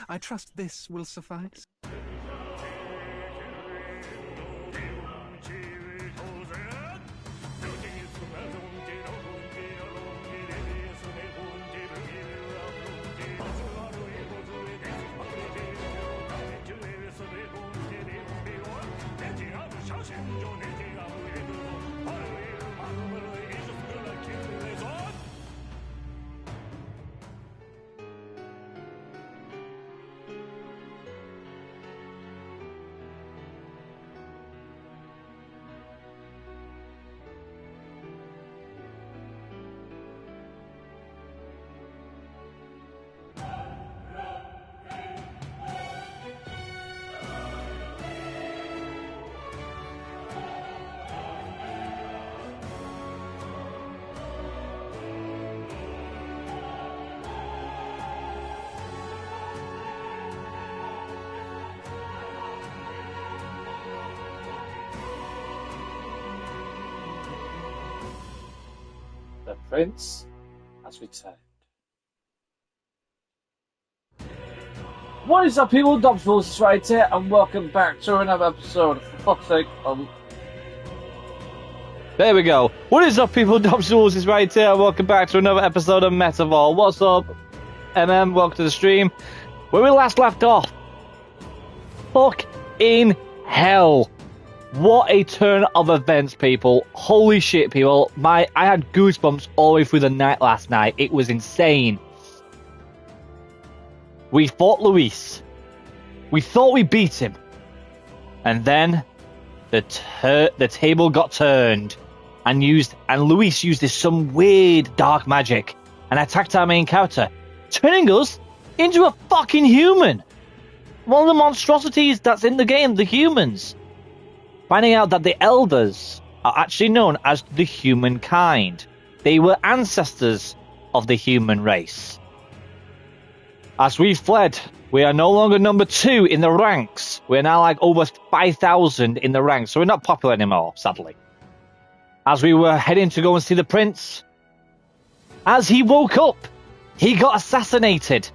I trust this will suffice. The Prince has returned. What is up, people? Dobsballs is right here, and welcome back to another episode. For fuck's sake, there we go. What is up, people? Dobsballs is right here, and welcome back to another episode of Metaval. What's up, MM? Welcome to the stream. Where we last left off. Fuck in hell. What a turn of events, people. Holy shit, people. I had goosebumps all the way through the night last night. It was insane. We fought Luis. We thought we beat him. And then the table got turned and Luis used some weird dark magic and attacked our main character, turning us into a fucking human. One of the monstrosities that's in the game, the humans. Finding out that the elders are actually known as the humankind. They were ancestors of the human race. As we fled, we are no longer number 2 in the ranks. We're now like over 5,000 in the ranks, so we're not popular anymore, sadly. As we were heading to go and see the prince, as he woke up, he got assassinated.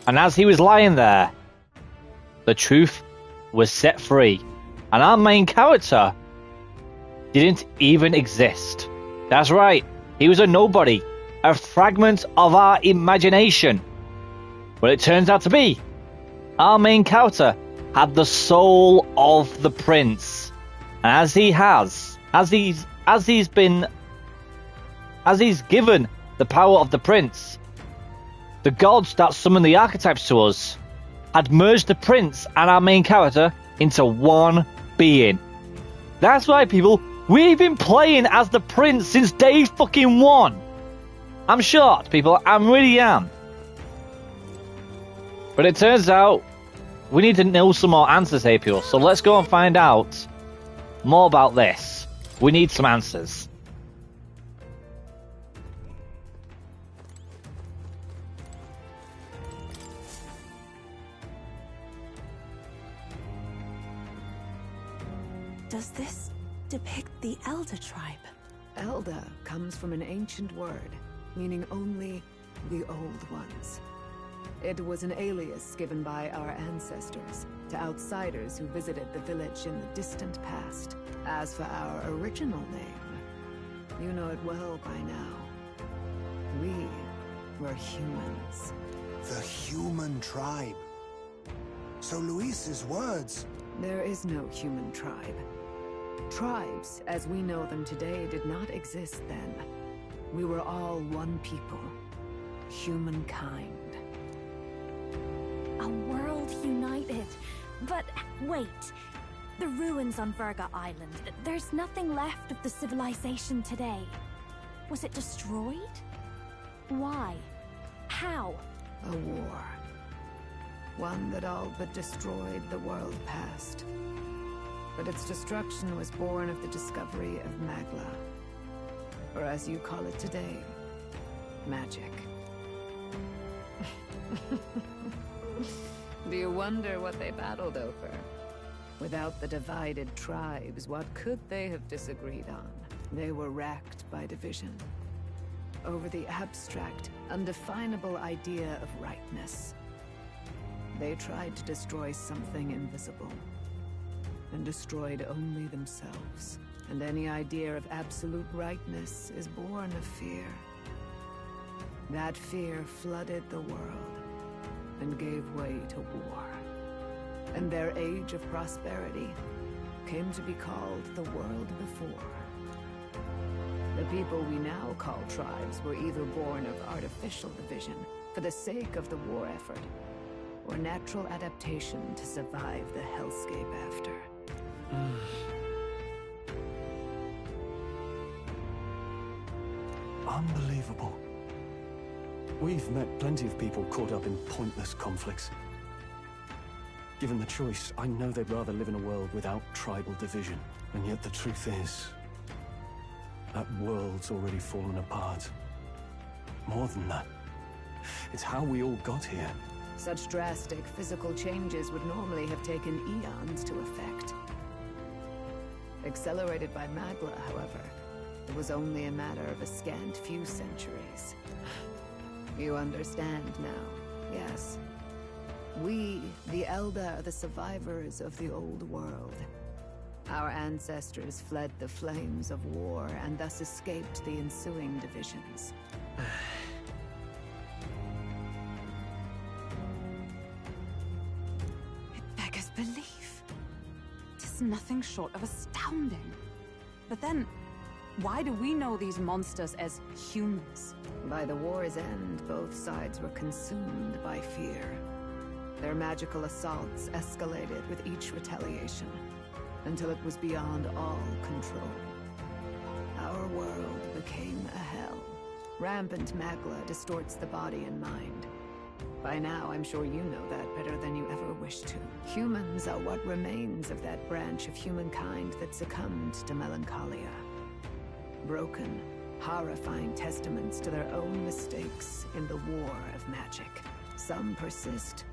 And as he was lying there, the truth was set free. And our main character didn't even exist. That's right, he was a nobody, a fragment of our imagination. Well, it turns out to be, our main character had the soul of the prince. And as he's given the power of the prince, the gods that summon the archetypes to us had merged the prince and our main character into one being. That's right, people. We've been playing as the prince since day fucking 1. I'm shocked, people. I really am. But it turns out we need to know some more answers here, people. So let's go and find out more about this. We need some answers. Does this depict the Elder tribe? Elder comes from an ancient word, meaning only the old ones. It was an alias given by our ancestors to outsiders who visited the village in the distant past. As for our original name, you know it well by now. We were humans. The human tribe. So Luis's words... There is no human tribe. Tribes, as we know them today, did not exist then. We were all one people. Humankind. A world united. But wait. The ruins on Virga Island. There's nothing left of the civilization today. Was it destroyed? Why? How? A war. One that all but destroyed the world past. But its destruction was born of the discovery of Magla. Or as you call it today, magic. Do you wonder what they battled over? Without the divided tribes, what could they have disagreed on? They were racked by division. Over the abstract, undefinable idea of rightness. They tried to destroy something invisible, and destroyed only themselves. And any idea of absolute rightness is born of fear. That fear flooded the world, and gave way to war. And their age of prosperity came to be called the world before. The people we now call tribes were either born of artificial division for the sake of the war effort, or natural adaptation to survive the hellscape after. Unbelievable. We've met plenty of people caught up in pointless conflicts. Given the choice, I know they'd rather live in a world without tribal division. And yet the truth is, that world's already fallen apart. More than that, it's how we all got here. Such drastic physical changes would normally have taken eons to effect. Accelerated by Magla, however, it was only a matter of a scant few centuries. You understand now, yes? We, the Elder, are the survivors of the old world. Our ancestors fled the flames of war and thus escaped the ensuing divisions. It beggars belief. Tis nothing short of astounding. But then, why do we know these monsters as humans? By the war's end, both sides were consumed by fear. Their magical assaults escalated with each retaliation, until it was beyond all control. Our world became a hell. Rampant Magla distorts the body and mind. By now, I'm sure you know that better than you ever wished to. Humans are what remains of that branch of humankind that succumbed to melancholia. Broken, horrifying testaments to their own mistakes in the war of magic. Some persist,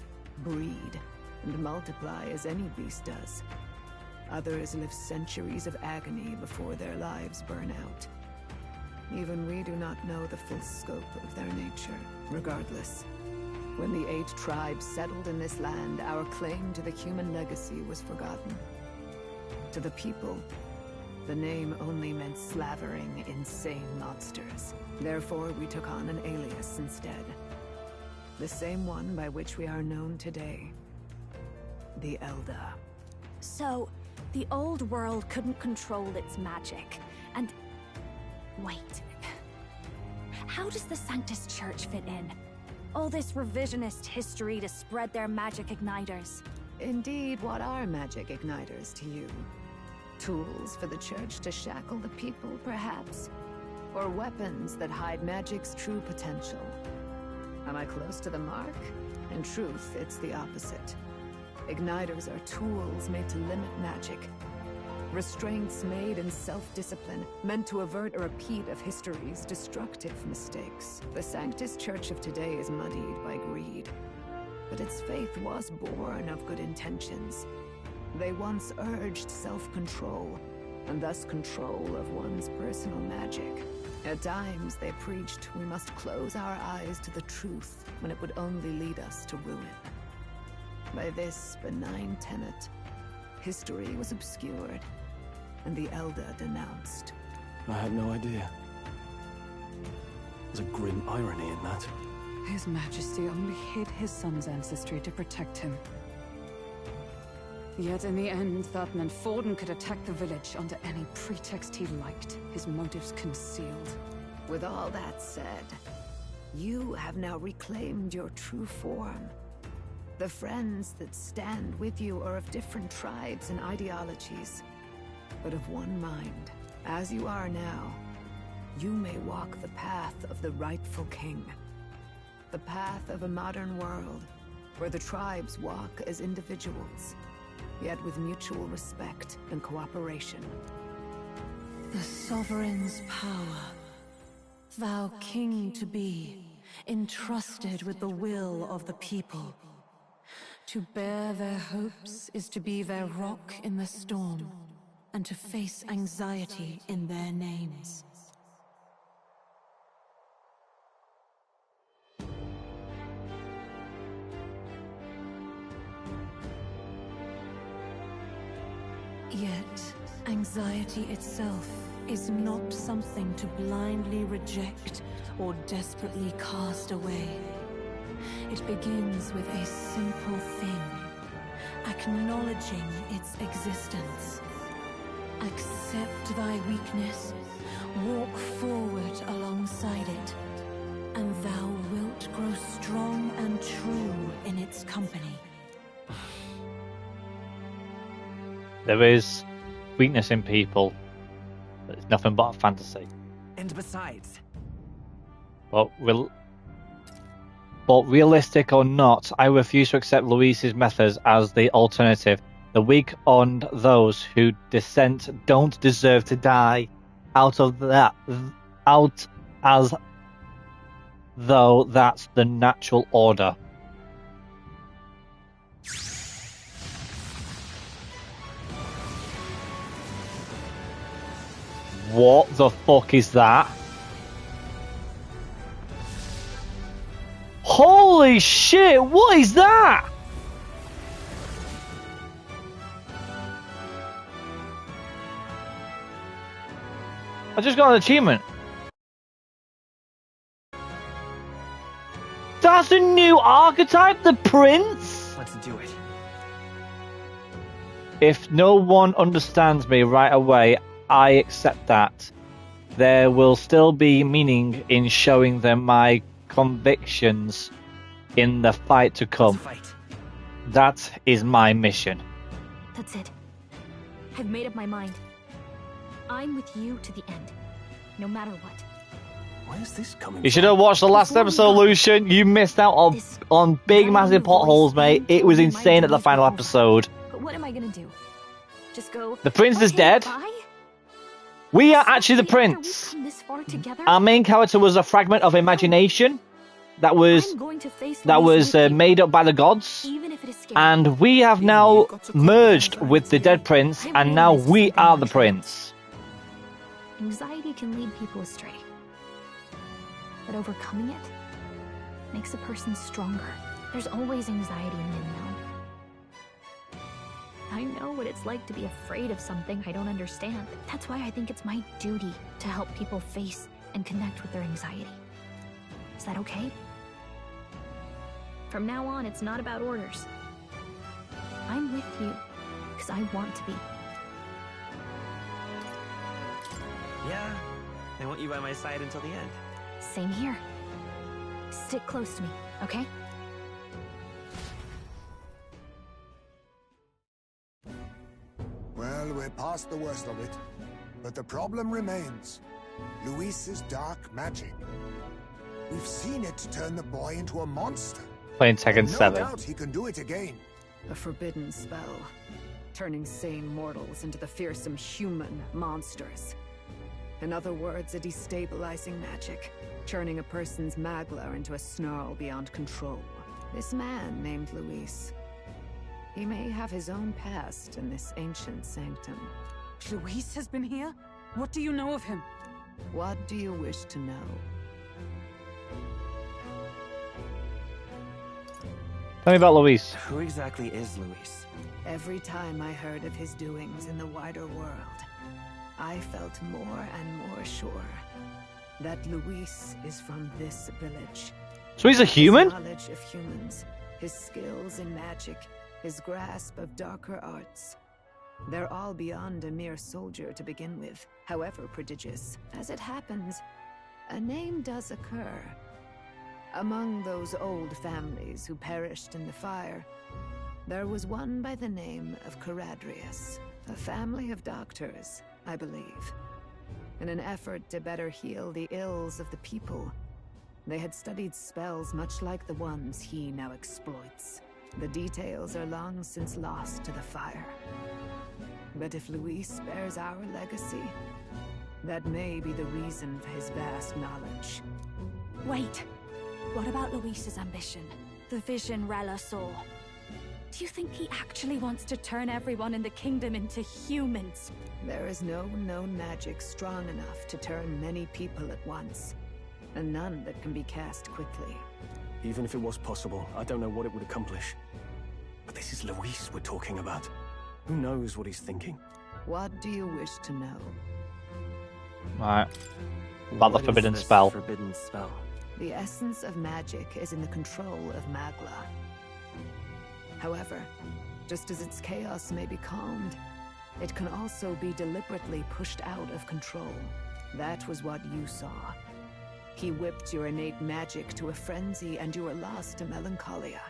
breed, and multiply as any beast does. Others live centuries of agony before their lives burn out. Even we do not know the full scope of their nature. Regardless, when the 8 tribes settled in this land, our claim to the human legacy was forgotten. To the people, the name only meant slavering, insane monsters. Therefore, we took on an alias instead. The same one by which we are known today. The Elder. So, the old world couldn't control its magic, and... Wait. How does the Sanctus Church fit in? All this revisionist history to spread their magic igniters. Indeed, what are magic igniters to you? Tools for the Church to shackle the people, perhaps? Or weapons that hide magic's true potential? Am I close to the mark? In truth, it's the opposite. Igniters are tools made to limit magic. Restraints made in self-discipline, meant to avert a repeat of history's destructive mistakes. The Sanctus Church of today is muddied by greed, but its faith was born of good intentions. They once urged self-control, and thus control of one's personal magic. At times, they preached we must close our eyes to the truth when it would only lead us to ruin. By this benign tenet, history was obscured, and the Elder denounced. I had no idea. There's a grim irony in that. His Majesty only hid his son's ancestry to protect him. Yet in the end, that meant Forden could attack the village under any pretext he liked, his motives concealed. With all that said, you have now reclaimed your true form. The friends that stand with you are of different tribes and ideologies, but of one mind. As you are now, you may walk the path of the rightful king. The path of a modern world, where the tribes walk as individuals, yet with mutual respect and cooperation. The sovereign's power, thou king to be, entrusted with the will of the people. To bear their hopes is to be their rock in the storm, and to face anxiety in their names. Yet, anxiety itself is not something to blindly reject or desperately cast away. It begins with a simple thing, acknowledging its existence. Accept thy weakness, walk forward alongside it, and thou wilt grow strong and true in its company. There is weakness in people, but it's nothing but a fantasy. And besides, But realistic or not, I refuse to accept Luis's methods as the alternative. The weak and those who dissent don't deserve to die out as though that's the natural order. What the fuck is that? Holy shit, what is that? I just got an achievement. That's a new archetype, the prince? let's do it. If no one understands me right away, I accept that. There will still be meaning in showing them my convictions in the fight to come. Let's fight. That is my mission. That's it. I've made up my mind. I'm with you to the end, no matter what. Where's this coming You should have watched the last episode, Lucian. You missed out on big, massive potholes, mate. It was insane at the final episode. But what am I gonna do? Just go. The prince is "Okay, dead. bye?" We are actually the After we've prince. come this far together, Our main character was a fragment of imagination that was I'm going to face Luis with you, made up by the gods, even if it is scary. and we have now merged with the dead prince, and now we are the prince. Anxiety can lead people astray, but overcoming it makes a person stronger. There's always anxiety in the unknown. I know what it's like to be afraid of something I don't understand. That's why I think it's my duty to help people face and connect with their anxiety. Is that okay? From now on, it's not about orders. I'm with you because I want to be. Yeah, I want you by my side until the end. Same here. Stick close to me, okay? Well, we're past the worst of it. But the problem remains. Luis's dark magic. We've seen it turn the boy into a monster. Playing Tekken No 7. doubt he can do it again. A forbidden spell, turning sane mortals into the fearsome human monsters. In other words, a destabilizing magic, turning a person's magla into a snarl beyond control. This man named Luis. He may have his own past in this ancient sanctum. Luis has been here? What do you know of him? What do you wish to know? Tell me about Luis. Who exactly is Luis? Every time I heard of his doings in the wider world, I felt more and more sure that Luis is from this village. So he's a human? His knowledge of humans, his skills in magic, his grasp of darker arts. They're all beyond a mere soldier to begin with, however prodigious. As it happens, a name does occur. Among those old families who perished in the fire, there was one by the name of Caradrius, a family of doctors, I believe. In an effort to better heal the ills of the people, they had studied spells much like the ones he now exploits. The details are long since lost to the fire. But if Luis bears our legacy, that may be the reason for his vast knowledge. Wait. What about Luis's ambition? The vision Rella saw? Do you think he actually wants to turn everyone in the kingdom into humans? There is no known magic strong enough to turn many people at once, and none that can be cast quickly. Even if it was possible, I don't know what it would accomplish. But this is Luis we're talking about. Who knows what he's thinking? What do you wish to know? Right. About the What is forbidden this spell. Forbidden spell. The essence of magic is in the control of Magla. However, just as its chaos may be calmed, it can also be deliberately pushed out of control. That was what you saw. He whipped your innate magic to a frenzy and you were lost to melancholia.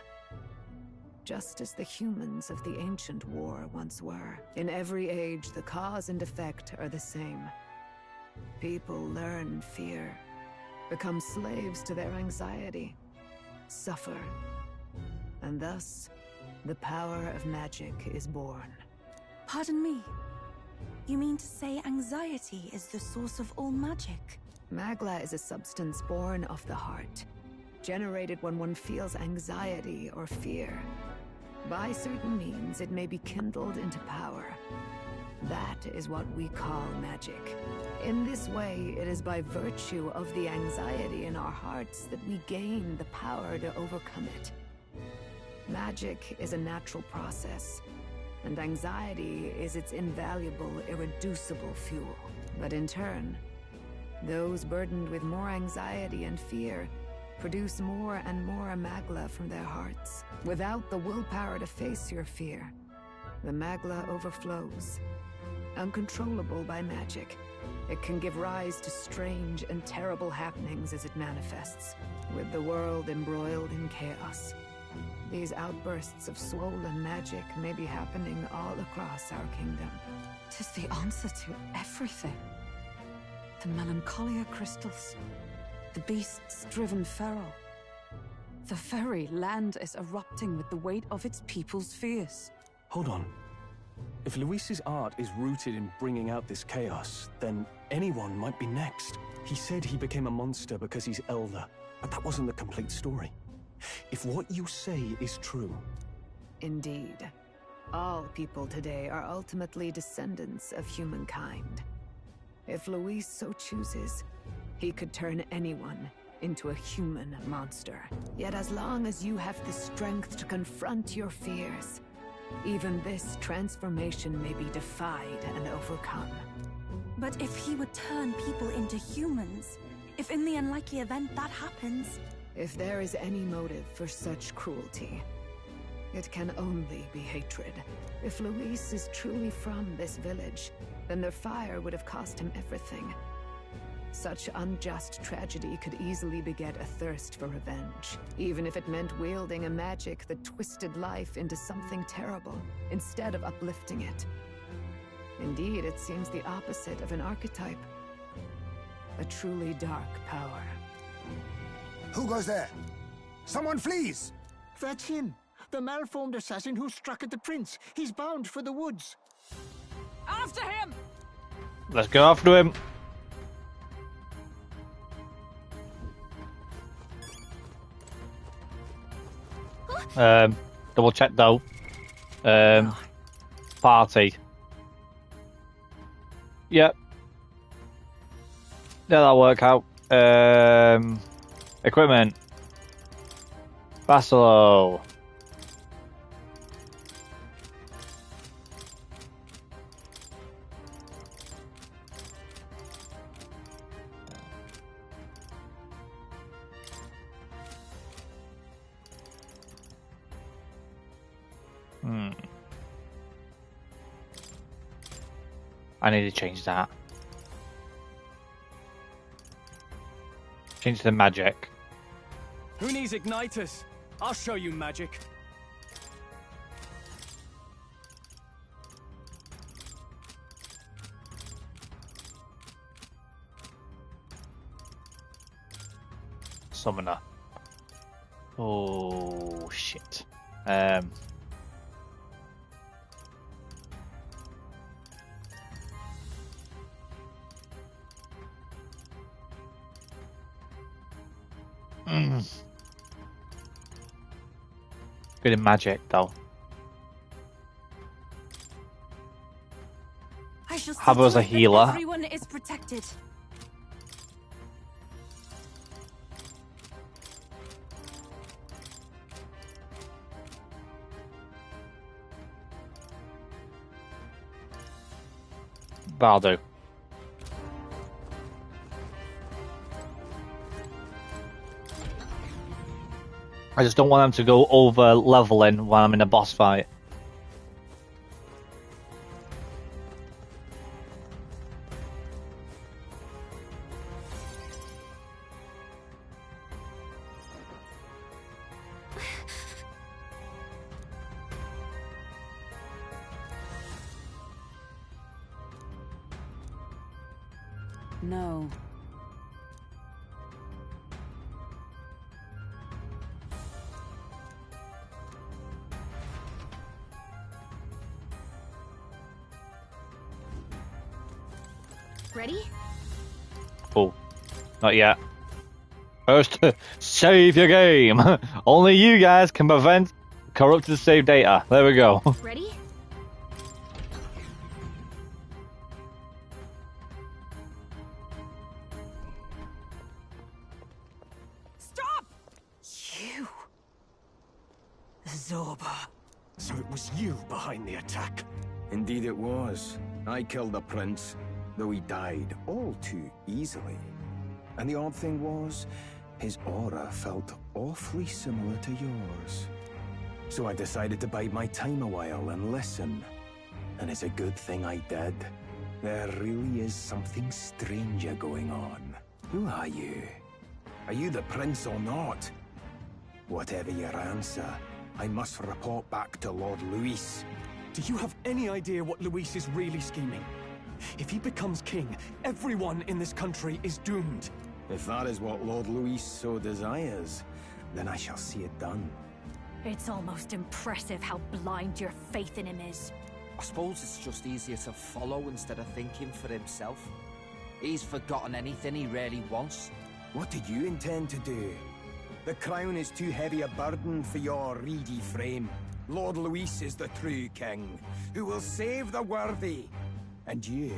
Just as the humans of the ancient war once were. In every age, the cause and effect are the same. People learn fear, become slaves to their anxiety, suffer, and thus, the power of magic is born. Pardon me. You mean to say anxiety is the source of all magic? Magla is a substance born of the heart, generated when one feels anxiety or fear. By certain means, it may be kindled into power. That is what we call magic. In this way, it is by virtue of the anxiety in our hearts that we gain the power to overcome it. Magic is a natural process, and anxiety is its invaluable, irreducible fuel. But in turn, those burdened with more anxiety and fear produce more and more Magla from their hearts. Without the willpower to face your fear, the Magla overflows. Uncontrollable by magic, it can give rise to strange and terrible happenings as it manifests, with the world embroiled in chaos. These outbursts of swollen magic may be happening all across our kingdom. 'Tis the answer to everything. The melancholia crystals, the beasts driven feral. The very land is erupting with the weight of its people's fears. Hold on. If Luis's art is rooted in bringing out this chaos, then anyone might be next. He said he became a monster because he's elder, but that wasn't the complete story. If what you say is true... Indeed. All people today are ultimately descendants of humankind. If Luis so chooses, he could turn anyone into a human monster. Yet as long as you have the strength to confront your fears, even this transformation may be defied and overcome. But if he would turn people into humans, if in the unlikely event that happens... If there is any motive for such cruelty, it can only be hatred. If Luis is truly from this village, then their fire would have cost him everything. Such unjust tragedy could easily beget a thirst for revenge, even if it meant wielding a magic that twisted life into something terrible, instead of uplifting it. Indeed, it seems the opposite of an archetype. A truly dark power. Who goes there? Someone flees! That's him. The malformed assassin who struck at the prince. He's bound for the woods. After him! Let's go after him. Double check though. Party. Yep. Yeah, that'll work out. Equipment. Vassalo. I need to change that. Change the magic. Who needs igniters? I'll show you magic. Summoner. Oh shit. Good in magic though. I shall Have her as a see to it that healer. everyone is protected. That'll do. I just don't want them to go over leveling when I'm in a boss fight. No. Ready? Oh, not yet. First, save your game. Only you guys can prevent corrupted save data. There we go. Ready? Stop! You. Zorba. So it was you behind the attack? Indeed it was. I killed the prince, though he died all too easily. And the odd thing was, his aura felt awfully similar to yours. So I decided to bide my time a while and listen. And it's a good thing I did. There really is something stranger going on. Who are you? Are you the prince or not? Whatever your answer, I must report back to Lord Luis. Do you have any idea what Luis is really scheming? If he becomes king, everyone in this country is doomed. If that is what Lord Luis so desires, then I shall see it done. It's almost impressive how blind your faith in him is. I suppose it's just easier to follow instead of thinking for himself. He's forgotten anything he really wants. What do you intend to do? The crown is too heavy a burden for your reedy frame. Lord Luis is the true king, who will save the worthy. And you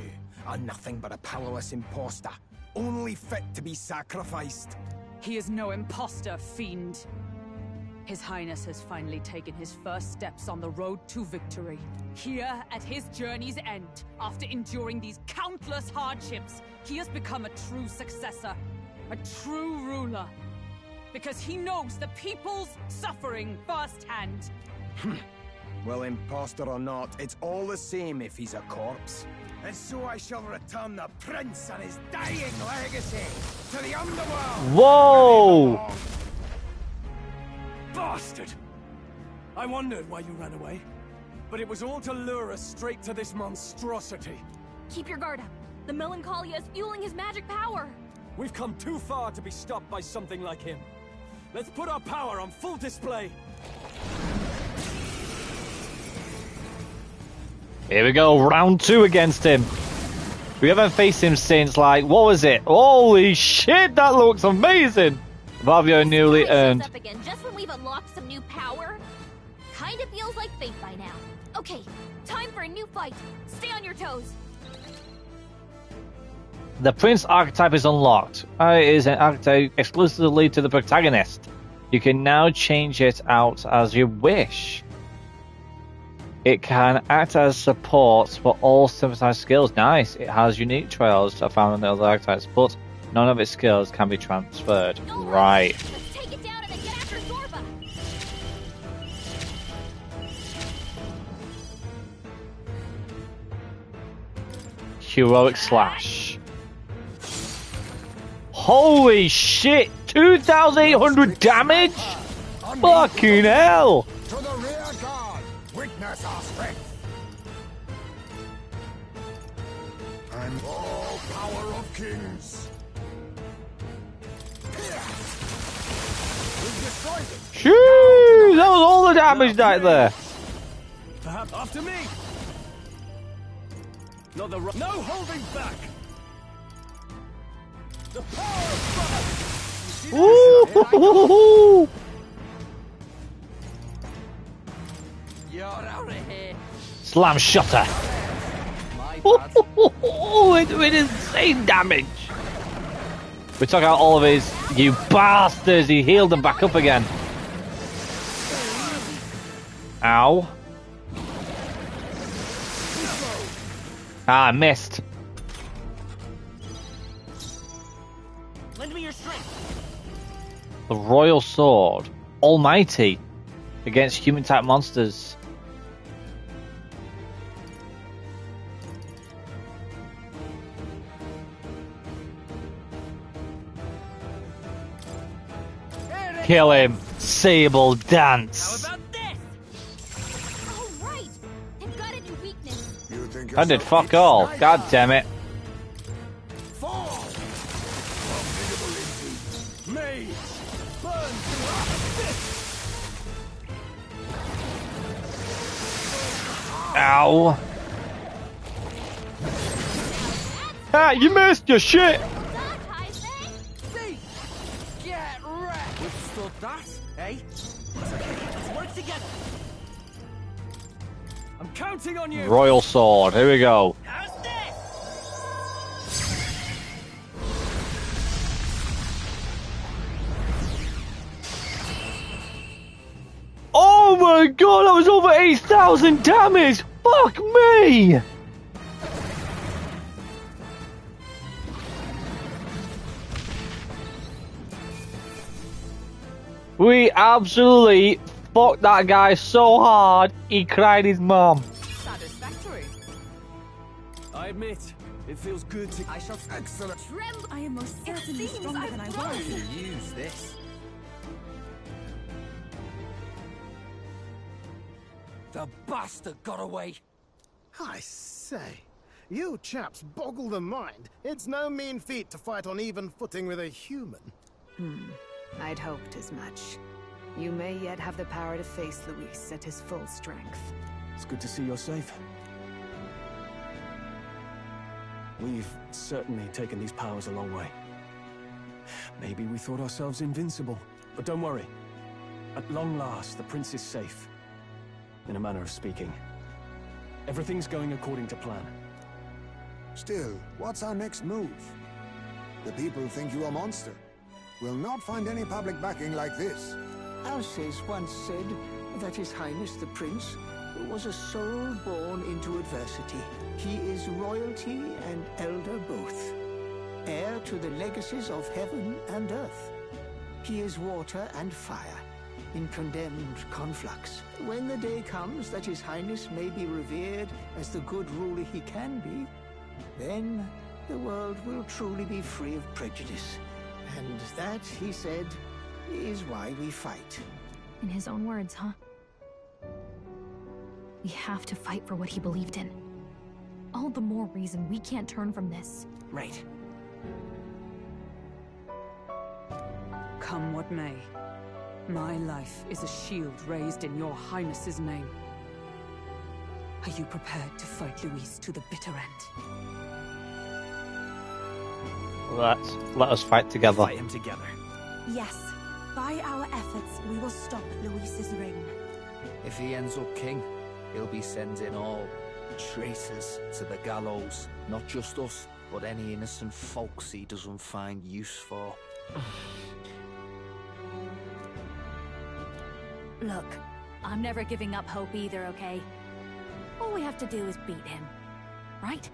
are nothing but a powerless imposter, only fit to be sacrificed. He is no imposter, fiend. His Highness has finally taken his first steps on the road to victory. Here, at his journey's end, after enduring these countless hardships, he has become a true successor, a true ruler. Because he knows the people's suffering firsthand. Well, imposter or not, it's all the same if he's a corpse. And so I shall return the prince and his dying legacy to the underworld. Whoa! Bastard! I wondered why you ran away, but it was all to lure us straight to this monstrosity. Keep your guard up. The Melancholia is fueling his magic power. We've come too far to be stopped by something like him. Let's put our power on full display. Here we go, round 2 against him. We haven't faced him since, like, what was it? Holy shit, that looks amazing! Valvio newly earned. Up again just when we've unlocked some new power. Kinda feels like fate by now. Okay, time for a new fight. Stay on your toes. The Prince archetype is unlocked. It is an archetype exclusively to the protagonist. You can now change it out as you wish. It can act as support for all sympathized skills. Nice. It has unique trails found in the other archetypes, but none of its skills can be transferred. Right. Let's take it down and then get after Zorba. Heroic slash. Holy shit! 2,800 damage? Fucking hell! To the rear guard! Witness our strength! And all power of kings! We've destroyed it! Shoo! That was all the damage right there. Perhaps after me. Not the no holding back. The power of fire. Ooh! You're out of here. Slam shutter. It's doing insane damage. We took out all of his. You bastards! He healed them back up again. Ow. Ah, I missed. your strength. The Royal Sword. Almighty. Against human-type monsters. Kill him. Sable dance. All right. I've got a new weakness. You think I did fuck all. God damn it. May burn throughout Ow. Ah, you missed your shit. Get wrecked. Withstood that, eh? It's okay. Let's work together. I'm counting on you. Royal Sword. Here we go. How's this? Oh my god, that was over 8,000 damage! Fuck me! We absolutely fucked that guy so hard, he cried his mom. Satisfactory. I admit, it feels good to. I shall excellent. I am most certainly stronger than I was. Use this. The bastard got away. I say, you chaps boggle the mind. It's no mean feat to fight on even footing with a human. I'd hoped as much. You may yet have the power to face Luis at his full strength. It's good to see you're safe. We've certainly taken these powers a long way. Maybe we thought ourselves invincible, but don't worry. At long last, the prince is safe. In a manner of speaking. Everything's going according to plan. Still, what's our next move? The people think you a monster. We'll not find any public backing like this. Alces once said that His Highness the Prince was a soul born into adversity. He is royalty and elder both, heir to the legacies of heaven and earth. He is water and fire, in condemned conflux. When the day comes that His Highness may be revered as the good ruler he can be, then the world will truly be free of prejudice. And that, he said, is why we fight. In his own words, huh? We have to fight for what he believed in. All the more reason we can't turn from this. Right. Come what may. My life is a shield raised in your highness's name. Are you prepared to fight Luis to the bitter end? Let us fight together. Fight him together. Yes. By our efforts, we will stop Luis's reign. If he ends up king, he'll be sending all traitors to the gallows. Not just us, but any innocent folks he doesn't find use for. Look, I'm never giving up hope either, okay? All we have to do is beat him, right?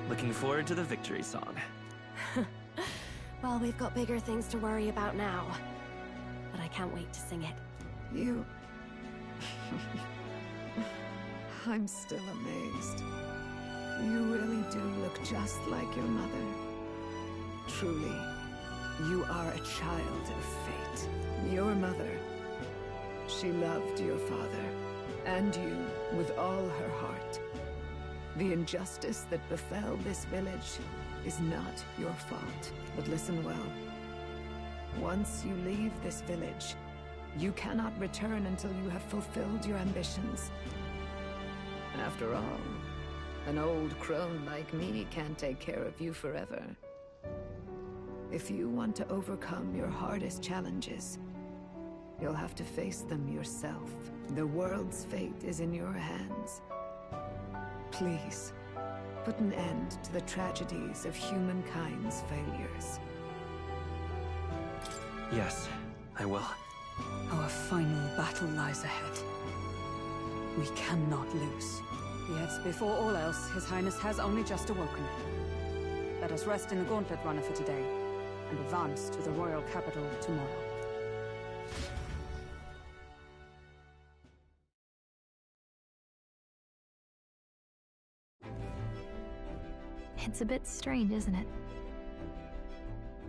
Looking forward to the victory song. Well, we've got bigger things to worry about now. But I can't wait to sing it. You... I'm still amazed. You really do look just like your mother. Truly, you are a child of fate. Your mother, she loved your father, and you with all her heart. The injustice that befell this village is not your fault. But listen well. Once you leave this village, you cannot return until you have fulfilled your ambitions. After all, an old crone like me can't take care of you forever. If you want to overcome your hardest challenges, you'll have to face them yourself. The world's fate is in your hands. Please, put an end to the tragedies of humankind's failures. Yes, I will. Our final battle lies ahead. We cannot lose. Yet, before all else, His Highness has only just awoken. Let us rest in the gauntlet runner for today, and advance to the royal capital tomorrow. It's a bit strange, isn't it?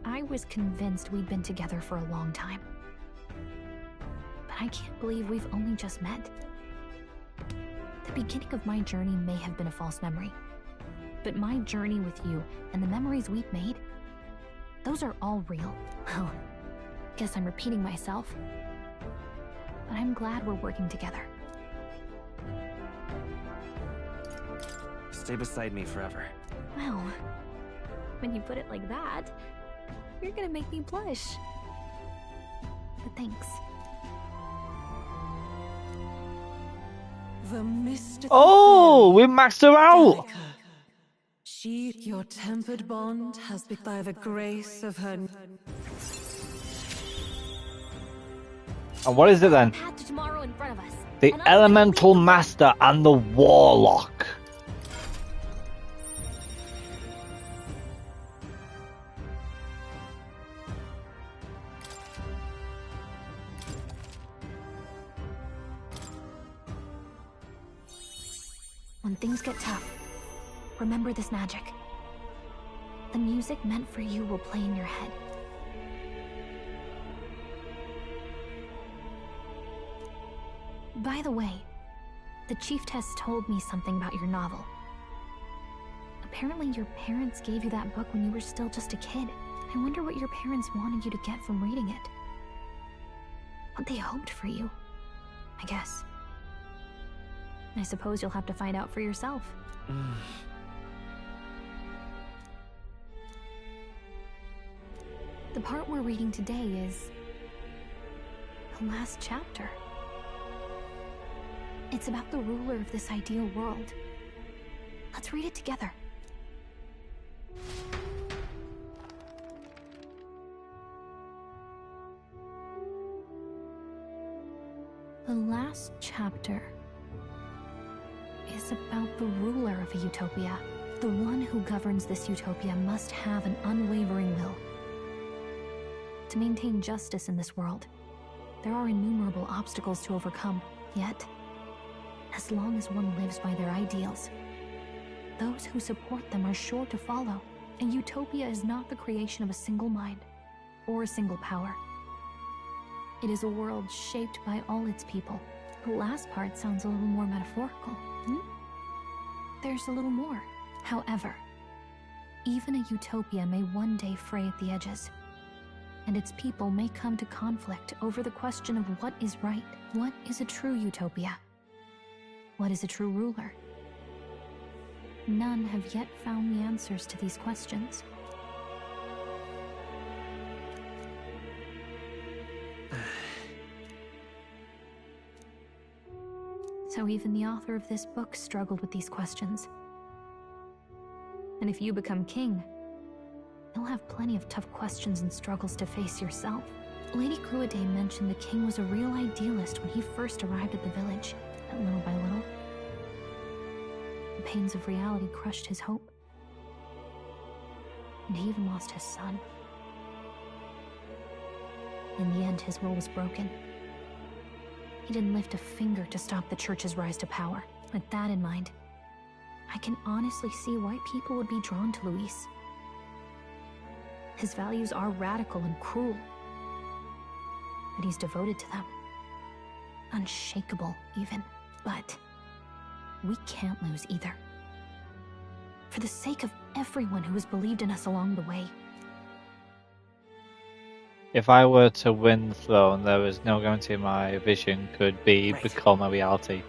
I was convinced we'd been together for a long time. But I can't believe we've only just met. The beginning of my journey may have been a false memory. But my journey with you and the memories we've made, those are all real. Well, guess I'm repeating myself. But I'm glad we're working together. Stay beside me forever. Well, when you put it like that, you're gonna make me blush. But thanks. The mystical Oh, we maxed her out. She, your tempered bond, has been by the grace of her. And what is it then? Path to tomorrow in front of us. The Elemental Master and the Warlock. When things get tough, remember this magic. The music meant for you will play in your head. By the way, the Chiefess told me something about your novel. Apparently your parents gave you that book when you were still just a kid. I wonder what your parents wanted you to get from reading it. What they hoped for you, I guess. I suppose you'll have to find out for yourself. The part we're reading today is the last chapter. It's about the ruler of this ideal world. Let's read it together. The last chapter is about the ruler of a utopia. The one who governs this utopia must have an unwavering will. To maintain justice in this world, there are innumerable obstacles to overcome. Yet, as long as one lives by their ideals, those who support them are sure to follow. A utopia is not the creation of a single mind or a single power. It is a world shaped by all its people. The last part sounds a little more metaphorical. There's a little more. However, even a utopia may one day fray at the edges, and its people may come to conflict over the question of what is right. What is a true utopia? What is a true ruler? None have yet found the answers to these questions. So even the author of this book struggled with these questions. And if you become king, you'll have plenty of tough questions and struggles to face yourself. Lady Cruiday mentioned the king was a real idealist when he first arrived at the village, and little by little, the pains of reality crushed his hope. And he even lost his son. In the end, his will was broken. He didn't lift a finger to stop the church's rise to power. With that in mind, I can honestly see why people would be drawn to Luis. His values are radical and cruel, but he's devoted to them. Unshakable, even. But we can't lose either. For the sake of everyone who has believed in us along the way. If I were to win the throne, there is no guarantee my vision could become a reality.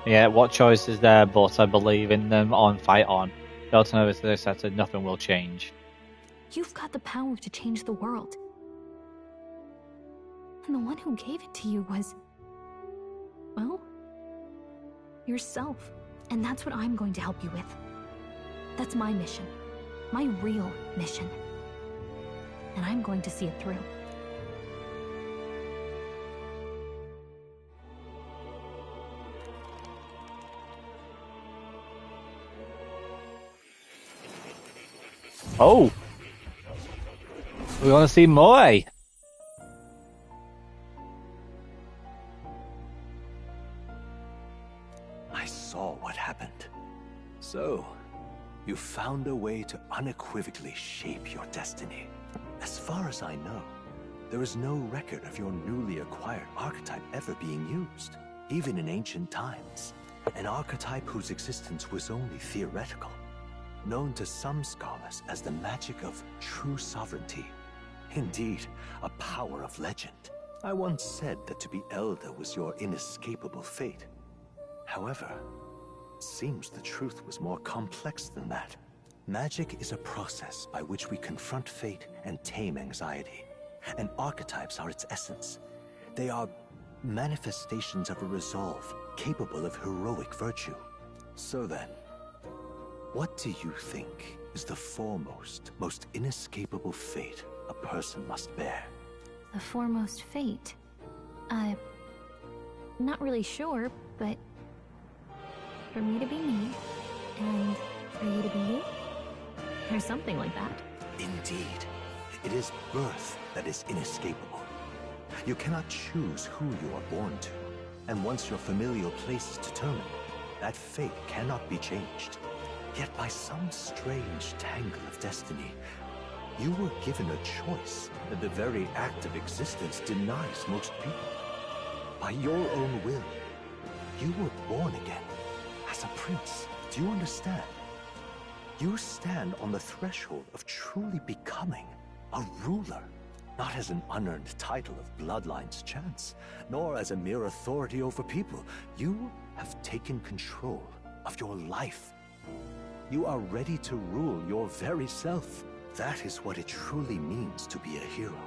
Yeah, what choice is there? But I believe in them on, fight on. The alternative is that nothing will change. You've got the power to change the world. And the one who gave it to you was, well, yourself. And that's what I'm going to help you with. That's my mission. My real mission. And I'm going to see it through. Oh. We want to see more, eh? I saw what happened. So, you found a way to unequivocally shape your destiny. As far as I know, there is no record of your newly acquired archetype ever being used, even in ancient times. An archetype whose existence was only theoretical, known to some scholars as the magic of true sovereignty. Indeed, a power of legend. I once said that to be Elder was your inescapable fate. However, it seems the truth was more complex than that. Magic is a process by which we confront fate and tame anxiety. And archetypes are its essence. They are manifestations of a resolve capable of heroic virtue. So then, what do you think is the foremost, most inescapable fate a person must bear? The foremost fate? Not really sure, but for me to be me, and for you to be you? Or something like that. Indeed. It is birth that is inescapable. You cannot choose who you are born to, and once your familial place is determined, that fate cannot be changed. Yet by some strange tangle of destiny, you were given a choice that the very act of existence denies most people. By your own will, you were born again, as a prince. Do you understand? You stand on the threshold of truly becoming a ruler, not as an unearned title of bloodline's chance, nor as a mere authority over people. You have taken control of your life. You are ready to rule your very self. That is what it truly means to be a hero.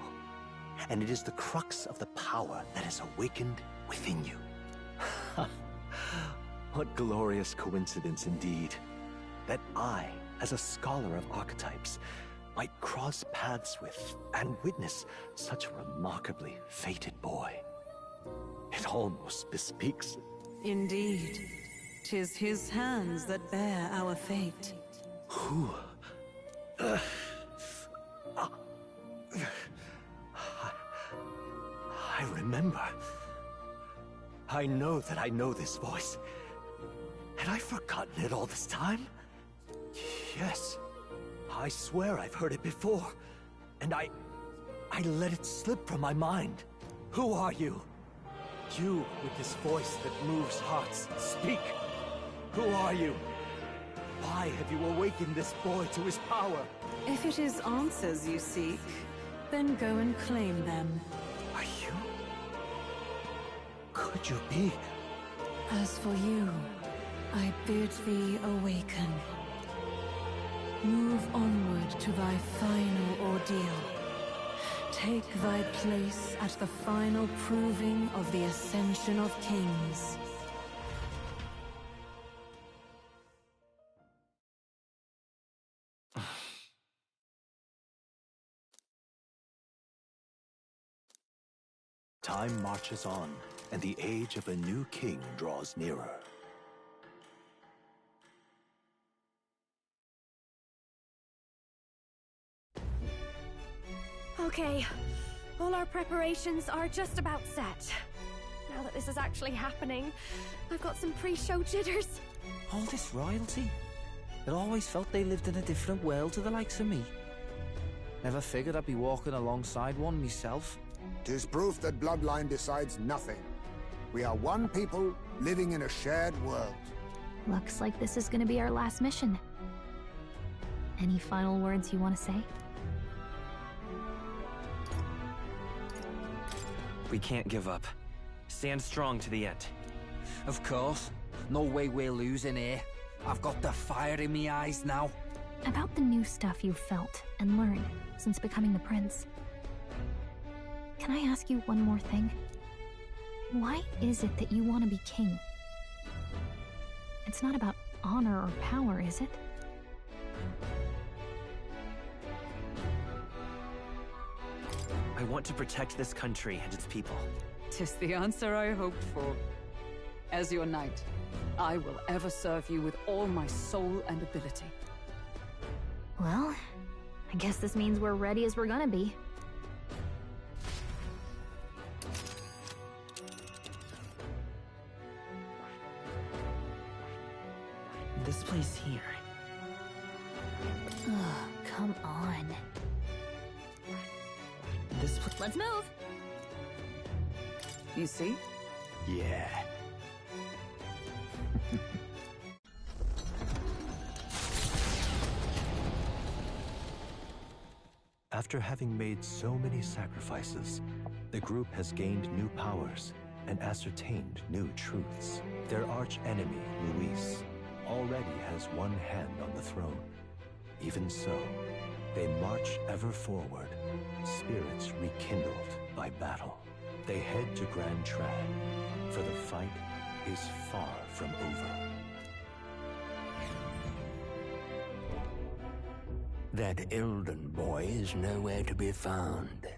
And it is the crux of the power that is awakened within you. What glorious coincidence indeed, that I, as a scholar of archetypes, might cross paths with and witness such a remarkably fated boy. It almost bespeaks. Indeed. 'Tis his hands that bear our fate. Who? I remember. I know that I know this voice. Had I forgotten it all this time? Yes. I swear I've heard it before. And I let it slip from my mind. Who are you? You with this voice that moves hearts. Speak. Who are you? Why have you awakened this boy to his power? If it is answers you seek, then go and claim them. Are you? Could you be? As for you, I bid thee awaken. Move onward to thy final ordeal. Take thy place at the final proving of the ascension of kings. Time marches on, and the age of a new king draws nearer. Okay, all our preparations are just about set. Now that this is actually happening, I've got some pre-show jitters. All this royalty? It always felt they lived in a different world to the likes of me. Never figured I'd be walking alongside one myself. 'Tis proof that bloodline decides nothing. We are one people living in a shared world. Looks like this is gonna be our last mission. Any final words you want to say? We can't give up. Stand strong to the end. Of course. No way we're losing here. I've got the fire in me eyes now. About the new stuff you've felt and learned since becoming the prince. Can I ask you one more thing? Why is it that you want to be king? It's not about honor or power, is it? I want to protect this country and its people. 'Tis the answer I hoped for. As your knight, I will ever serve you with all my soul and ability. Well, I guess this means we're ready as we're gonna be. This place here. Ugh, come on. This place. Let's move! You see? Yeah. After having made so many sacrifices, the group has gained new powers and ascertained new truths. Their arch-enemy, Luis, already has one hand on the throne. Even so, they march ever forward, spirits rekindled by battle. They head to Grand Trad, for the fight is far from over. That Elden boy is nowhere to be found.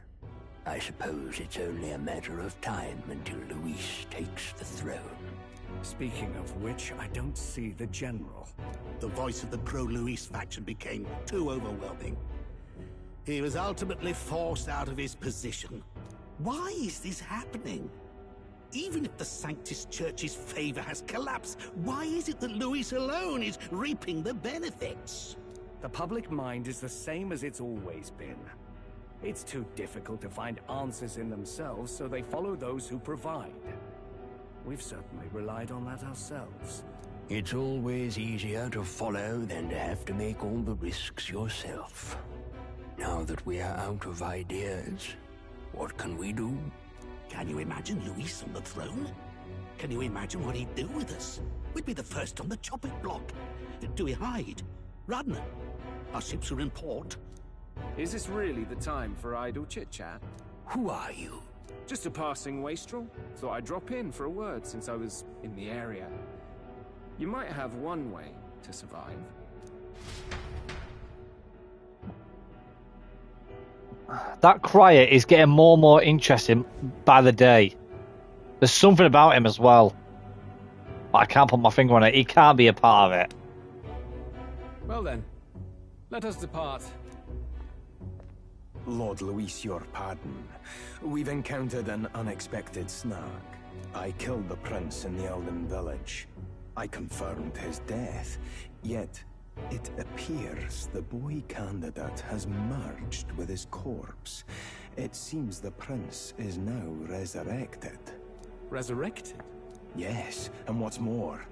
I suppose it's only a matter of time until Luis takes the throne. Speaking of which, I don't see the general. The voice of the pro-Luis faction became too overwhelming. He was ultimately forced out of his position. Why is this happening? Even if the Sanctus Church's favor has collapsed, why is it that Luis alone is reaping the benefits? The public mind is the same as it's always been. It's too difficult to find answers in themselves, so they follow those who provide. We've certainly relied on that ourselves. It's always easier to follow than to have to make all the risks yourself. Now that we are out of ideas, what can we do? Can you imagine Luis on the throne? Can you imagine what he'd do with us? We'd be the first on the chopping block. Do we hide? Run? Our ships are in port. Is this really the time for idle chit-chat? Who are you? Just a passing wastrel. Thought I'd drop in for a word since I was in the area. You might have one way to survive. That crier is getting more and more interesting by the day. There's something about him as well. I can't put my finger on it. He can't be a part of it. Well then, let us depart. Lord Luis, your pardon. We've encountered an unexpected snag. I killed the prince in the Elden village. I confirmed his death, yet it appears the boy candidate has merged with his corpse. It seems the prince is now resurrected. Resurrected? Yes, and what's more,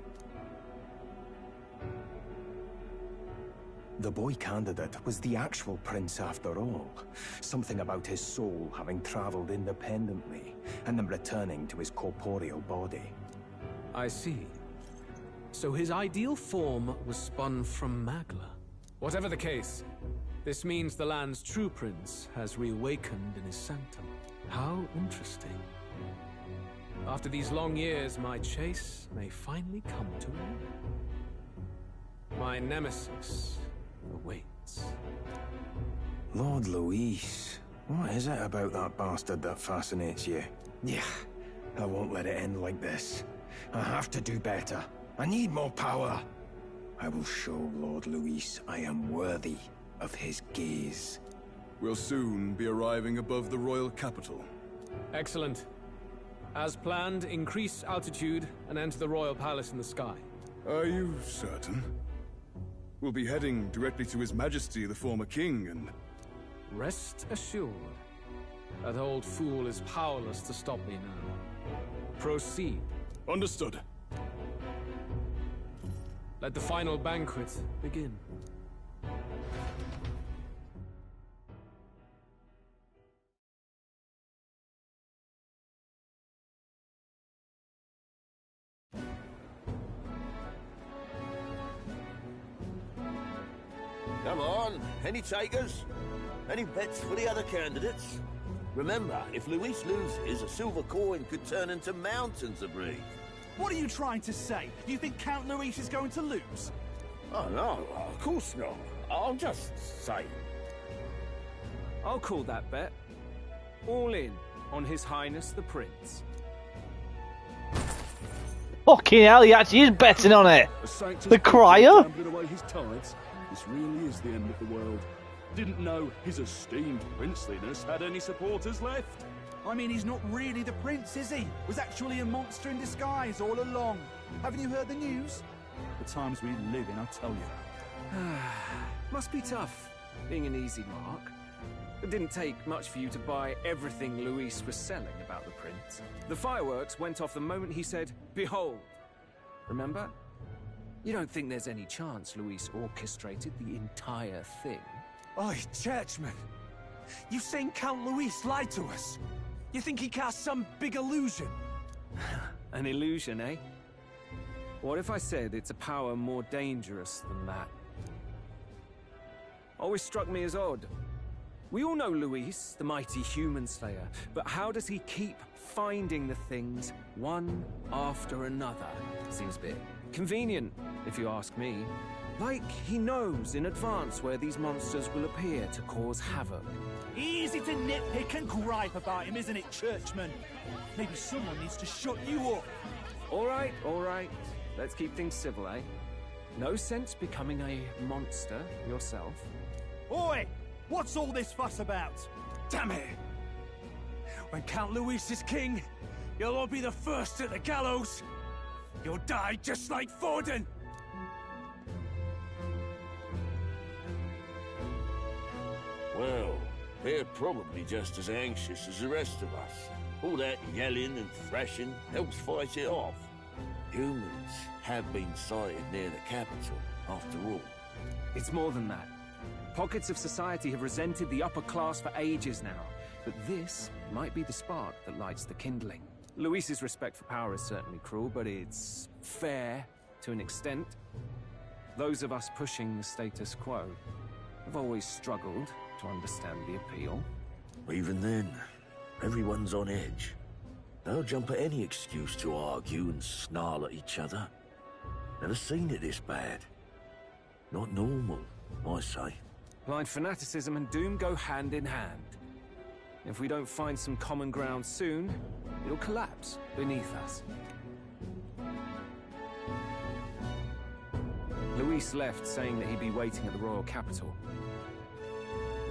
the boy candidate was the actual prince after all. Something about his soul having traveled independently, and then returning to his corporeal body. I see. So his ideal form was spun from Magla. Whatever the case, this means the land's true prince has reawakened in his sanctum. How interesting. After these long years, my chase may finally come to an end. My nemesis awaits. Lord Luis, what is it about that bastard that fascinates you? Yeah, I won't let it end like this. I have to do better. I need more power. I will show Lord Luis I am worthy of his gaze. We'll soon be arriving above the royal capital. Excellent. As planned, increase altitude and enter the royal palace in the sky. Are you certain? We'll be heading directly to His Majesty, the former king, and... Rest assured, that old fool is powerless to stop me now. Proceed. Understood. Let the final banquet begin. Come on, any takers? Any bets for the other candidates? Remember, if Luis loses, a silver coin could turn into mountains of Reef. What are you trying to say? You think Count Luis is going to lose? Oh no, of course not. I'm just saying. I'll call that bet. All in on His Highness the Prince. Fucking hell, he actually is betting on it. The crier? Away his tides. This really is the end of the world. Didn't know his esteemed princeliness had any supporters left. I mean, he's not really the prince, is he? Was actually a monster in disguise all along. Haven't you heard the news? The times we live in, I tell you. Must be tough, being an easy mark. It didn't take much for you to buy everything Luis was selling about the prince. The fireworks went off the moment he said, "Behold." Remember? You don't think there's any chance Luis orchestrated the entire thing? Oi, churchman. You've seen Count Luis lie to us. You think he cast some big illusion? An illusion, eh? What if I said it's a power more dangerous than that? Always struck me as odd. We all know Luis, the mighty human slayer, but how does he keep finding the things one after another? Seems a bit convenient, if you ask me. Like he knows in advance where these monsters will appear to cause havoc. Easy to nitpick and gripe about him, isn't it, churchman? Maybe someone needs to shut you up. All right. Let's keep things civil, eh? No sense becoming a monster yourself. Oi! What's all this fuss about? Damn it! When Count Luis is king, you'll all be the first at the gallows. You'll die just like Forden. Well, they're probably just as anxious as the rest of us. All that yelling and thrashing helps fight it off. Humans have been sighted near the capital, after all. It's more than that. Pockets of society have resented the upper class for ages now, but this might be the spark that lights the kindling. Luis's respect for power is certainly cruel, but it's fair to an extent. Those of us pushing the status quo have always struggled to understand the appeal. Even then, everyone's on edge. They'll jump at any excuse to argue and snarl at each other. Never seen it this bad. Not normal, I say. Blind fanaticism and doom go hand in hand. If we don't find some common ground soon, it'll collapse beneath us. Luis left saying that he'd be waiting at the royal capital.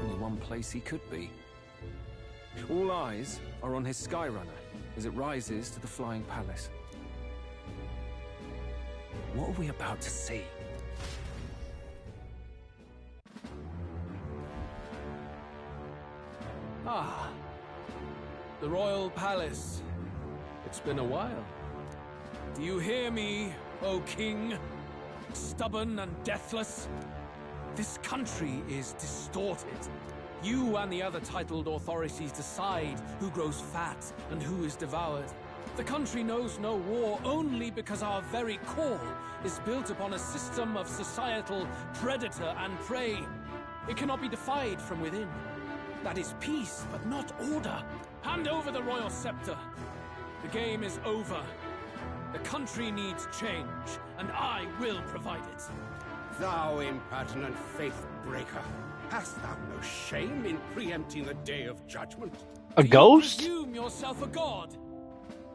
Only one place he could be. All eyes are on his Skyrunner as it rises to the flying palace. What are we about to see? Ah, the royal palace. It's been a while. Do you hear me, O king? Stubborn and deathless? This country is distorted. You and the other titled authorities decide who grows fat and who is devoured. The country knows no war only because our very core is built upon a system of societal predator and prey. It cannot be defied from within. That is peace, but not order. Hand over the royal scepter. The game is over. The country needs change, and I will provide it. Thou impertinent faith breaker, hast thou no shame in preempting the day of judgment? A ghost? You presume yourself a god?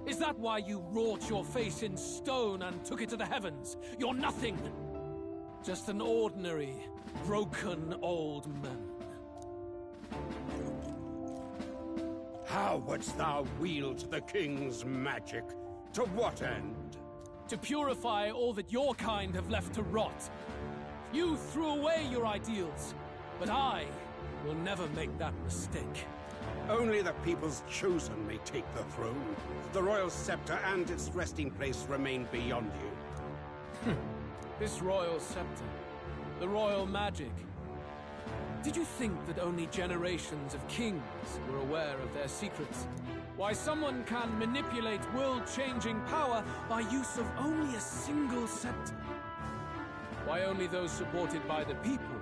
Is that why you wrought your face in stone and took it to the heavens? You're nothing. Just an ordinary, broken old man. How wouldst thou wield the king's magic? To what end? To purify all that your kind have left to rot. You threw away your ideals, but I will never make that mistake. Only the people's chosen may take the throne. The royal scepter and its resting place remain beyond you. This royal scepter, the royal magic. Did you think that only generations of kings were aware of their secrets? Why someone can manipulate world-changing power by use of only a single scepter? Why only those supported by the people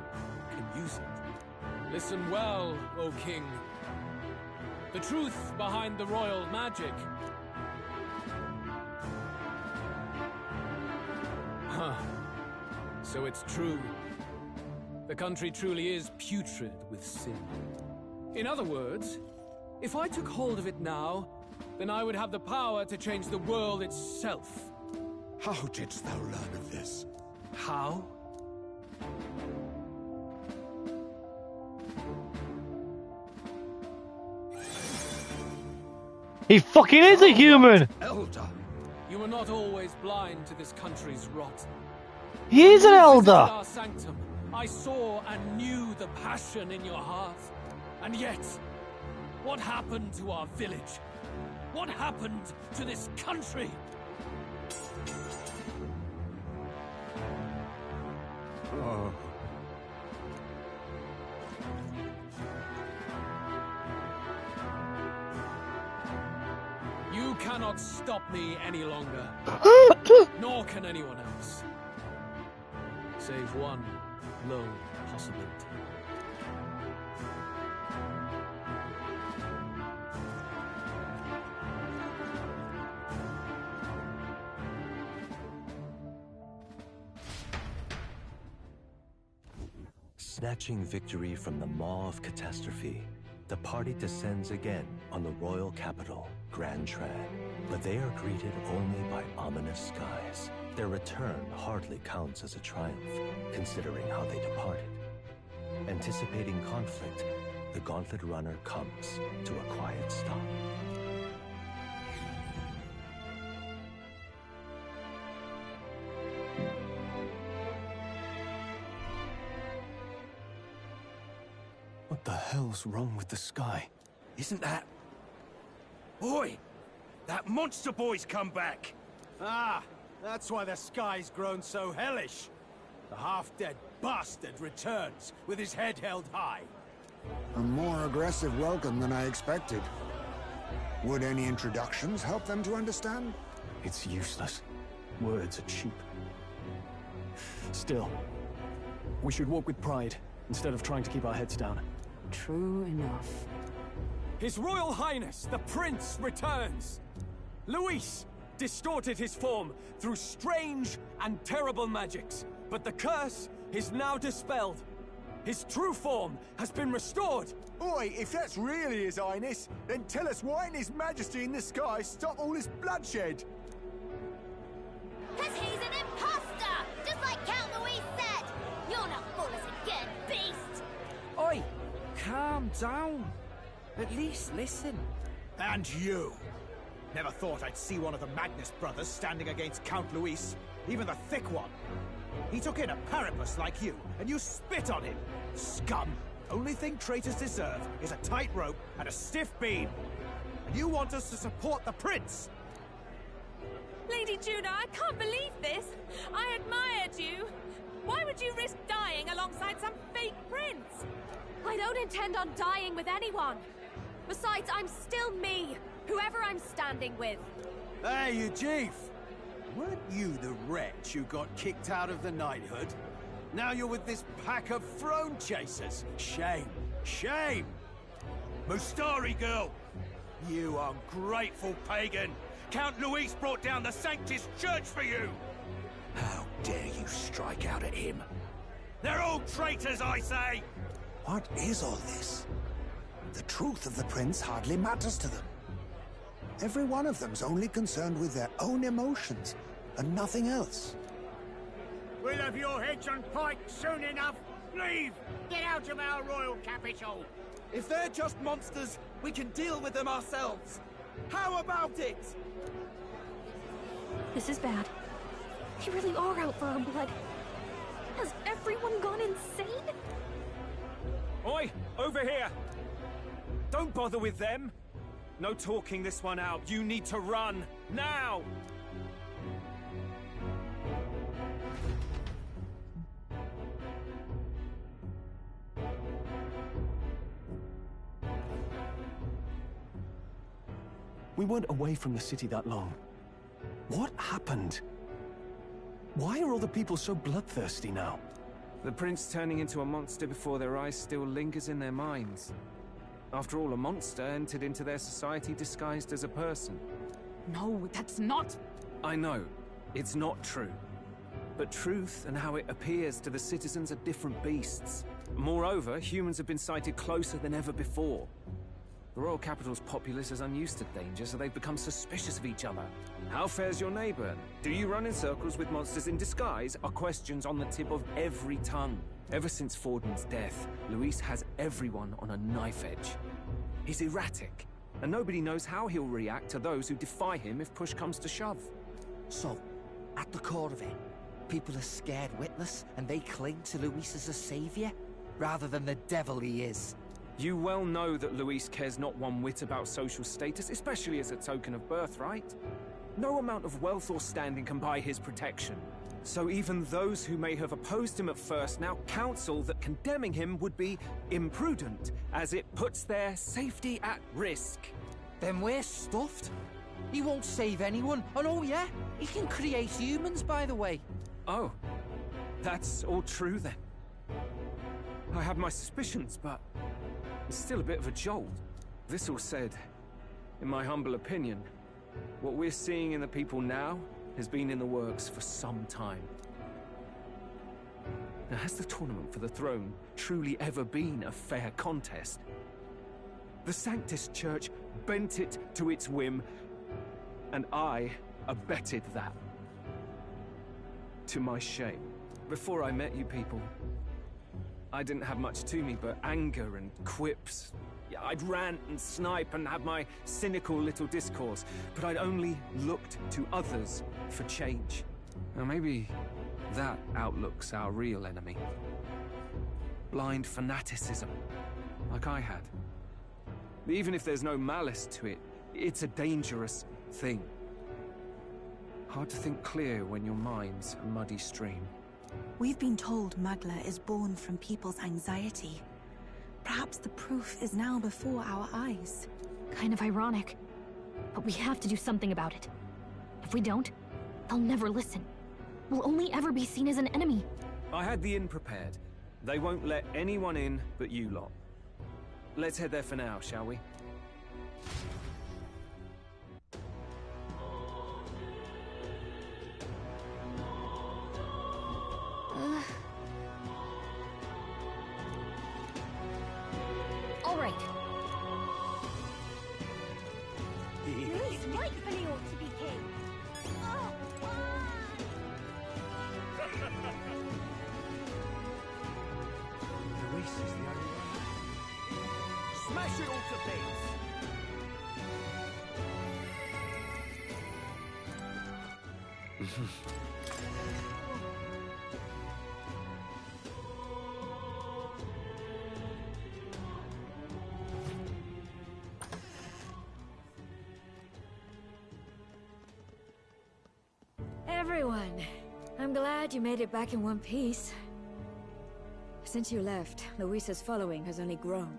can use it? Listen well, O king. The truth behind the royal magic. Huh. So it's true. The country truly is putrid with sin. In other words, if I took hold of it now, then I would have the power to change the world itself. How didst thou learn of this? How? He fucking is a human! Elder! You were not always blind to this country's rot. He is an When you elder! visited our sanctum, I saw and knew the passion in your heart. And yet, what happened to our village? What happened to this country? Oh. You cannot stop me any longer. Nor can anyone else. Save one lone possibility. Snatching victory from the maw of catastrophe, the party descends again on the royal capital, Grand Tran. But they are greeted only by ominous skies. Their return hardly counts as a triumph, considering how they departed. Anticipating conflict, the Gauntlet Runner comes to a quiet stop. What the hell's wrong with the sky? Isn't that... Boy! That monster boy's come back! Ah, that's why the sky's grown so hellish. The half-dead bastard returns with his head held high. A more aggressive welcome than I expected. Would any introductions help them to understand? It's useless. Words are cheap. Still, we should walk with pride instead of trying to keep our heads down. True enough. His Royal Highness, the Prince, returns! Luis distorted his form through strange and terrible magics, but the curse is now dispelled. His true form has been restored! Oi, if that's really His Highness, then tell us why ain't His Majesty in the sky stop all this bloodshed? 'Cause he's an imposter! Just like Count Luis said! You'll not fool us again, beast! Oi! Calm down. At least listen. And you! Never thought I'd see one of the Magnus brothers standing against Count Luis, even the thick one. He took in a Paripus like you, and you spit on him! Scum! Only thing traitors deserve is a tight rope and a stiff beam. And you want us to support the prince? Lady Judah, I can't believe this! I admired you! Why would you risk dying alongside some fake prince? I don't intend on dying with anyone. Besides, I'm still me, whoever I'm standing with. Hey, you chief! Weren't you the wretch who got kicked out of the knighthood? Now you're with this pack of throne chasers. Shame. Shame! Mustari girl! You ungrateful pagan! Count Luis brought down the Sanctus Church for you! How dare you strike out at him? They're all traitors, I say! What is all this? The truth of the prince hardly matters to them. Every one of them's only concerned with their own emotions, and nothing else. We'll have your heads on pikes soon enough. Leave! Get out of our royal capital! If they're just monsters, we can deal with them ourselves. How about it? This is bad. They really are out for our blood. Has everyone gone insane? Oi! Over here! Don't bother with them! No talking this one out. You need to run! Now! We weren't away from the city that long. What happened? Why are all the people so bloodthirsty now? The prince turning into a monster before their eyes still lingers in their minds. After all, a monster entered into their society disguised as a person. No, that's not... I know, it's not true. But truth and how it appears to the citizens are different beasts. Moreover, humans have been sighted closer than ever before. The royal capital's populace is unused to danger, so they've become suspicious of each other. How fares your neighbor? Do you run in circles with monsters in disguise? Are questions on the tip of every tongue. Ever since Forden's death, Luis has everyone on a knife edge. He's erratic, and nobody knows how he'll react to those who defy him if push comes to shove. So, at the core of it, people are scared witless, and they cling to Luis as a savior, rather than the devil he is. You well know that Luis cares not one whit about social status, especially as a token of birthright. No amount of wealth or standing can buy his protection. So even those who may have opposed him at first now counsel that condemning him would be imprudent, as it puts their safety at risk. Then we're stuffed. He won't save anyone, and oh yeah, he can create humans, by the way. Oh, that's all true then. I have my suspicions, but it's still a bit of a jolt. This all said, in my humble opinion, what we're seeing in the people now has been in the works for some time. Now, has the tournament for the throne truly ever been a fair contest? The Sanctus Church bent it to its whim, and I abetted that. To my shame. Before I met you people, I didn't have much to me but anger and quips. Yeah, I'd rant and snipe and have my cynical little discourse, but I'd only looked to others for change. Now maybe that outlook's our real enemy. Blind fanaticism, like I had. Even if there's no malice to it, it's a dangerous thing. Hard to think clear when your mind's a muddy stream. We've been told Magla is born from people's anxiety. Perhaps the proof is now before our eyes. Kind of ironic. But we have to do something about it. If we don't, they'll never listen. We'll only ever be seen as an enemy. I had the inn prepared. They won't let anyone in but you lot. Let's head there for now, shall we? All right. Luis rightfully ought to be king. Luis is the only one. Smash it all to bits! Everyone, I'm glad you made it back in one piece. Since you left, Luisa's following has only grown.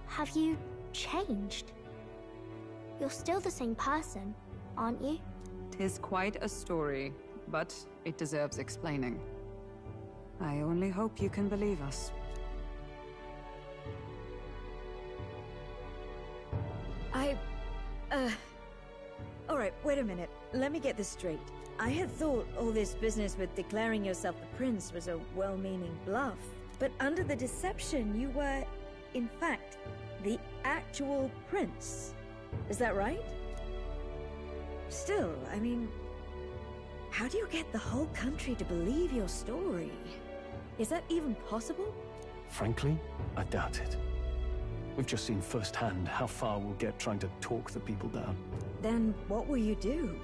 Have you changed? You're still the same person, aren't you? 'Tis quite a story, but it deserves explaining. I only hope you can believe us. Alright, wait a minute. Let me get this straight. I had thought all this business with declaring yourself the prince was a well-meaning bluff. But under the deception, you were, in fact, the actual prince. Is that right? Still, I mean, how do you get the whole country to believe your story? Is that even possible? Frankly, I doubt it. We've just seen firsthand how far we'll get trying to talk the people down. Then what will you do?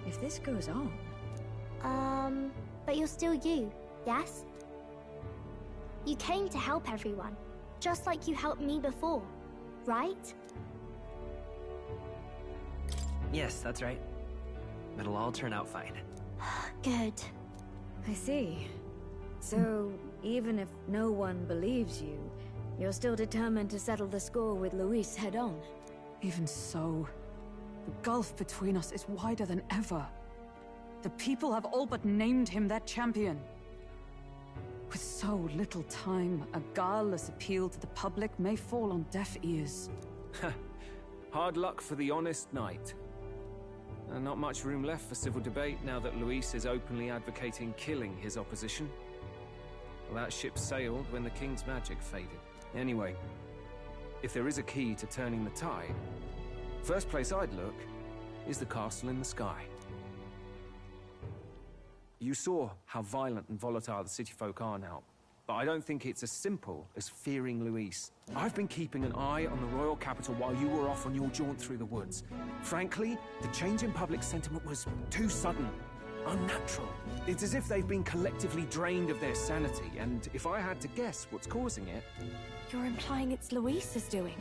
If this goes on... But you're still you, yes? You came to help everyone, just like you helped me before, right? Yes, that's right. It'll all turn out fine. Good. I see. So, even if no one believes you, you're still determined to settle the score with Luis head-on? Even so, the gulf between us is wider than ever. The people have all but named him their champion. With so little time, a guileless appeal to the public may fall on deaf ears. Hard luck for the honest knight. And not much room left for civil debate now that Luis is openly advocating killing his opposition. Well, that ship sailed when the king's magic faded. Anyway, if there is a key to turning the tide, first place I'd look is the castle in the sky. You saw how violent and volatile the city folk are now. but I don't think it's as simple as fearing Luis. I've been keeping an eye on the royal capital while you were off on your jaunt through the woods. Frankly, the change in public sentiment was too sudden, unnatural. It's as if they've been collectively drained of their sanity, and if I had to guess what's causing it... You're implying it's Luis's doing?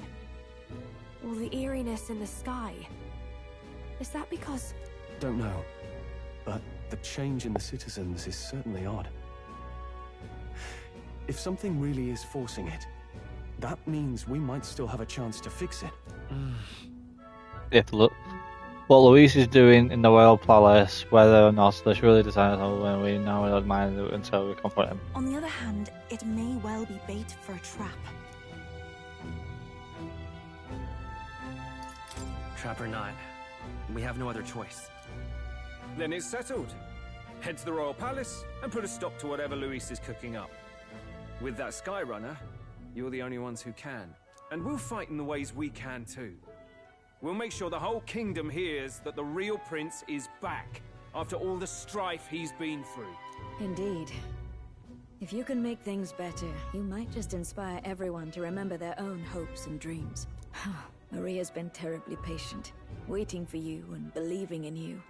All the eeriness in the sky. Is that because... Don't know, but the change in the citizens is certainly odd. If something really is forcing it, that means we might still have a chance to fix it. If look, what Luis is doing in the Royal Palace, whether or not this really decided when we now don't mind it until we confront him. On the other hand, it may well be bait for a trap. Trap or not, we have no other choice. Then it's settled. Head to the Royal Palace and put a stop to whatever Luis is cooking up. With that Skyrunner, you're the only ones who can. And we'll fight in the ways we can too. We'll make sure the whole kingdom hears that the real prince is back, after all the strife he's been through. Indeed. If you can make things better, you might just inspire everyone to remember their own hopes and dreams. Maria's been terribly patient, waiting for you and believing in you.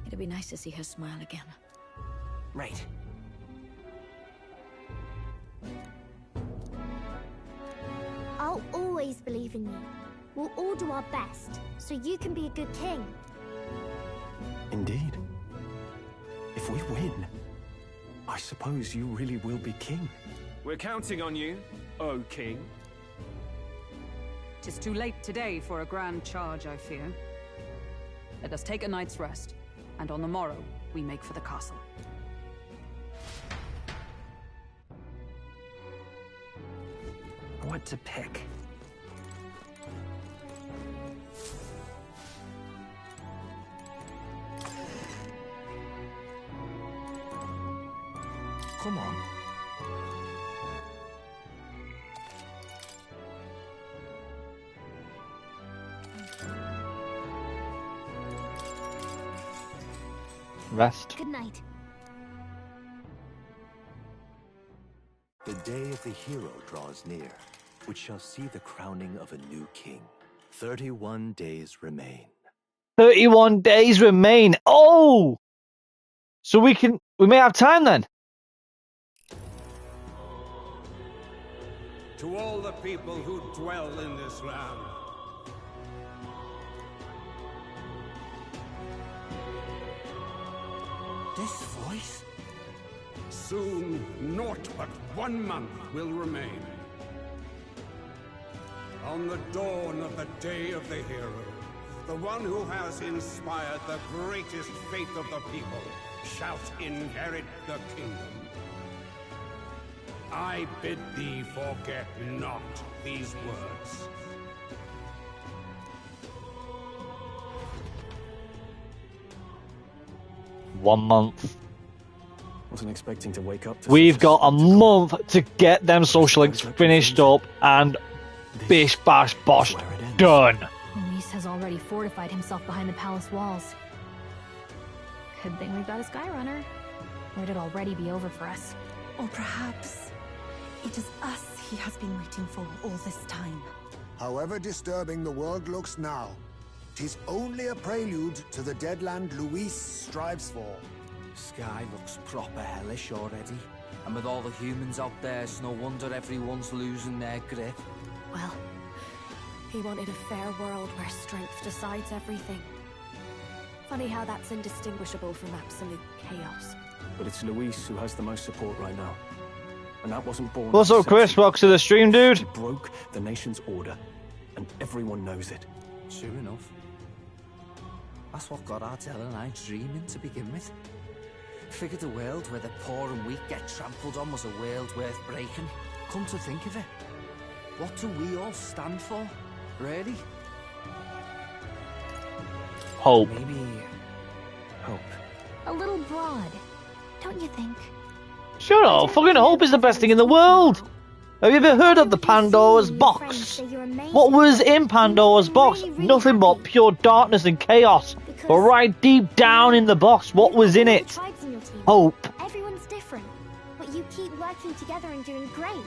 It'd be nice to see her smile again. Right. I'll always believe in you. We'll all do our best, so you can be a good king. Indeed. If we win, I suppose you really will be king. We're counting on you, O king. 'Tis too late today for a grand charge, I fear. Let us take a night's rest, and on the morrow, we make for the castle. What to pick? Come on. Rest. Good night. The day of the hero draws near, which shall see the crowning of a new king. 31 days remain. 31 days remain. Oh! So we may have time then. To all the people who dwell in this land, This voice? soon naught but 1 month will remain. On the dawn of the day of the hero, the one who has inspired the greatest faith of the people shall inherit the kingdom. I bid thee forget not these words. One month. Wasn't expecting to wake up to We've got a month to get them social links finished up and bish bash bosh done. Luis has already fortified himself behind the palace walls. Good thing we've got a Skyrunner. Or it'd already be over for us. Or perhaps it is us he has been waiting for all this time. However disturbing the world looks now, 'tis only a prelude to the deadland Luis strives for. Sky looks proper hellish already. And with all the humans out there, it's no wonder everyone's losing their grip. Well, he wanted a fair world where strength decides everything. Funny how that's indistinguishable from absolute chaos. But it's Luis who has the most support right now. And that wasn't born... What's up, Chris? Welcome to the stream, dude. He broke the nation's order, and everyone knows it. Sure enough. That's what got Ardell and I dreaming to begin with. Figured a world where the poor and weak get trampled on was a world worth breaking. Come to think of it, what do we all stand for, really? Hope. Maybe... hope. A little broad, don't you think? Shut up. Fucking hope is the best thing in the world. Have you ever heard of the Pandora's box? What was in Pandora's box? Nothing but pure darkness and chaos. But right deep down in the box, what was in it? Hope. Everyone's different, but you keep working working together and doing great.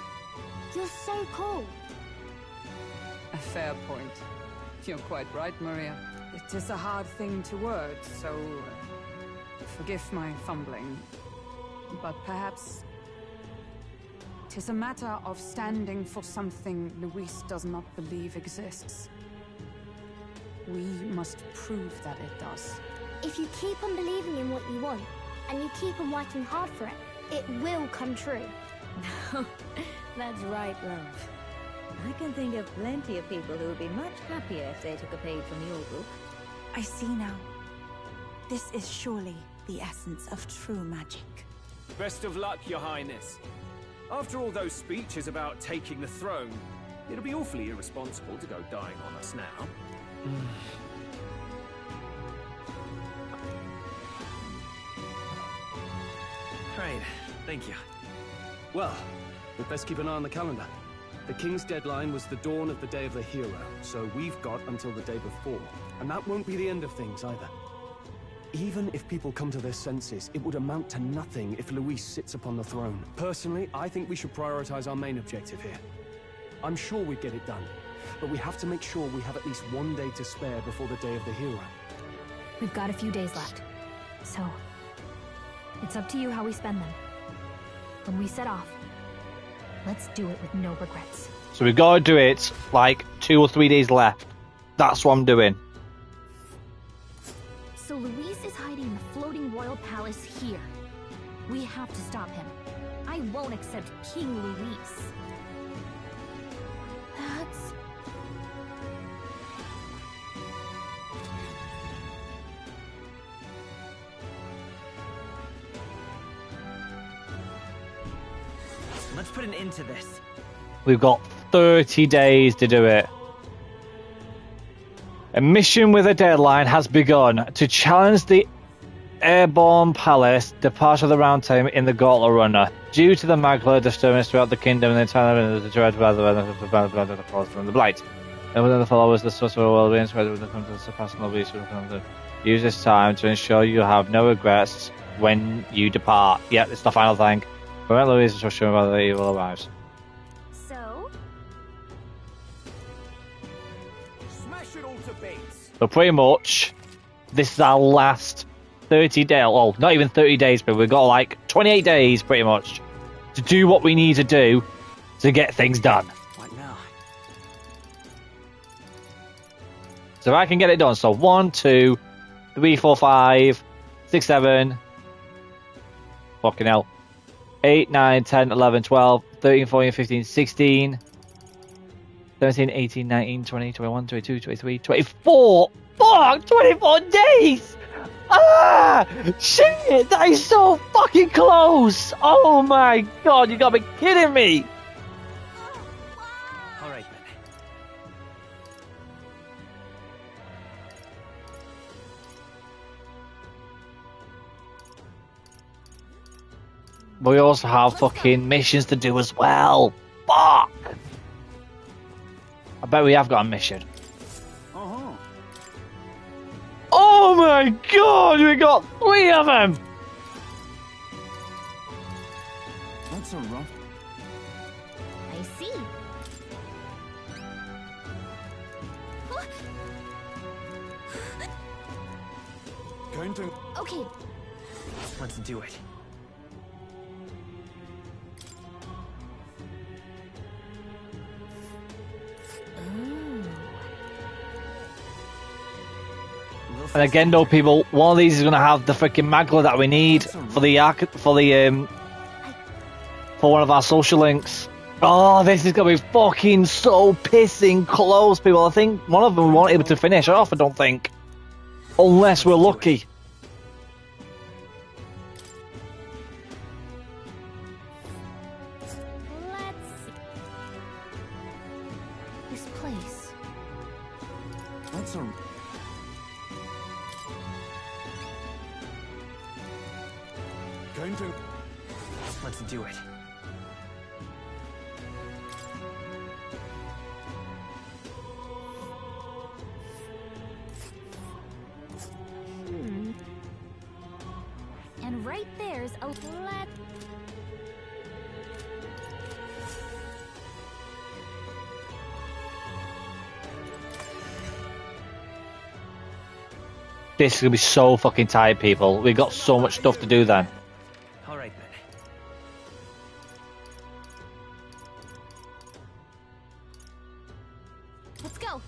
You're so cool. A fair point. You're quite right, Maria. It is a hard thing to word, so forgive my fumbling. But perhaps 'tis a matter of standing for something Luis does not believe exists. We must prove that it does. If you keep on believing in what you want, and you keep on working hard for it, it will come true. That's right, love. I can think of plenty of people who would be much happier if they took a page from your book. I see now. This is surely the essence of true magic. Best of luck, Your Highness. After all those speeches about taking the throne, it'll be awfully irresponsible to go dying on us now. Right, thank you. Well, we'd best keep an eye on the calendar. The King's deadline was the dawn of the Day of the Hero, so we've got until the day before. And that won't be the end of things either. Even if people come to their senses, it would amount to nothing if Luis sits upon the throne. Personally, I think we should prioritize our main objective here. I'm sure we'd get it done, but we have to make sure we have at least one day to spare before the Day of the Hero. We've got a few days left, so it's up to you how we spend them. When we set off, let's do it with no regrets. So we've got to do it like 2 or 3 days left. That's what I'm doing. So Luis is hiding in the floating royal palace here. We have to stop him. I won't accept King Luis. That's... Let's put an end to this. We've got 30 days to do it. A mission with a deadline has begun to challenge the Airborne Palace, departure of the Round Table in the Gauntlet Runner. Due to the Magla disturbance throughout the kingdom and the entire the dread from the Blight. And within the followers, the source of the world being spread with the come to the surpassing lobbies. Use this time to ensure you have no regrets when you depart. Yep, it's the final thing. Prevent Louise to show whether the evil arrives. So? Smash it all to bits. So pretty much, this is our last 30 days. Well, not even 30 days, but we've got like 28 days pretty much to do what we need to do to get things done. What now? So if I can get it done. So 1, 2, 3, 4, 5, 6, 7. Fucking hell. 8, 9, 10, 11, 12, 13, 14, 15, 16, 17, 18, 19, 20, 21, 22, 23, 24. Fuck! 24 days! Ah! Shit! That is so fucking close! Oh my god, you gotta be kidding me! Alright then. But we also have fucking missions to do as well. Fuck! I bet we have got a mission. Oh my god, we got 3 of them! That's a rough. I see. Going to. Okay. Let's do it. And again, though, people, one of these is going to have the freaking Magla that we need for the for one of our social links. Oh, this is going to be fucking so pissing close, people. I think one of them we won't able to finish off, I don't think. Unless we're lucky. Let's see. This place. That's a. Going to. Let's do it. And right there's a let. This is gonna be so fucking tight, people. We've got so much stuff to do then. All right then. Let's go.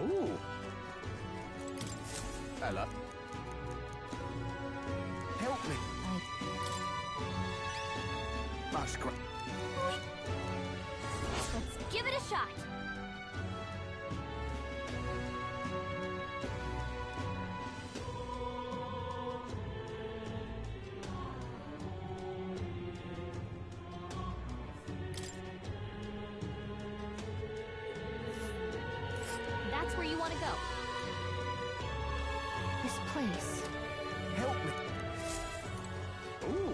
Ooh. Hello. Help me. That's great. Let's give it a shot. That's where you want to go. This place. Help me. Ooh.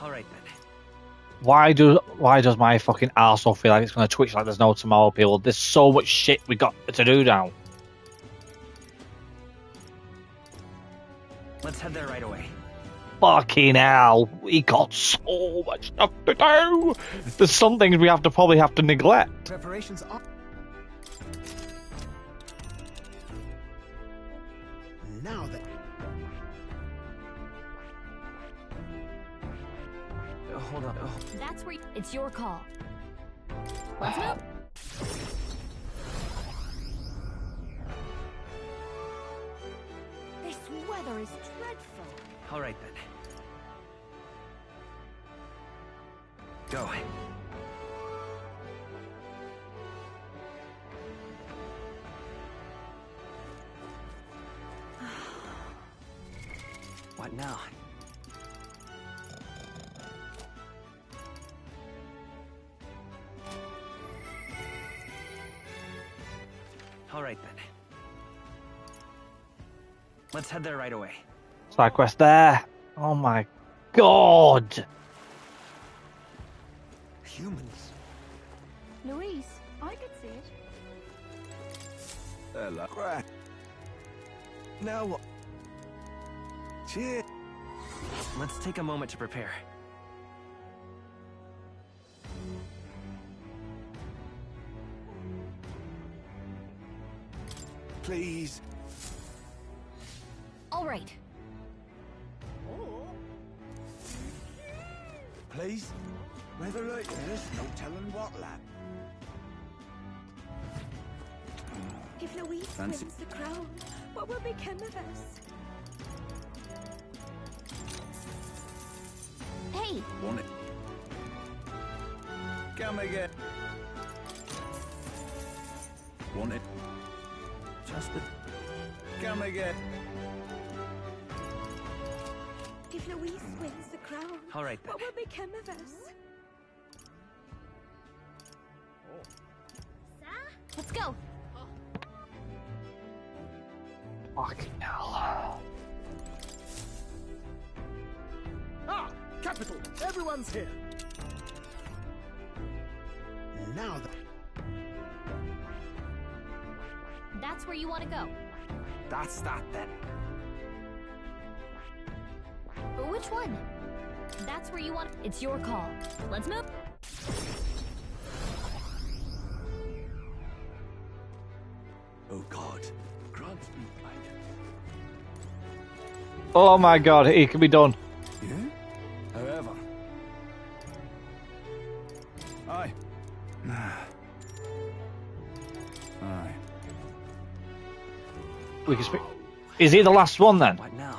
All right then. Why does my fucking arsehole feel like it's gonna twitch like there's no tomorrow, people? There's so much shit we got to do now. Let's head there right away. Fucking hell, we got so much stuff to do. There's some things we probably have to neglect. Preparations are. Now then. Hold on. Oh. That's where it's your call. Let's move. This weather is dreadful. All right then. Go. What now? All right then. Let's head there right away. Side quest there. Oh my god. Humans. Luis, I could see it. Hello. Now what? Cheers. Let's take a moment to prepare. Please. All right. Please. Weather like this, no telling what, lad. If Luis Fancy. wins the crown, what will become of us? Hey! Want it? Come again. Want it? Just it. Come again. If Luis wins the crown, All right then. what will become of us? Let's go. Fucking hell. Ah! Capital! Everyone's here! Now then. That's where you want to go. That's that then. Which one? That's where you want. It's your call. Let's move. Oh God. Grant me light. Oh my god, it can be done. Yeah? However. Aye. Aye. We can speak. Is he the last one then? What now?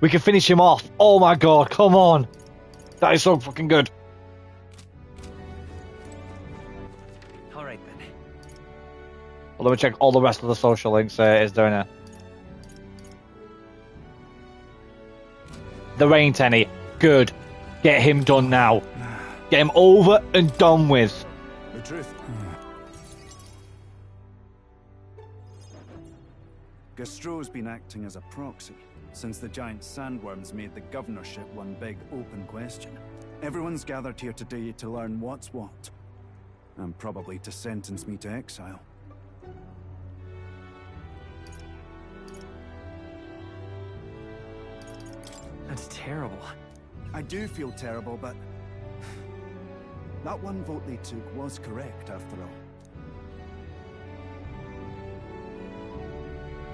We can finish him off. Oh my god, come on. That is so fucking good. All right then. Well, let me check all the rest of the social links is doing it. There ain't any. Good. Get him done now. Get him over and done with. The truth. Gastro's been acting as a proxy since the giant sandworms made the governorship one big open question. Everyone's gathered here today to learn what's what, and probably to sentence me to exile. That's terrible. I do feel terrible, but that one vote they took was correct after all.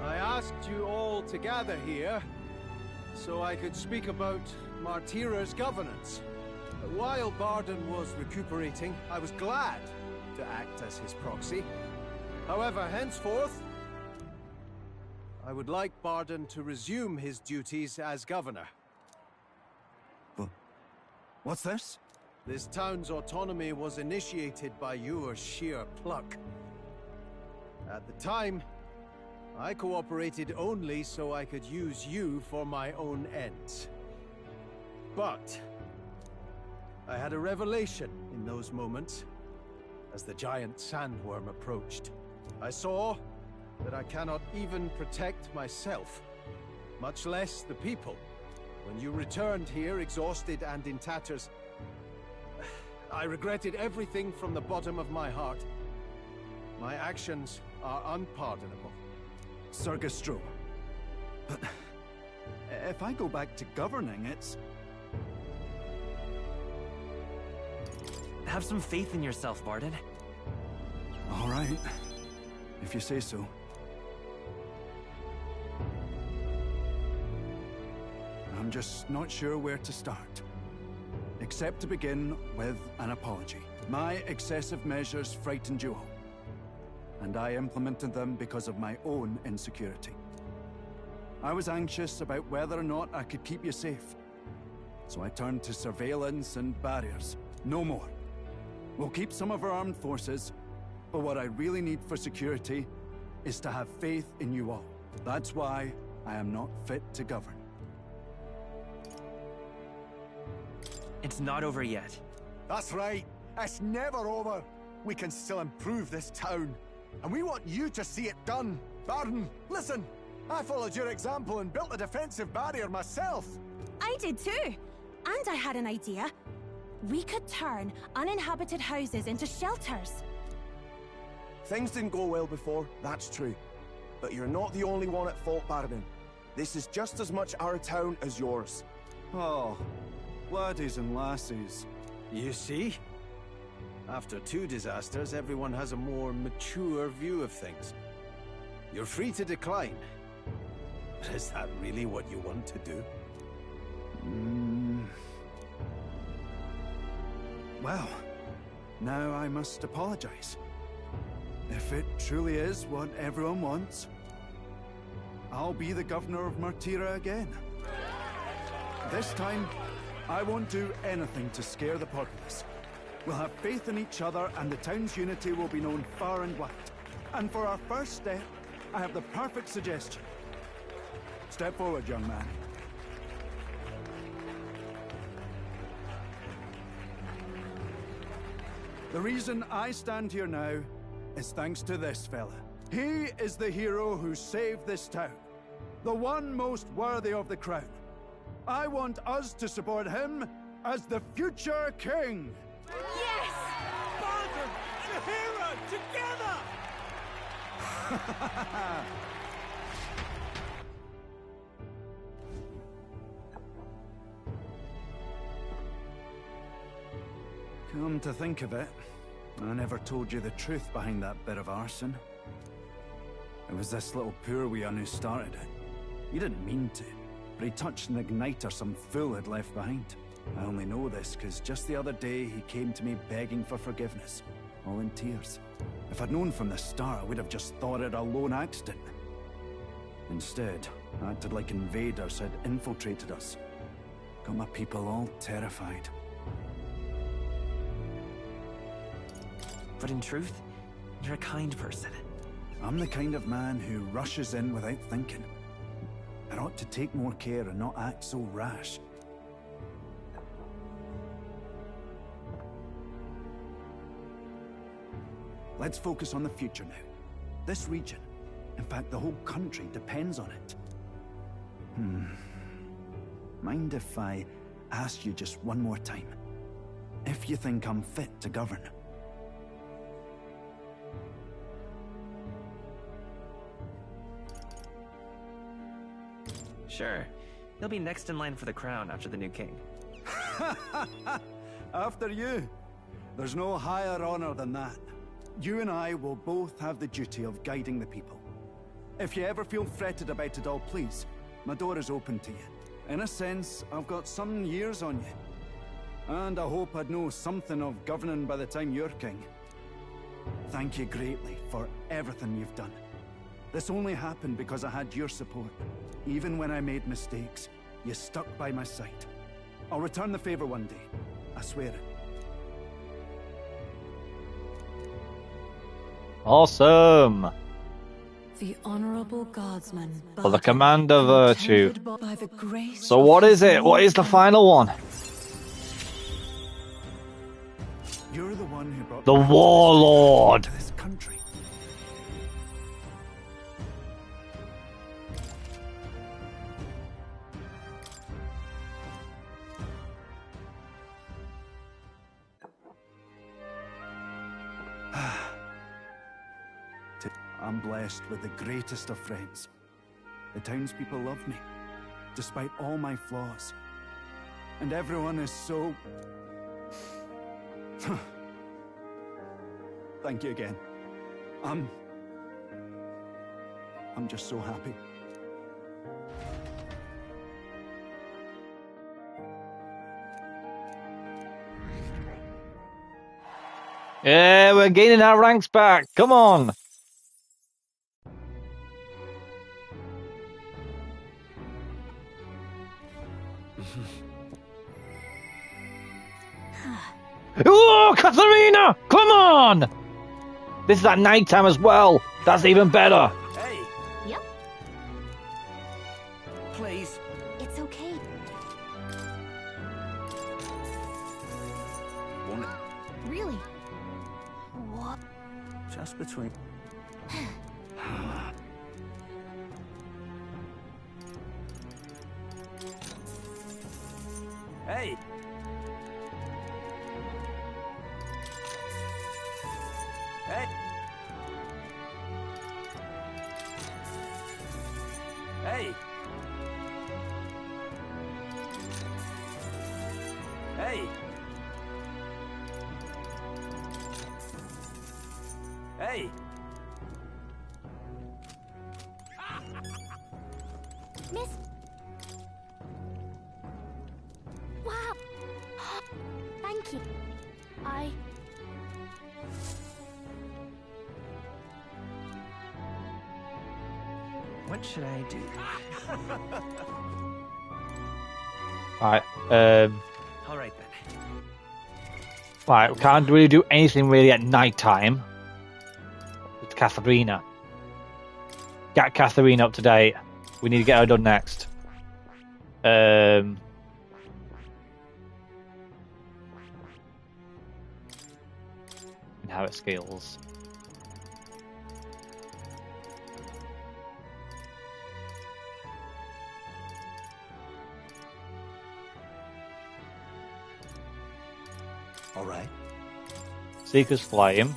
I asked you all to gather here so I could speak about Martira's governance. While Barden was recuperating, I was glad to act as his proxy. However, henceforth, I would like Barden to resume his duties as governor. What's this? This town's autonomy was initiated by your sheer pluck. At the time, I cooperated only so I could use you for my own ends. But I had a revelation in those moments as the giant sandworm approached. I saw that I cannot even protect myself, much less the people. When you returned here exhausted and in tatters, I regretted everything from the bottom of my heart. My actions are unpardonable. Sir Gastro. But if I go back to governing, it's... Have some faith in yourself, Barden. All right, if you say so. I'm just not sure where to start. Except to begin with an apology. My excessive measures frightened you all. And I implemented them because of my own insecurity. I was anxious about whether or not I could keep you safe. So I turned to surveillance and barriers. No more. We'll keep some of our armed forces, but what I really need for security is to have faith in you all. That's why I am not fit to govern. It's not over yet. That's right. It's never over. We can still improve this town. And we want you to see it done. Barden, listen. I followed your example and built a defensive barrier myself. I did too. And I had an idea. We could turn uninhabited houses into shelters. Things didn't go well before, that's true. But you're not the only one at fault, Barden. This is just as much our town as yours. Oh, laddies and lassies. You see? After two disasters, everyone has a more mature view of things. You're free to decline. But is that really what you want to do? Well, now I must apologize. If it truly is what everyone wants, I'll be the governor of Martira again. This time, I won't do anything to scare the populace. We'll have faith in each other and the town's unity will be known far and wide. And for our first step, I have the perfect suggestion. Step forward, young man. The reason I stand here now is thanks to this fella. He is the hero who saved this town. The one most worthy of the crown. I want us to support him as the future king. Yes! Barden and a hero together! Come to think of it, I never told you the truth behind that bit of arson. It was this little poor wee un who started it. He didn't mean to, but he touched an igniter some fool had left behind. I only know this because just the other day he came to me begging for forgiveness, all in tears. If I'd known from the start, I would have just thought it a lone accident. Instead, I acted like invaders had infiltrated us. Got my people all terrified. But in truth, you're a kind person. I'm the kind of man who rushes in without thinking. I ought to take more care and not act so rash. Let's focus on the future now. This region, in fact the whole country, depends on it. Mind if I ask you just one more time? If you think I'm fit to govern? Sure. He'll be next in line for the crown after the new king. After you. There's no higher honor than that. You and I will both have the duty of guiding the people. If you ever feel fretted about it all, please, my door is open to you. In a sense, I've got some years on you. And I hope I'd know something of governing by the time you're king. Thank you greatly for everything you've done. This only happened because I had your support. Even when I made mistakes, you stuck by my side. I'll return the favor one day. I swear it. Awesome. The honorable guardsman. For the commander virtue. By the grace So what is it? What is the final one? You're the one who brought the warlord. This country. I'm blessed with the greatest of friends. The townspeople love me, despite all my flaws. And everyone is so... Thank you again. I'm just so happy. Yeah, we're gaining our ranks back. Come on. Oh, Katharina! Come on! This is at night time as well. That's even better. Hey! Yep. Please. It's okay. Want it? Really? What? Just between... Hey! Hey! Hey! Hey! Hey! Miss... Wow! Thank you. What should I do? Right, All right then. right, we can't really do anything really at night time. It's Katharina. Get Katharina up to date. We need to get her done next. Inherit skills. All right. Seeker's Flame.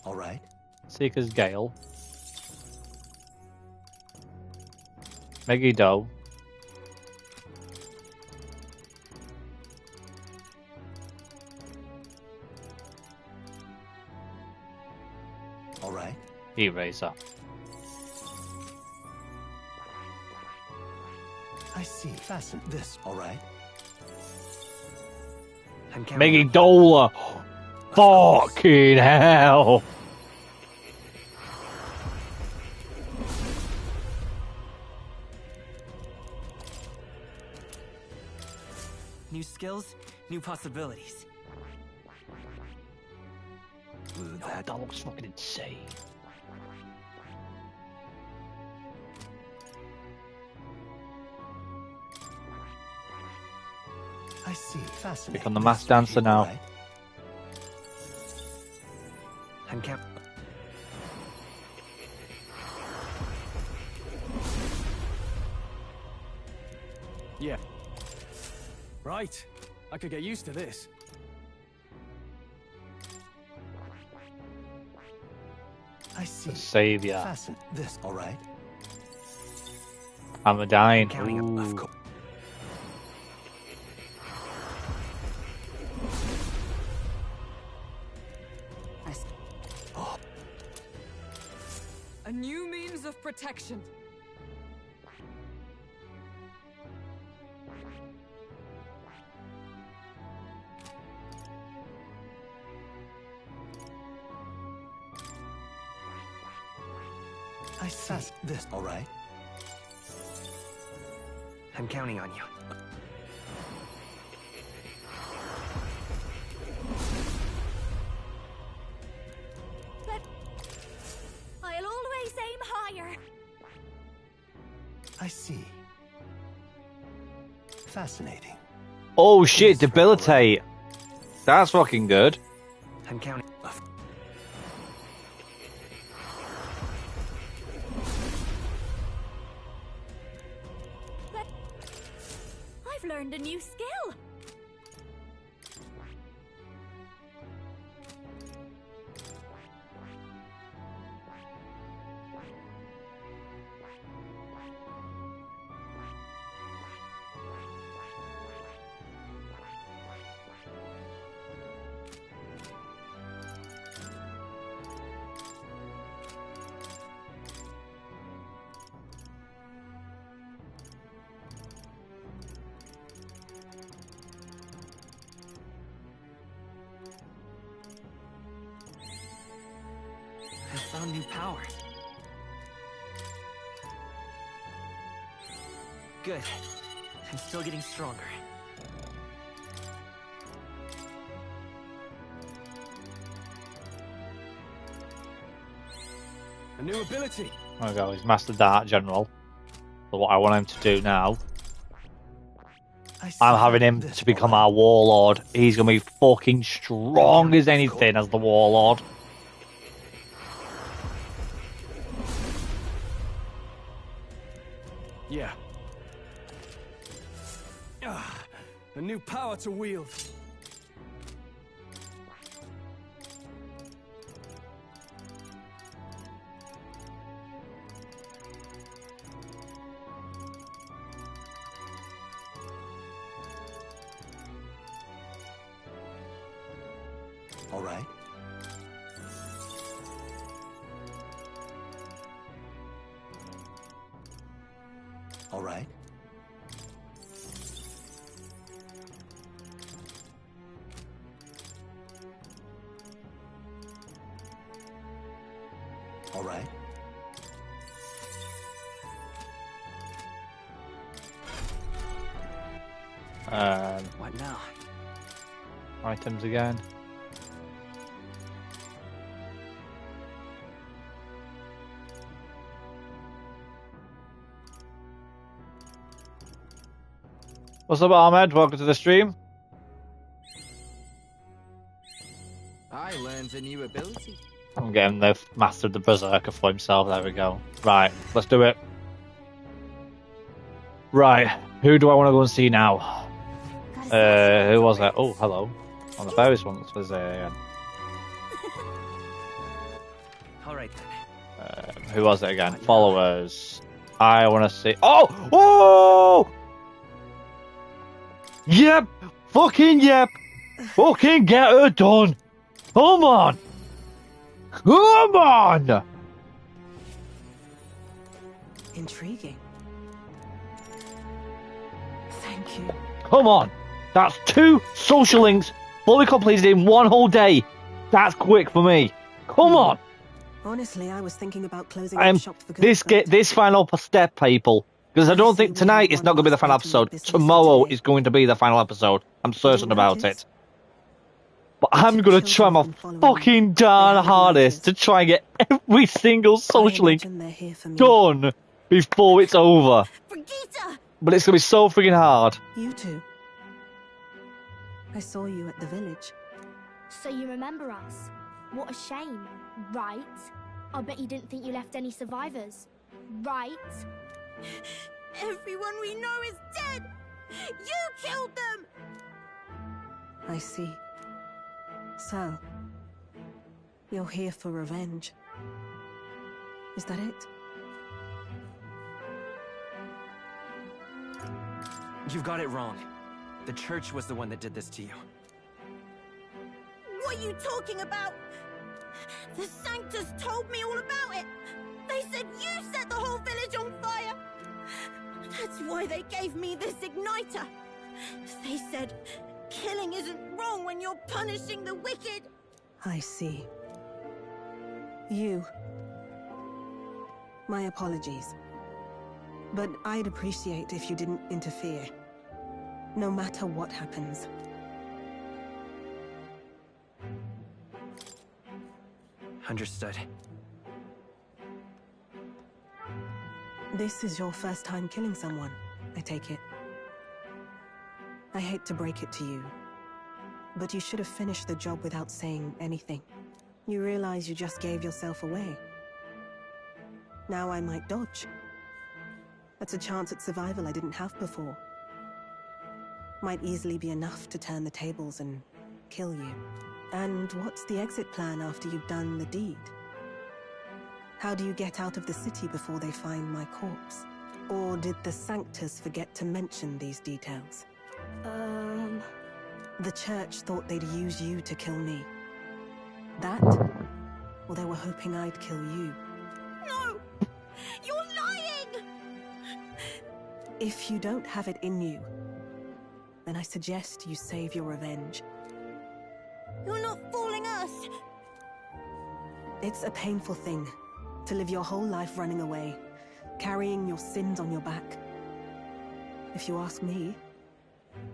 All right. Seeker's Gale. Megiddo. All right. Eraser. I see. Fasten this. All right. Megiddo. Fucking hell. New skills, new possibilities. That looks fucking insane. I see. Fasten. Become the mass dancer now. Right. I'm Cap. Yeah. Right. I could get used to this. I see. The savior. Fasten this, all right? I'm a dying. Of course. A new means of protection. I see. This, all right? I'm counting on you. But I'll always aim higher. I see. Fascinating. Oh shit, debilitate. That's fucking good. I'm counting. But I've learned a new skill. I found new power. Good. I'm still getting stronger. A new ability. There we go, he's mastered that general. So what I want him to do now, I'm having him to become our warlord. He's gonna be fucking strong as anything as the warlord. Yeah. A new power to wield. All right. All right. All right. What now? Items again. What's up, Ahmed? Welcome to the stream. I learned a new ability. I'm getting the mastered the berserker for himself. There we go. Right, let's do it. Right, who do I want to go and see now? Who was that? Oh, hello. On the various ones was again. All right then. Who was it again? Followers. I want to see. Oh, whoa! Yep, fucking yep. Fucking get her done. Come on. Come on. Intriguing. Thank you. Come on. That's 2 social links fully completed in 1 whole day. That's quick for me. Come on. Honestly, I was thinking about closing up shop for good. This final step, people. Because I don't think tonight is not going to be the final episode. Tomorrow is going to be the final episode. I'm certain about it. But I'm going to try my fucking darn hardest to try and get every single social link done before it's over. But it's going to be so freaking hard. You two. I saw you at the village. So you remember us? What a shame, right? I bet you didn't think you left any survivors, right? Everyone we know is dead! You killed them! I see. So, you're here for revenge. Is that it? You've got it wrong. The church was the one that did this to you. What are you talking about? The Sanctus told me all about it. They said you set the whole village on fire. That's why they gave me this igniter. They said killing isn't wrong when you're punishing the wicked. I see. You. My apologies. But I'd appreciate if you didn't interfere. No matter what happens. Understood. This is your first time killing someone, I take it. I hate to break it to you, but you should have finished the job without saying anything. You realize you just gave yourself away. Now I might dodge. That's a chance at survival I didn't have before. Might easily be enough to turn the tables and kill you. And what's the exit plan after you've done the deed? How do you get out of the city before they find my corpse? Or did the Sanctus forget to mention these details? The church thought they'd use you to kill me. That? Or they were hoping I'd kill you? No! You're lying! If you don't have it in you, then I suggest you save your revenge. You're not fooling us! It's a painful thing to live your whole life running away, carrying your sins on your back. If you ask me,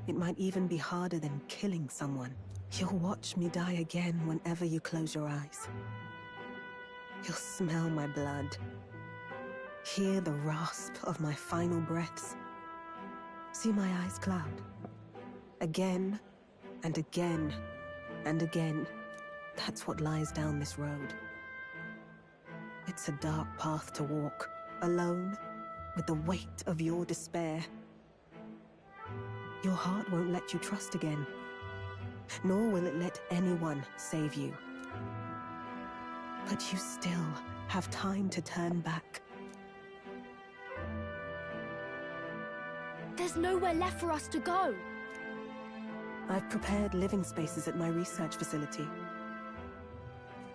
it might even be harder than killing someone. You'll watch me die again whenever you close your eyes. You'll smell my blood, hear the rasp of my final breaths, see my eyes cloud. Again and again and again. That's what lies down this road. It's a dark path to walk, alone, with the weight of your despair. Your heart won't let you trust again, nor will it let anyone save you. But you still have time to turn back. There's nowhere left for us to go. I've prepared living spaces at my research facility.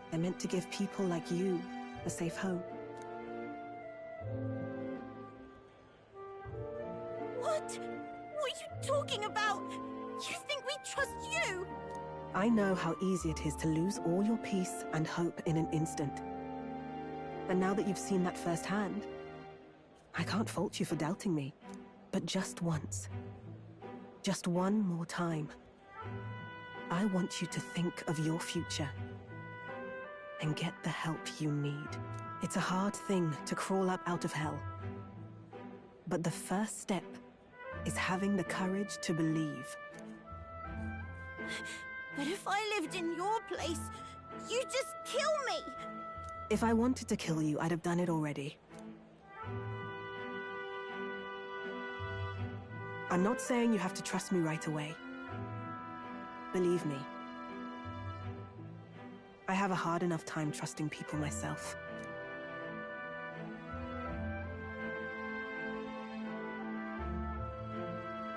They're meant to give people like you a safe home. What? What are you talking about? You think we trust you? I know how easy it is to lose all your peace and hope in an instant. And now that you've seen that firsthand, I can't fault you for doubting me. But just once, just one more time, I want you to think of your future and get the help you need. It's a hard thing to crawl up out of hell. But the first step is having the courage to believe. But if I lived in your place, you'd just kill me! If I wanted to kill you, I'd have done it already. I'm not saying you have to trust me right away. Believe me. I have a hard enough time trusting people myself.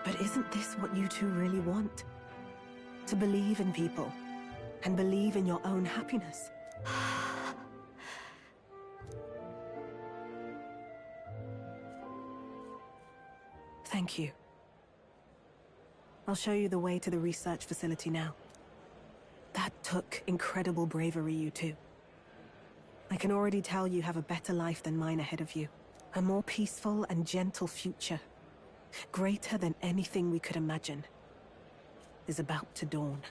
But isn't this what you two really want? To believe in people, and believe in your own happiness. Thank you. I'll show you the way to the research facility now. That took incredible bravery, you two. I can already tell you have a better life than mine ahead of you. A more peaceful and gentle future, greater than anything we could imagine, is about to dawn.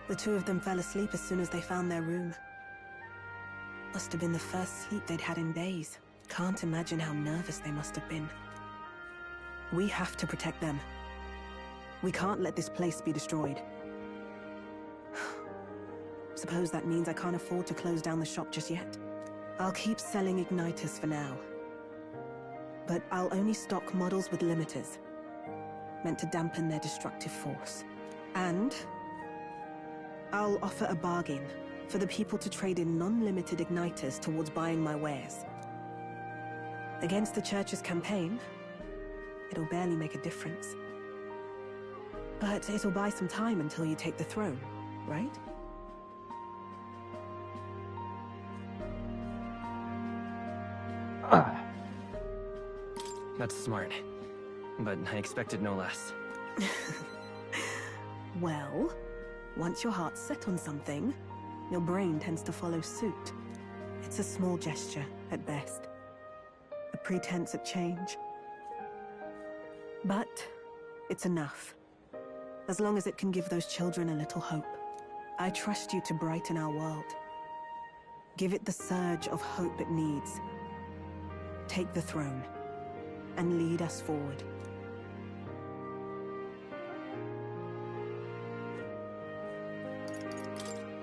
The two of them fell asleep as soon as they found their room. Must have been the first sleep they'd had in days. Can't imagine how nervous they must have been. We have to protect them. We can't let this place be destroyed. Suppose that means I can't afford to close down the shop just yet. I'll keep selling igniters for now. But I'll only stock models with limiters. meant to dampen their destructive force. And I'll offer a bargain for the people to trade in non-limited igniters towards buying my wares. Against the Church's campaign, it'll barely make a difference. But it'll buy some time until you take the throne, right? That's smart. But I expected no less. Well, once your heart's set on something, your brain tends to follow suit. It's a small gesture, at best. A pretense at change. But it's enough. As long as it can give those children a little hope. I trust you to brighten our world. Give it the surge of hope it needs. Take the throne, and lead us forward.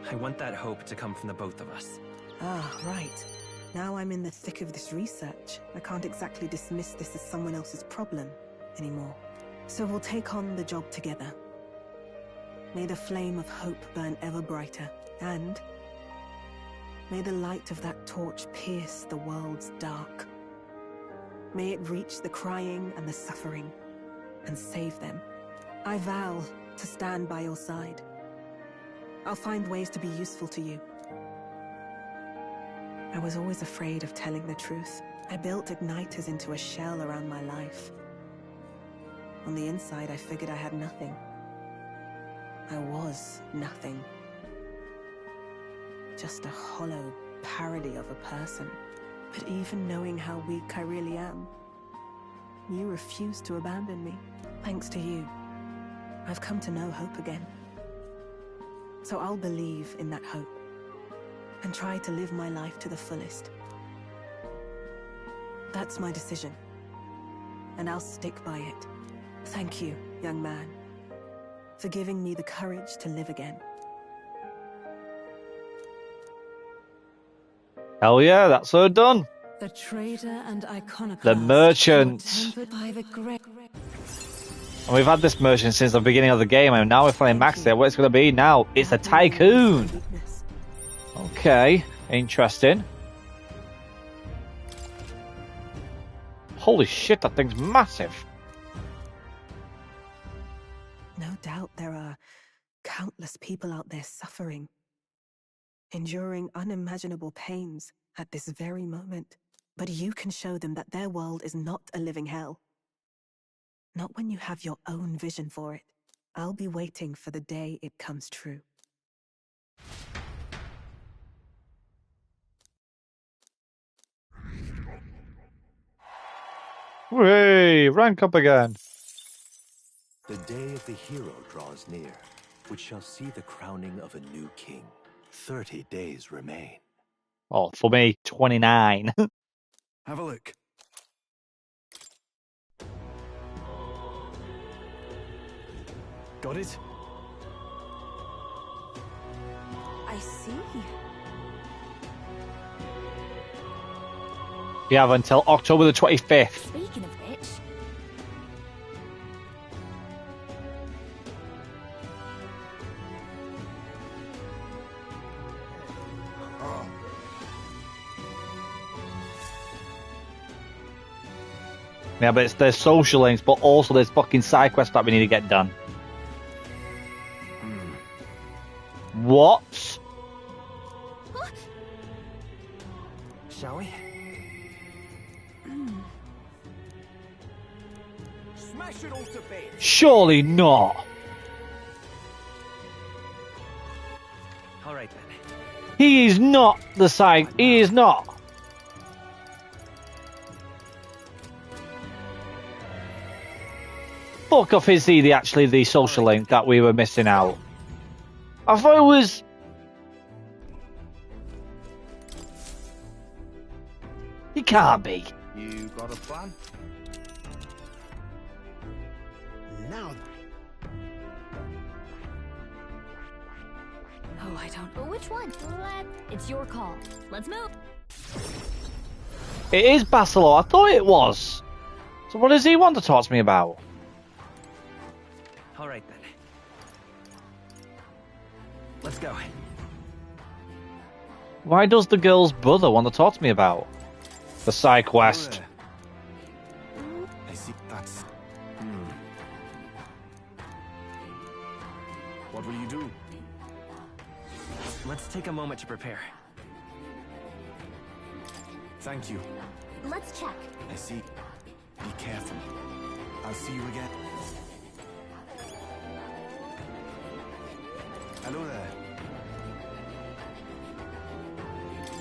I want that hope to come from the both of us. Ah, right. Now I'm in the thick of this research. I can't exactly dismiss this as someone else's problem anymore. So we'll take on the job together. May the flame of hope burn ever brighter, and may the light of that torch pierce the world's dark. May it reach the crying and the suffering, and save them. I vow to stand by your side. I'll find ways to be useful to you. I was always afraid of telling the truth. I built igniters into a shell around my life. On the inside, I figured I had nothing. I was nothing. Just a hollow parody of a person. But even knowing how weak I really am, you refused to abandon me. Thanks to you, I've come to know hope again. So I'll believe in that hope, and try to live my life to the fullest. That's my decision, and I'll stick by it. Thank you, young man, for giving me the courage to live again. Hell yeah, that's her done. The trader and iconoclast. The merchant. By the great. And we've had this merchant since the beginning of the game, and now we're playing Max there. What it's going to be now? It's a tycoon. Okay, interesting. Holy shit, that thing's massive. No doubt there are countless people out there suffering, enduring unimaginable pains at this very moment. But you can show them that their world is not a living hell. Not when you have your own vision for it. I'll be waiting for the day it comes true. Hooray! Rank up again. The day of the hero draws near, which shall see the crowning of a new king. 30 days remain. Oh, for me, 29. Have a look. Got it? I see. You have until October the 25th. Speaking of which, Yeah, but there's social links, but also there's fucking side quests that we need to get done. What? Shall we? Smash it all to bits. Surely not. All right then. He is not the side. He is not. Fuck off, is he actually the social link that we were missing out? I thought it was... He can't be. You got a plan? Now oh, I don't know which one. It's your call. Let's move. It is Basilo. I thought it was. So what does he want to talk to me about? All right then. Let's go. Why does the girl's brother want to talk to me about the side quest? I see. That's. What will you do? Let's take a moment to prepare. Thank you. Let's check. I see. Be careful. I'll see you again. Hello there.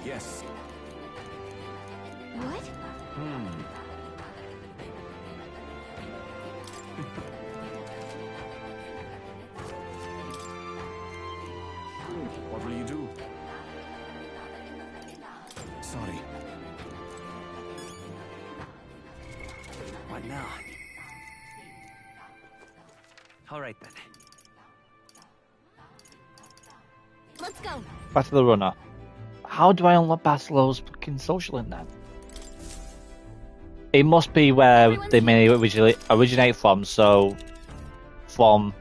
Yes. What? What will you do? Sorry. What now? All right then. Let's go. Back to the runner. How do I unlock Basilo's fucking social in then? It must be where they may originate from, so from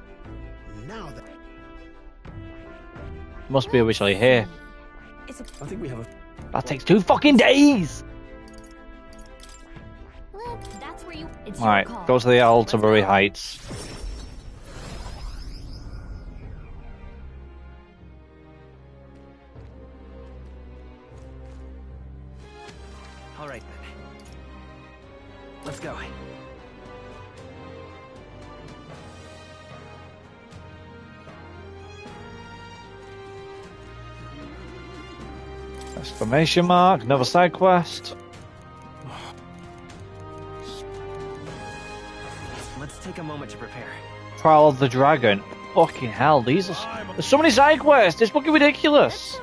must be originally here. I think we have a. That takes 2 fucking days! That's where you. It's Alright, your call. go to the Altabury Heights. All right then. Let's go. Exclamation mark, another side quest. Let's take a moment to prepare. Trial of the Dragon. Fucking hell, these are. There's so many side quests, it's fucking ridiculous!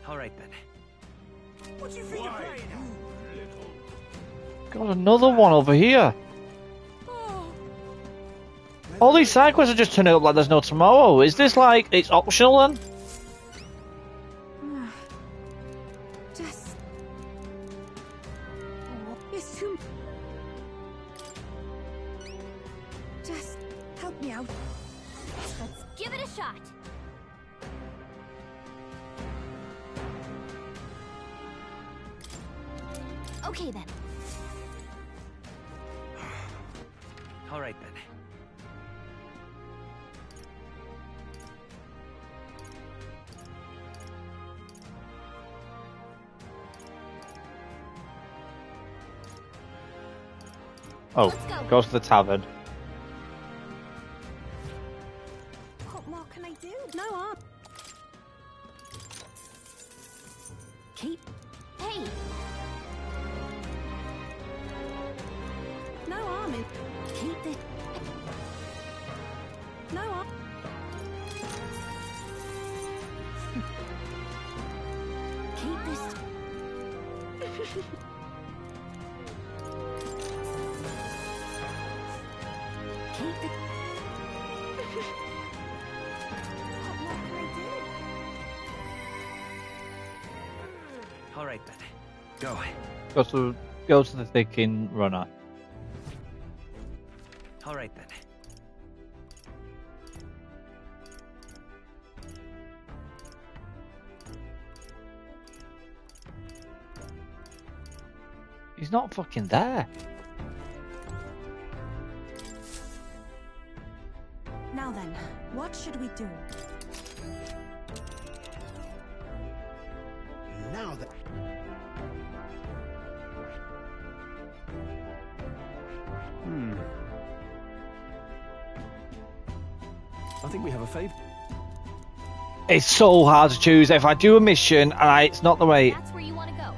All right then. What do you think you're playing at? Got another one over here. All these side quests are just turning up like there's no tomorrow. Is this like, it's optional then? Just... It's too... Just help me out. Let's give it a shot. Okay then. All right then. Oh, go to the tavern. What more can I do? No harm. Keep. Hey. No harm in. Keep it. No harm. Keep this. Keep the. What more can I do? All right then. Go. Go to the thinking runner. All right then. He's not fucking there. Now then, what should we do? Now that. I think we have a favor. It's so hard to choose. If I do a mission and it's not the way, That's where you want to go.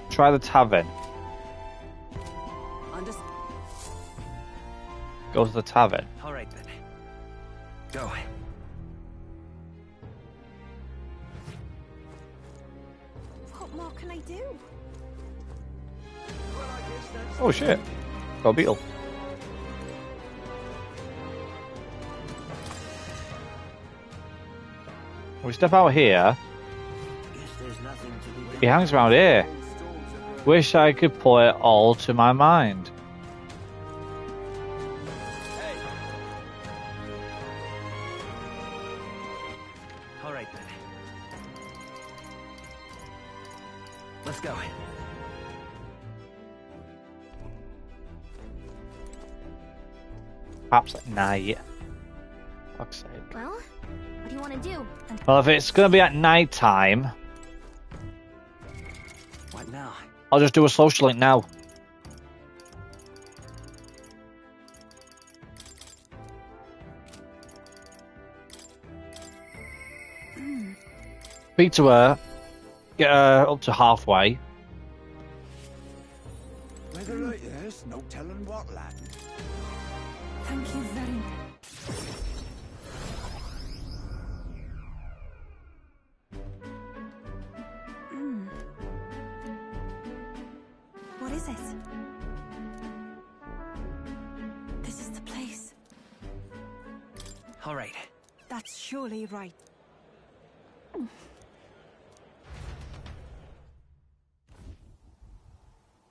try the tavern. Go to the tavern. All right then. Go. What more can I do? Oh shit. Got a beetle. We step out here. He hangs around here. Wish I could put it all to my mind. All right, then. Let's go. Perhaps at night. Fuck's sake. Well, what do you want to do? Well, if it's going to be at night time, What now? I'll just do a social link now. Speak to her, get her up to halfway. Weather like this, no telling what, lad. Thank you very much. What is it? This is the place. All right. That's surely right.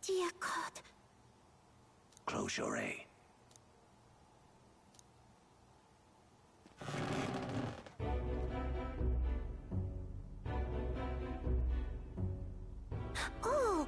Dear God. Close your eye. Oh!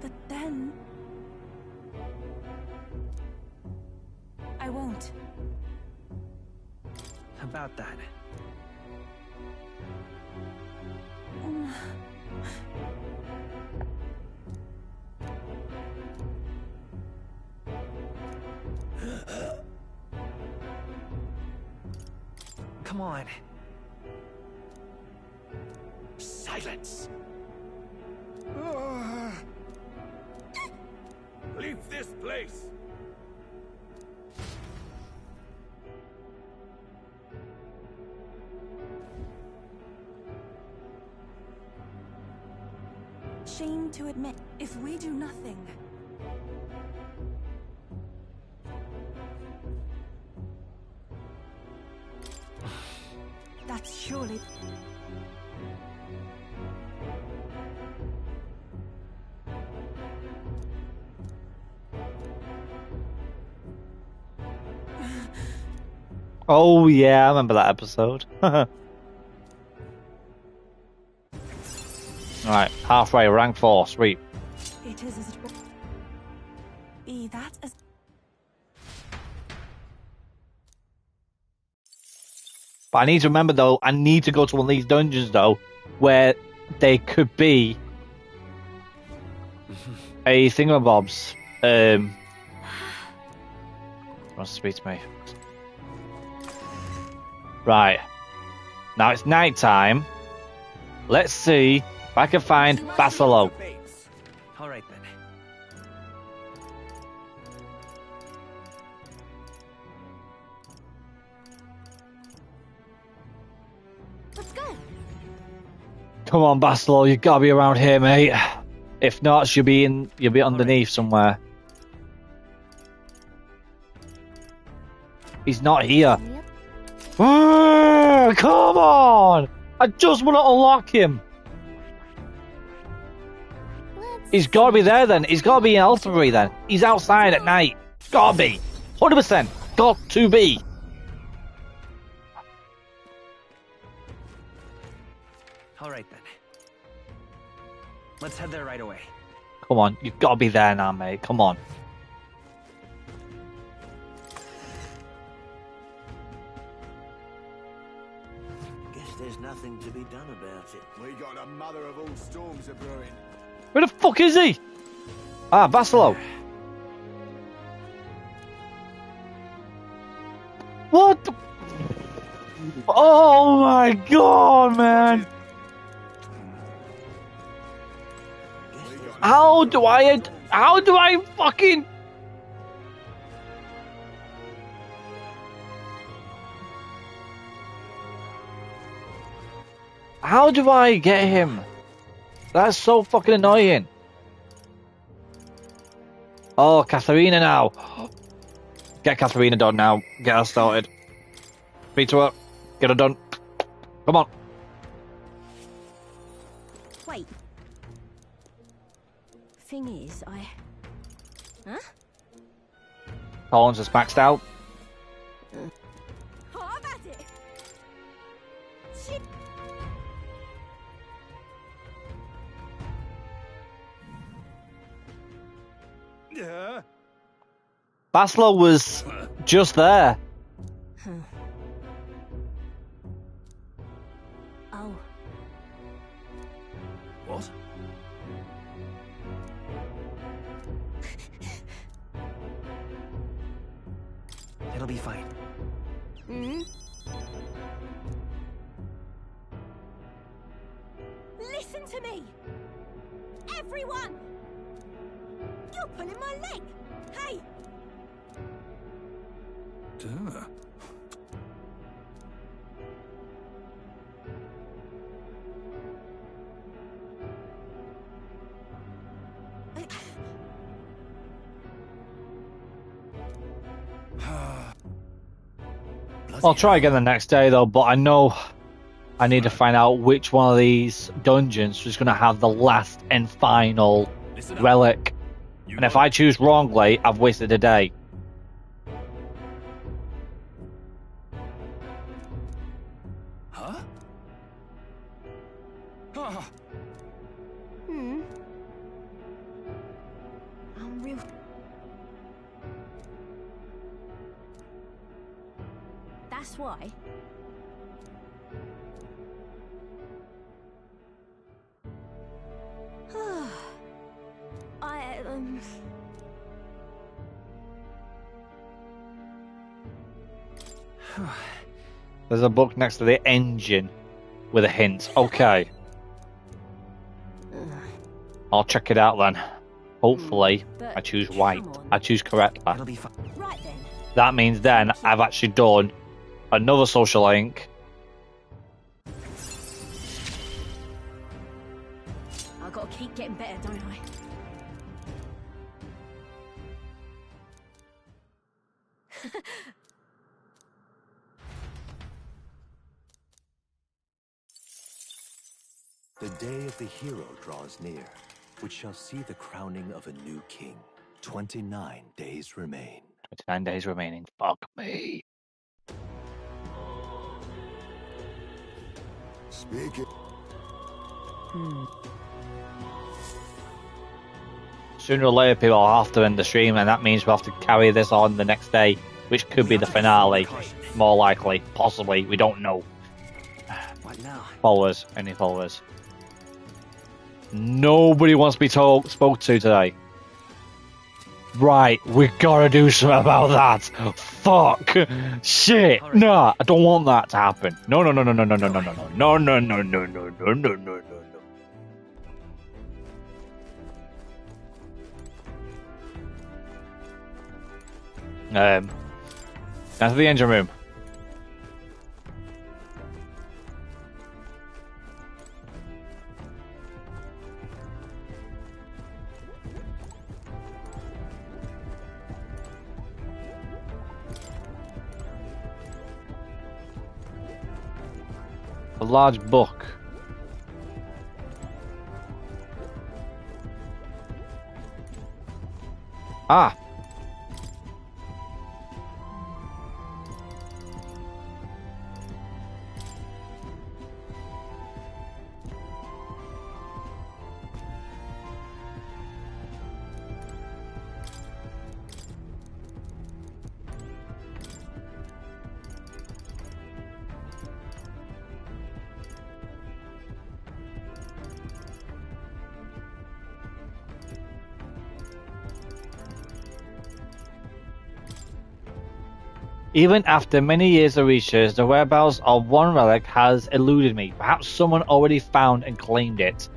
But then... I won't. About that. Come on. Silence! Leave this place! Shame to admit, if we do nothing... That's surely... Oh yeah, I remember that episode. Alright, halfway, rank 4, sweet. It is as it was. Be that as... But I need to remember though, I need to go to one of these dungeons though, where they could be a thingamabobs. Wants to speak to me. Right. Now it's night time. Let's see if I can find Basilo. All right, then. Let's go. Come on, Basilo, you gotta be around here, mate. If not, you'll be underneath somewhere. He's not here. Come on! I just want to unlock him. He's got to be there then. He's got to be in L3 then. He's outside at night. Got to be. 100%. Got to be. All right, then. Let's head there right away. Come on. You've got to be there now, mate. Come on. There's nothing to be done about it. We got a mother of all storms a brewing. Where the fuck is he? Ah, Basilo. What? Oh my god, man! How do I fucking... How do I get him? That's so fucking annoying. Oh, Katharina now. Get Katharina done now. Get her started. Beat to her. Get her done. Come on. Wait. Thing is, Huh? Collins is maxed out. Oh, I've had it. Shit. Yeah. Baslo was just there. Oh. What? It'll be fine. Hmm? Listen to me! Everyone! You're pulling my leg! Hey! Duh. I'll try again the next day though, but I know I need to find out which one of these dungeons is going to have the last and final relic. And if I choose wrongly, I've wasted a day. Huh? Ah. Hmm? I'm real... That's why. There's a book next to the engine with a hint. Okay. I'll check it out then. Hopefully, I choose right. I choose correct. Right then. That means then I've actually done another social link. I've got to keep getting better, don't I? The day of the hero draws near, which shall see the crowning of a new king. 29 days remain. 29 days remaining. Fuck me. Speak it. Sooner or later, people will have to end the stream, and that means we'll have to carry this on the next day, which could be the finale. More likely. Possibly. We don't know. What now? Followers. Any followers? Nobody wants to be spoke to today. Right, we gotta do something about that. Fuck. Shit. Right. Nah, I don't want that to happen. No. Down to the engine room. A large book. Ah. Even after many years of research, the whereabouts of one relic has eluded me. Perhaps someone already found and claimed it.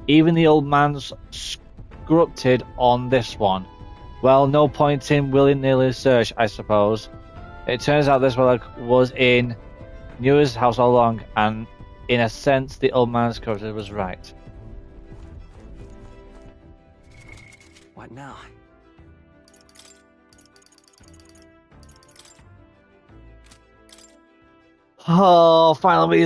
Even the old man's scripted on this one. Well, no point in willy-nilly search, I suppose. It turns out this relic was in Newer's house all along, and in a sense, the old man's scripted was right. What now? Oh, finally,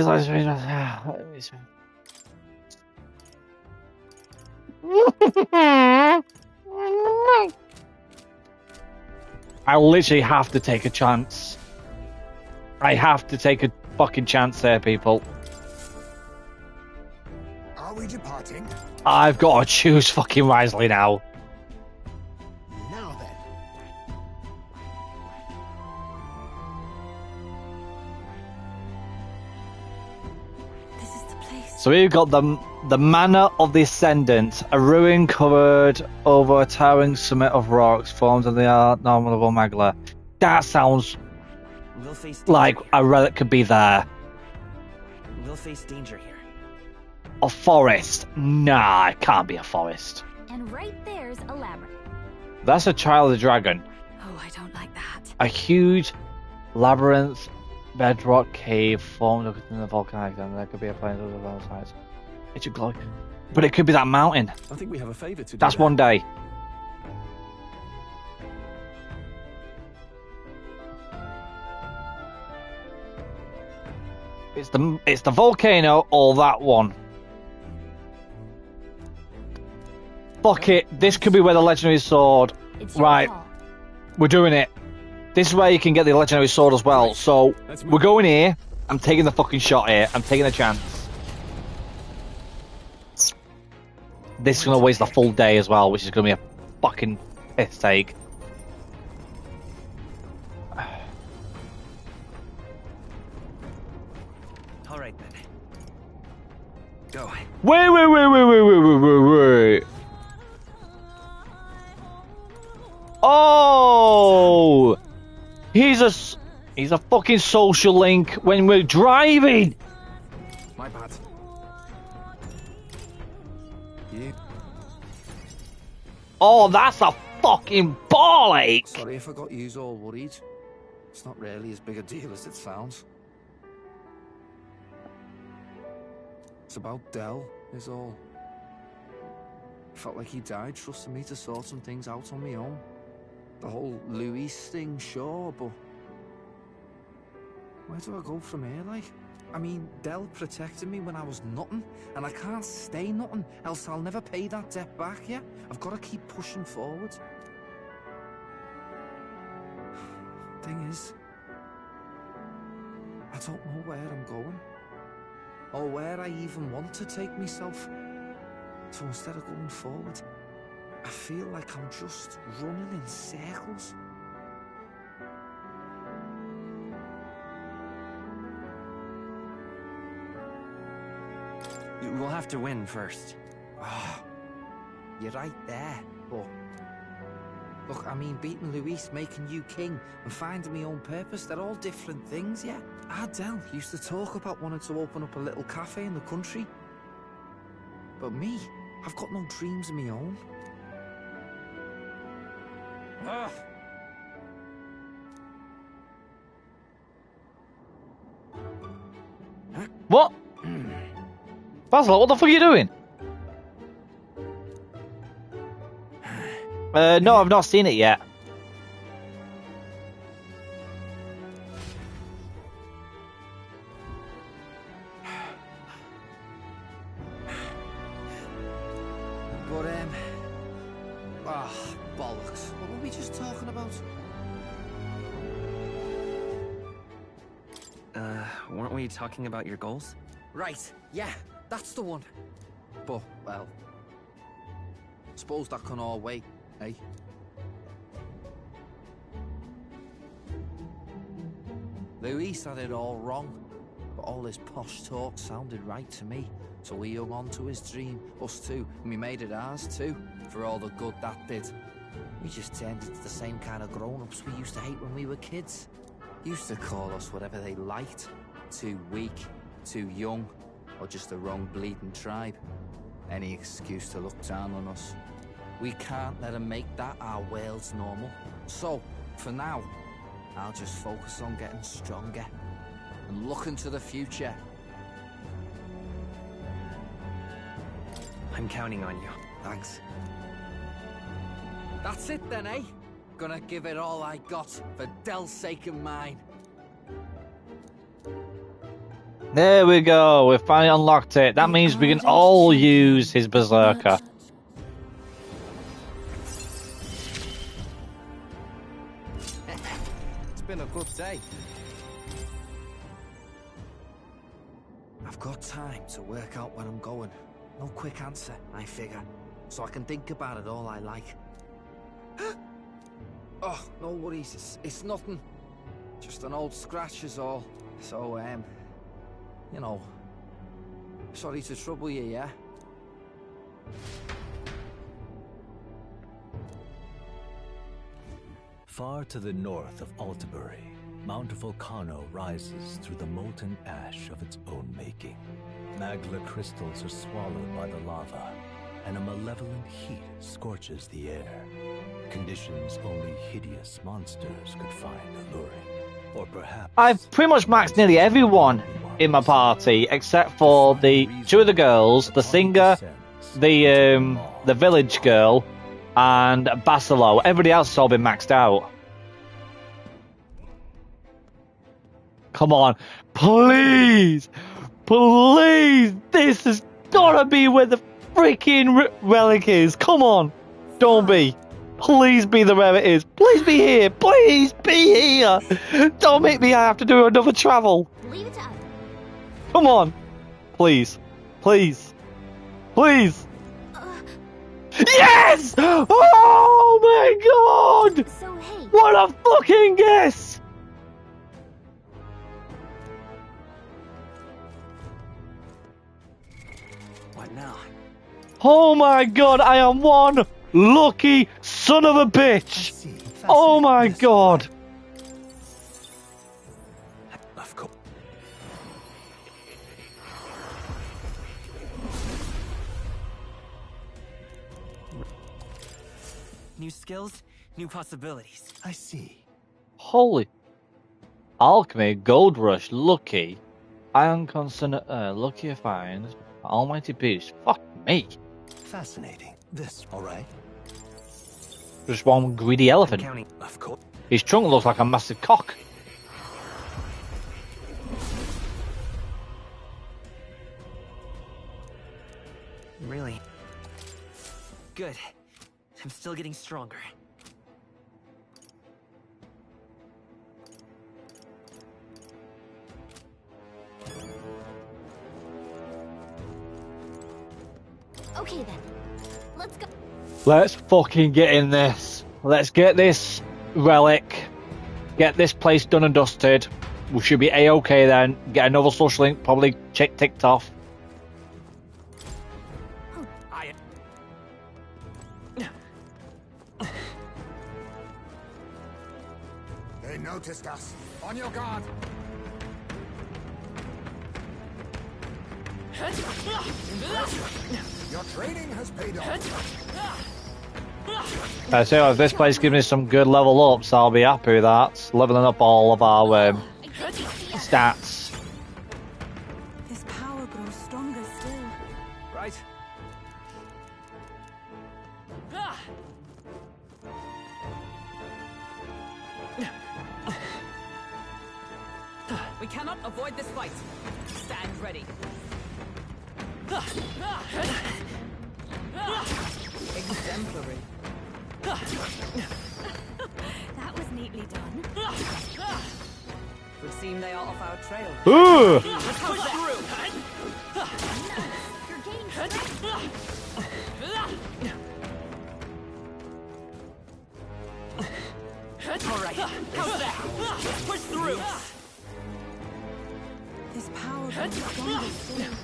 I literally have to take a chance. I have to take a fucking chance there, people. Are we departing? I've got to choose fucking wisely now. Now then. This is the place. So we've got the Manor of the Ascendant, a ruin covered over a towering summit of rocks formed of the abnormal magma. That sounds like a relic could be there. We'll face danger here. A forest? Nah, it can't be a forest. And right there's a labyrinth. That's a child of the dragon. Oh, I don't like that. A huge labyrinth bedrock cave formed within the volcanic dome. There could be a place of the other sides. It should glow. But it could be that mountain. I think we have a favor to do. That's there. one day. It's the volcano or that one. Fuck it. This could be where the legendary sword. Right. We're doing it. This is where you can get the legendary sword as well. So we're going here. I'm taking the fucking shot here. I'm taking a chance. This is gonna waste the full day as well, which is gonna be a fucking piss take. All right then. Go. Wait. Oh, he's a fucking social link when we're driving. My bad. Yeah. Oh, that's a fucking ball ache. Sorry if I got yous all worried. It's not really as big a deal as it sounds. It's about Dell, is all. Felt like he died trusting me to sort some things out on my own. The whole Luis thing, sure, but where do I go from here, like? I mean, Dell protected me when I was nothing, and I can't stay nothing, else I'll never pay that debt back, yeah? I've got to keep pushing forward. Thing is, I don't know where I'm going, or where I even want to take myself. So instead of going forward, I feel like I'm just running in circles. We'll have to win first. Ah, you're right there, but look, I mean, beating Luis, making you king, and finding my own purpose, they're all different things, yeah? Adele used to talk about wanting to open up a little cafe in the country. But me, I've got no dreams of my own. Ugh. What? Basil, what the fuck are you doing? No, I've not seen it yet. But, bollocks. What were we just talking about? Weren't we talking about your goals? Right, yeah, that's the one. But, well, suppose that can all wait, eh? Luis had it all wrong, but all his posh talk sounded right to me. So we hung on to his dream, us two, and we made it ours too, for all the good that did. We just turned into the same kind of grown-ups we used to hate when we were kids. Used to call us whatever they liked. Too weak, too young, or just the wrong bleeding tribe. Any excuse to look down on us. We can't let them make that our world's normal. So, for now, I'll just focus on getting stronger and looking to the future. I'm counting on you. Thanks. That's it then, eh? Gonna give it all I got for Del's sake and mine. There we go. We've finally unlocked it. That means we can all use his berserker. It's been a good day. I've got time to work out where I'm going. No quick answer, I figure. So I can think about it all I like. Oh, no worries. It's nothing. Just an old scratch is all. So, you know, sorry to trouble you, yeah? Far to the north of Altabury, Mount Volcano rises through the molten ash of its own making. Magla crystals are swallowed by the lava, and a malevolent heat scorches the air. Conditions only hideous monsters could find alluring. Or perhaps I've pretty much maxed nearly everyone in my party except for the two of the girls, the singer, the village girl, and Basilo. Everybody else has all been maxed out. Come on, please, please! This has gotta be where the freaking relic is. Come on, don't be. Please be the where it is. Please be here. Please be here. Don't make me have to do another travel. Leave it to us. Come on. Please. Please. Please. Yes! Oh my god! So, hey. What a fucking guess! What now? Oh my god, I am one lucky son of a bitch! Oh my god! Of course. New skills, new possibilities. I see. Holy. Alchemy, Gold Rush, Lucky, Iron Consonant, Lucky Find, Almighty Beast. Fuck me. Fascinating. This, alright? Just one greedy elephant. Of course. His trunk looks like a massive cock. Really? Good. I'm still getting stronger. Okay then. Let's go. Let's fucking get in this. Let's get this relic. Get this place done and dusted. We should be A-okay then. Get another social link probably ticked off. They noticed us. On your guard. Your training has paid off. So if this place gives me some good level ups, I'll be happy with that. Leveling up all of our stats. This power grows stronger still. Right. We cannot avoid this fight. Stand ready. Exemplary. That was neatly done. Would seem they are off our trail. Ooh. Let's push through. You're getting strength. All right. How's that? Push through. This power grows stronger still.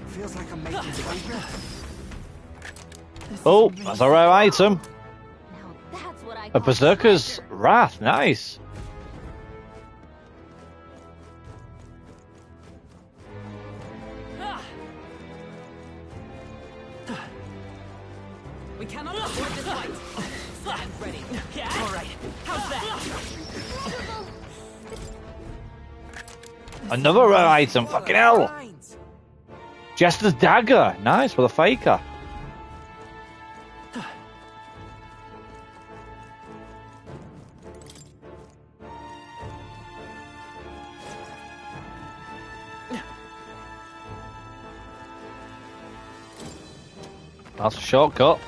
Feels like I'm making progress. Oh, that's a rare item. That's what I A Berserker's Wrath, nice. Another rare item. Fucking hell. Jester's dagger. Nice for the faker. That's a shortcut.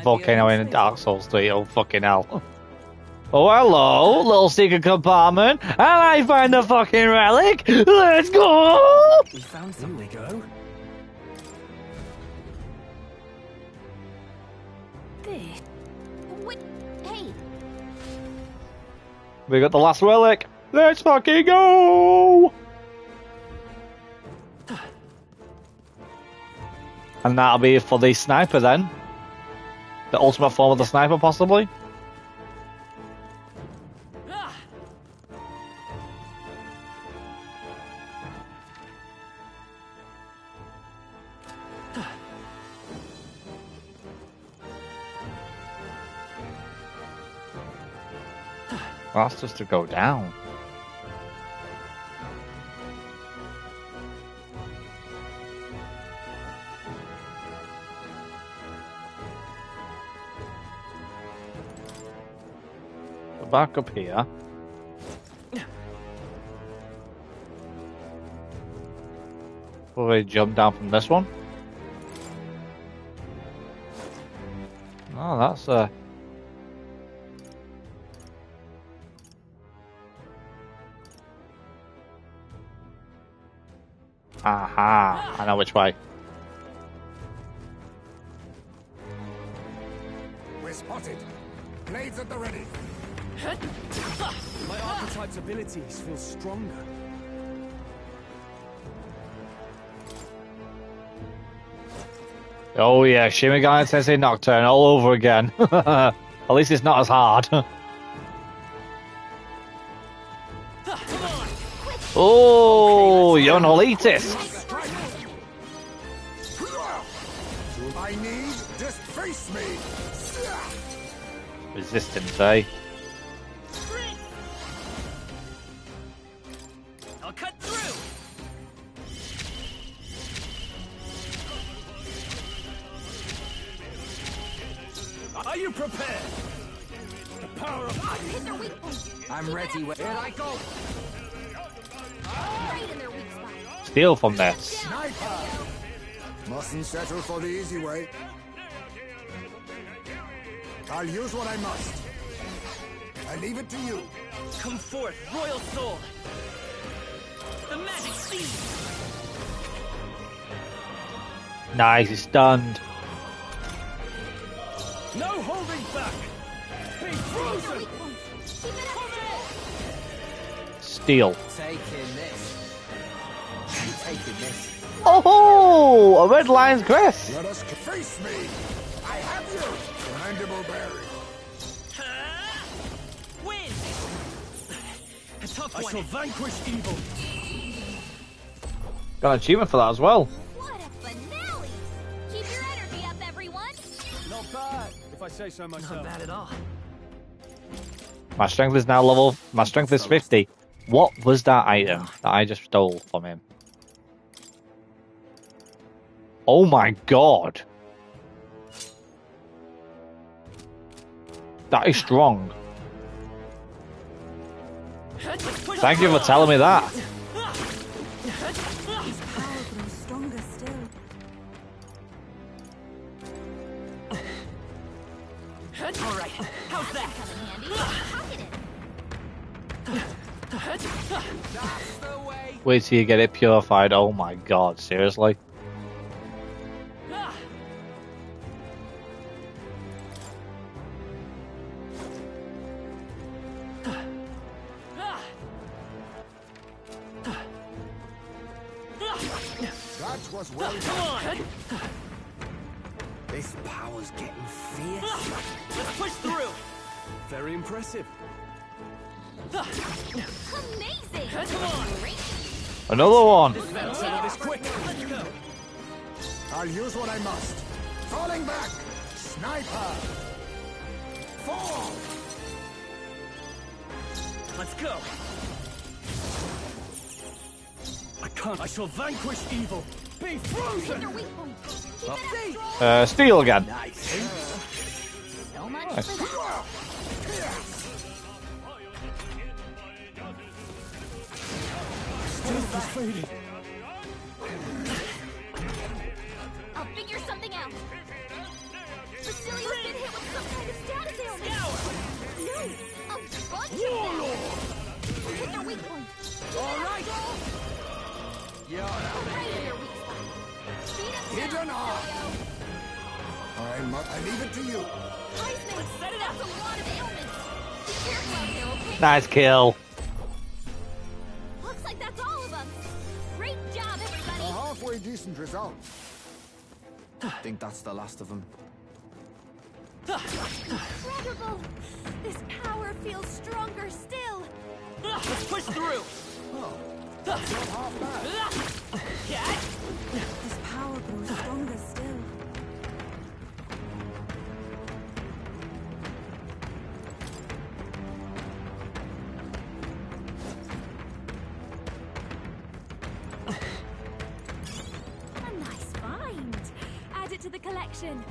Volcano in Dark Souls 3, oh fucking hell. Oh hello, little secret compartment, and I find the fucking relic! Let's go! We found something. Here we go. This. Wait, hey. We got the last relic! Let's fucking go! And that'll be for the sniper then. The ultimate form of the sniper, possibly? That's just to go down. Back up here. Will we jump down from this one? Oh, that's aha, I know which way. We're spotted. Blades at the ready. My archetype's abilities feel stronger. Oh yeah, Shimigami Tensei Nocturne all over again. At least it's not as hard. Oh, you're an elitist. I need, just face me. Resistance, eh? I'll cut through. Are you prepared? The power of Hit their weak points. I'm ready. Here I go. Right in their weak spot. Steal from this. Mustn't settle for the easy way. I'll use what I must. I leave it to you. Come forth, royal soul. The magic seed. Nice, he's stunned. No holding back. Be frozen. Steal. Taking this. I'm taking this. Oh, a red lion's crest. Let us face me. I have you. Mandible berry. Win. A tough one. I shall vanquish evil. Got an achievement for that as well. What a finale! Keep your energy up, everyone. Not bad, if I say so myself. Not bad at all. My strength is now level. My strength is 50. What was that item that I just stole from him? Oh my god. That is strong. Thank you for telling me that. His power grows stronger still. All right, how's that? Wait till you get it purified. Oh my god, seriously? was well done. This power's getting fierce. Let's push through. Very impressive. Amazing! Come on! Another one. This quick. Let's go. I'll use what I must. Falling back! Sniper! Fall! Let's go. I can't. I shall vanquish evil. Be frozen! Steel again. So much Nice. for that. Strength is fading. I'll figure something out. Basilia's been hit with some kind of status ailment. No, a bunch of them. Hit their weak point. All right! Right in their weak spot. Beat them Hidden down, arm. Basilio. I leave it to you. Heisman, set it up. That's a lot of ailments. Be careful out there, okay? Nice kill. Looks like that's all of us. Great job, everybody. A halfway decent result. I think that's the last of them. Incredible. This power feels stronger still. Let's push through. This power grows stronger still. A nice find. Add it to the collection.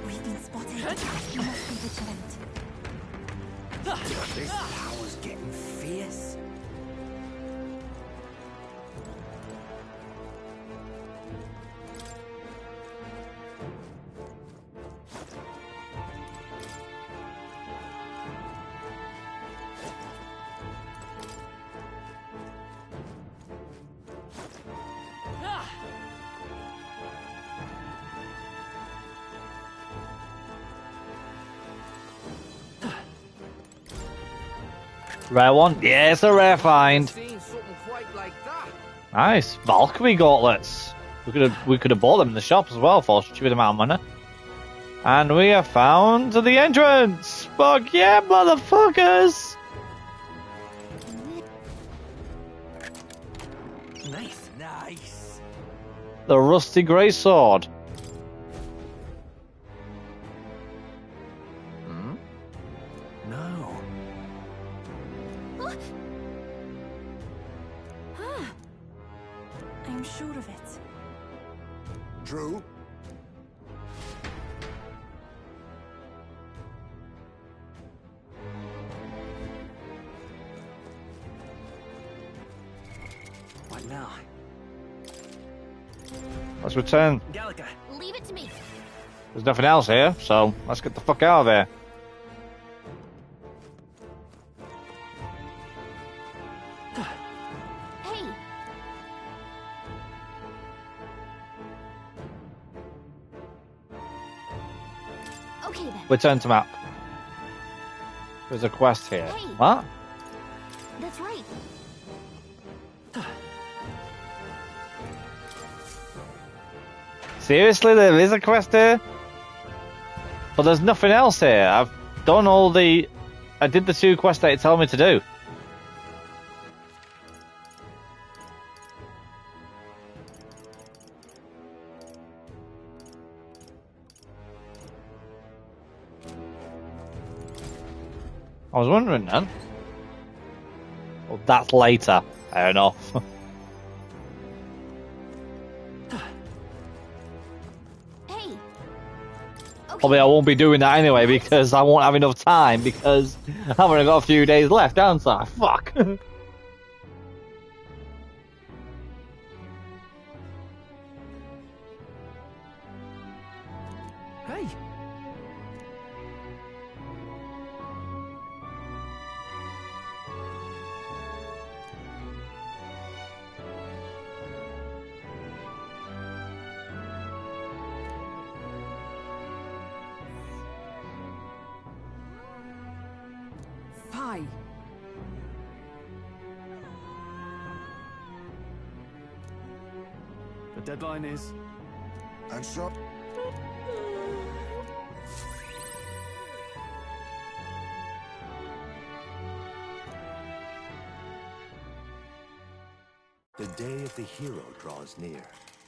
We've been spotted. You must be vigilant. This power's getting fierce. Rare one? Yes, a rare find. Seen something quite like that. Nice. Valkyrie gauntlets. We could have bought them in the shop as well for a stupid amount of money. And we have found the entrance. Fuck yeah, motherfuckers. Nice. Nice. The rusty grey sword. No. I'm sure of it. True. What now? Let's return. Gallica. Leave it to me. There's nothing else here, so let's get the fuck out of here. Hey. Okay then. Return to map. There's a quest here. Hey. What? That's right. Seriously, there is a quest here? But there's nothing else here. I've done all the... I did the 2 quests that it told me to do. I was wondering then. Well, that's later. Fair enough. Hey. Probably I won't be doing that anyway because I won't have enough time because I've only got a few days left, haven't I? Fuck. Hey. Fie. The deadline is... And so... The day of the hero draws near,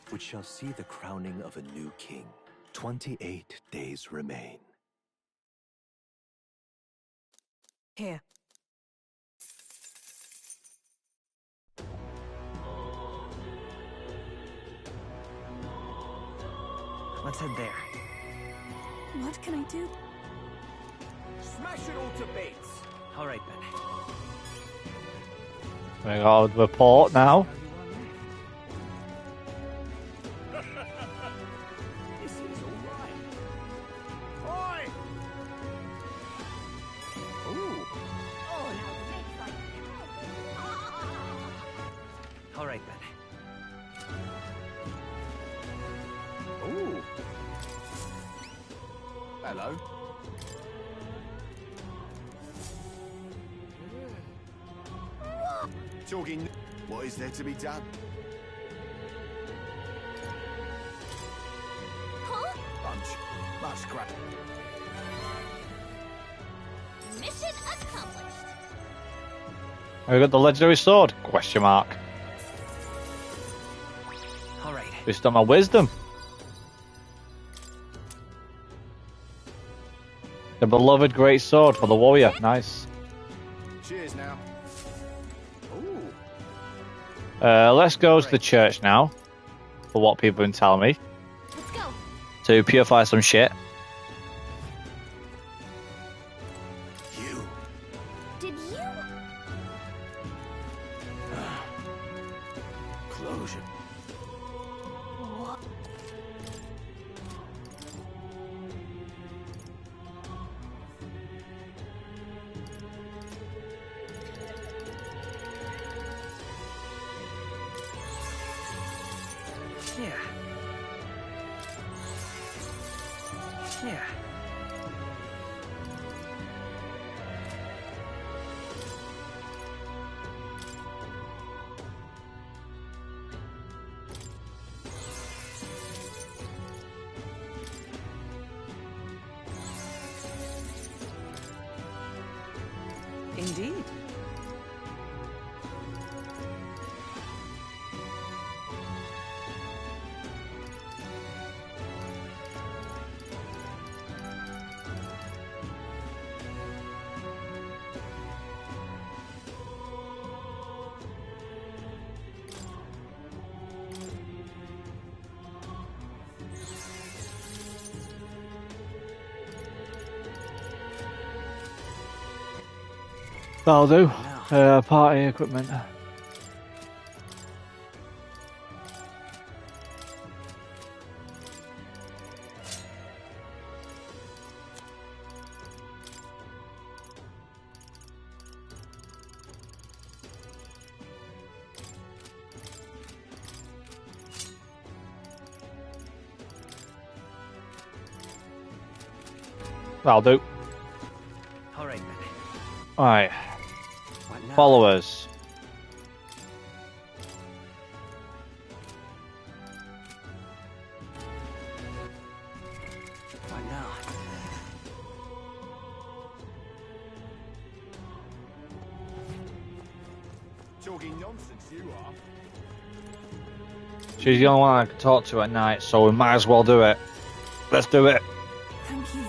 which shall see the crowning of a new king. 28 days remain. Here. Let's head there. What can I do? Smash it all to bits! All right, then. We got the report now. This is alright. Oi! Ooh. All right, then. Ooh. Hello. Talking. What is there to be done? Bunch. That's crap. Mission accomplished. We got the legendary sword? Question mark. All right. Based on my wisdom. The beloved great sword for the warrior. Nice. Cheers now. Ooh. Let's go to the church now. For what people have been telling me. Let's go. To purify some shit. Did you? Closure. What? Yeah. Yeah. Indeed. That'll do. Party equipment. That'll do. All right, then. Alright. What now? Followers. What now? Talking nonsense, you are. She's the only one I can talk to at night, so we might as well do it. Let's do it. Thank you.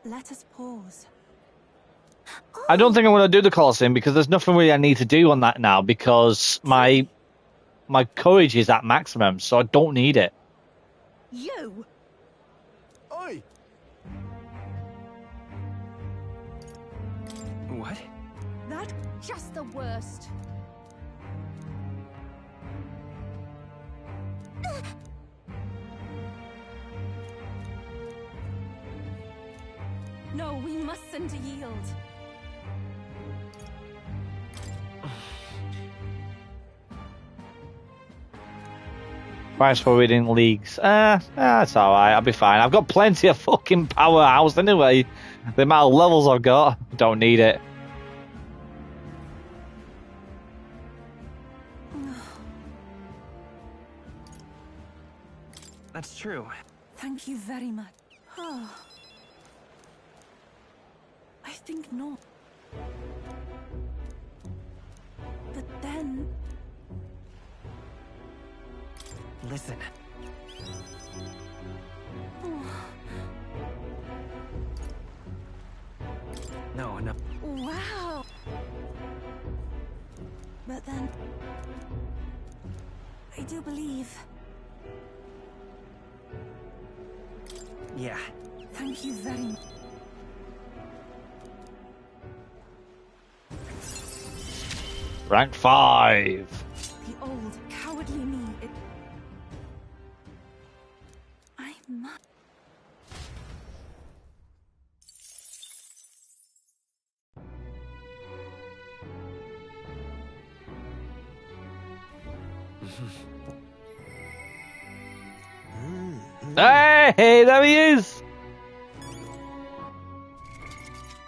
Let us pause. I don't think I'm going to do the Colosseum because there's nothing really I need to do on that now because my courage is at maximum, so I don't need it. You? Oi! What? That's just the worst. No, we mustn't yield. Price for reading leagues. That's alright, I'll be fine. I've got plenty of fucking powerhouse anyway. The amount of levels I've got, don't need it. That's true. Thank you very much. Oh. I think not. But then... Listen. No. Wow! But then... I do believe... Yeah. Thank you very much. Rank 5. The old, cowardly me, I must... Hey, there he is!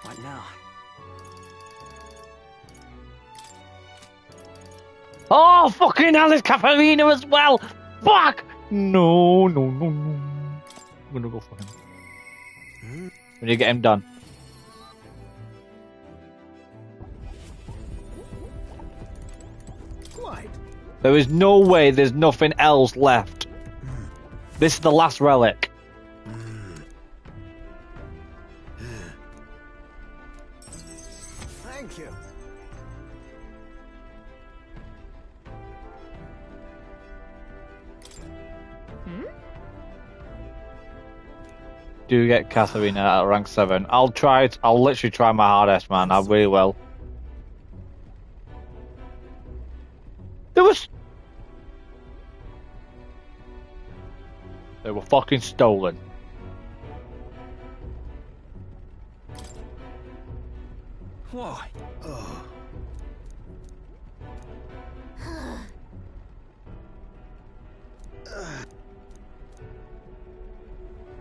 What now? Oh, fucking hell, it's Cafarina as well! Fuck! No. I'm gonna go for him. We need to get him done. Quite. There is no way there's nothing else left. This is the last relic. Thank you. Do get Katharina at rank 7. I'll literally try my hardest, man. I really will. They were fucking stolen. Whoa.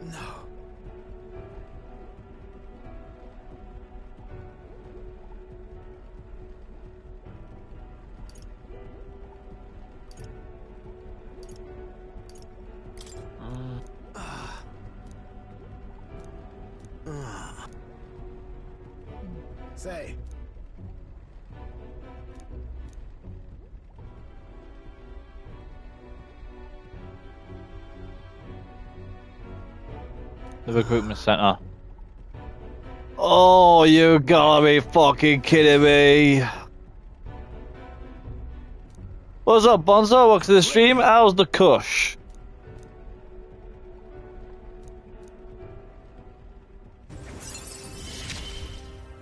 No. Say. The recruitment center. Oh, you gotta be fucking kidding me. What's up, Bonzo? Welcome to the stream. How's the cush?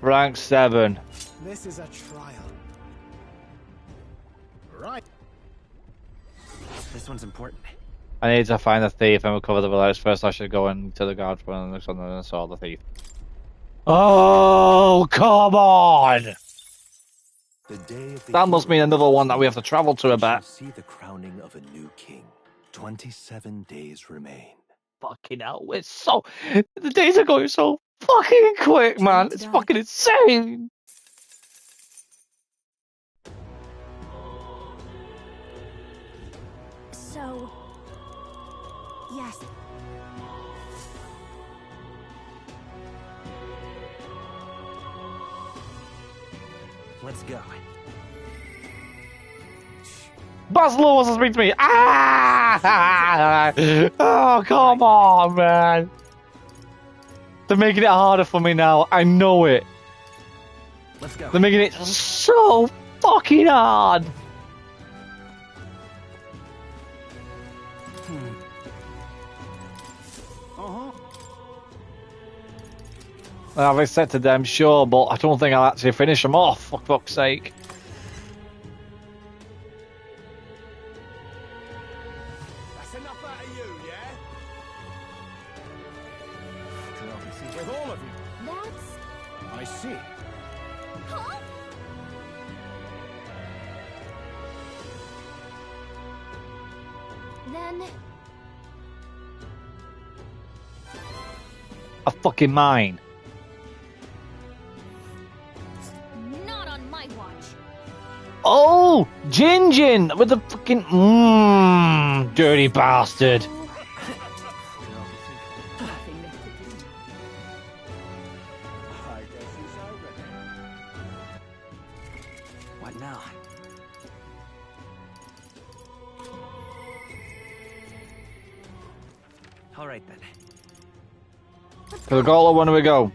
Rank 7. This is a trial. Right. This one's important. I need to find the thief and recover the relics. First, I should go into the guard for and look on and saw the thief. Oh, come on! That must mean another one that we have to travel to about. See the crowning of a new king. 27 days remain. Fucking hell, it's so... The days are going so fucking quick, man. It's fucking insane. So... Yes. Let's go. Basilo wants to speak to me. Ah! Oh, come on, man. They're making it harder for me now. I know it. Let's go. They're making it so fucking hard. I've accepted them, sure, but I don't think I'll actually finish them off, for fuck's sake. That's enough out of you, yeah? With all of you. That's... I see. Huh? Then... A fucking mine. Not on my watch. Oh, Jin with the fucking dirty bastard. What now? All right then. To the goal, or when do we go?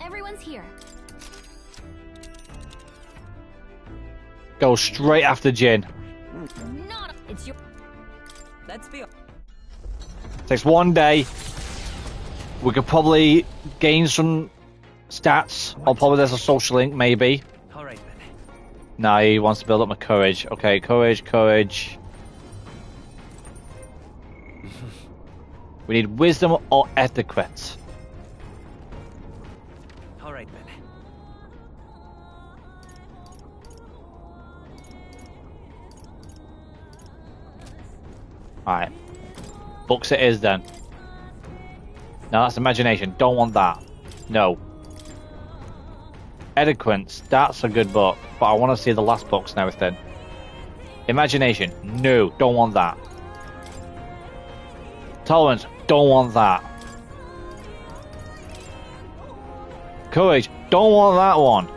Everyone's here. Go straight after Jin. Not. It's your. Let's be. Takes 1 day. We could probably gain some stats. Or probably there's a social link, maybe. All right then. Nah, he wants to build up my courage. Okay, courage. We need wisdom or etiquette. All right then. Alright. Books it is then. No, that's imagination. Don't want that. No. Eloquence. That's a good book. But I want to see the last books and everything. Imagination. No. Don't want that. Tolerance. Don't want that. Courage. Don't want that one.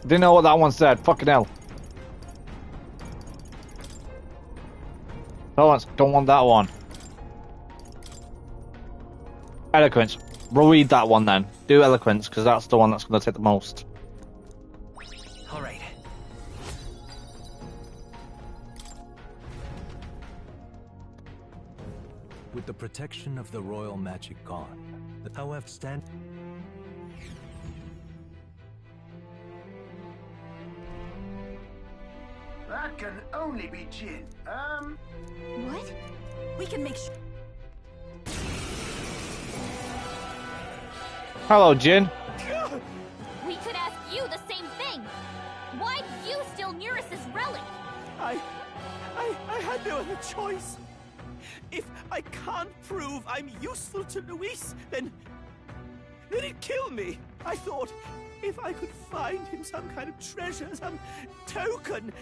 Didn't know what that one said. Fucking hell. Tolerance. Don't want that one. Eloquence. We'll read that one then. Do eloquence, because that's the one that's going to take the most. All right. With the protection of the royal magic gone, the however stand. That can only be Jin. What? We can make sure. Hello, Jin. We could ask you the same thing. Why'd you steal Neris's relic? I had no other choice. If I can't prove I'm useful to Luis, then he'd kill me. I thought if I could find him some kind of treasure, some token,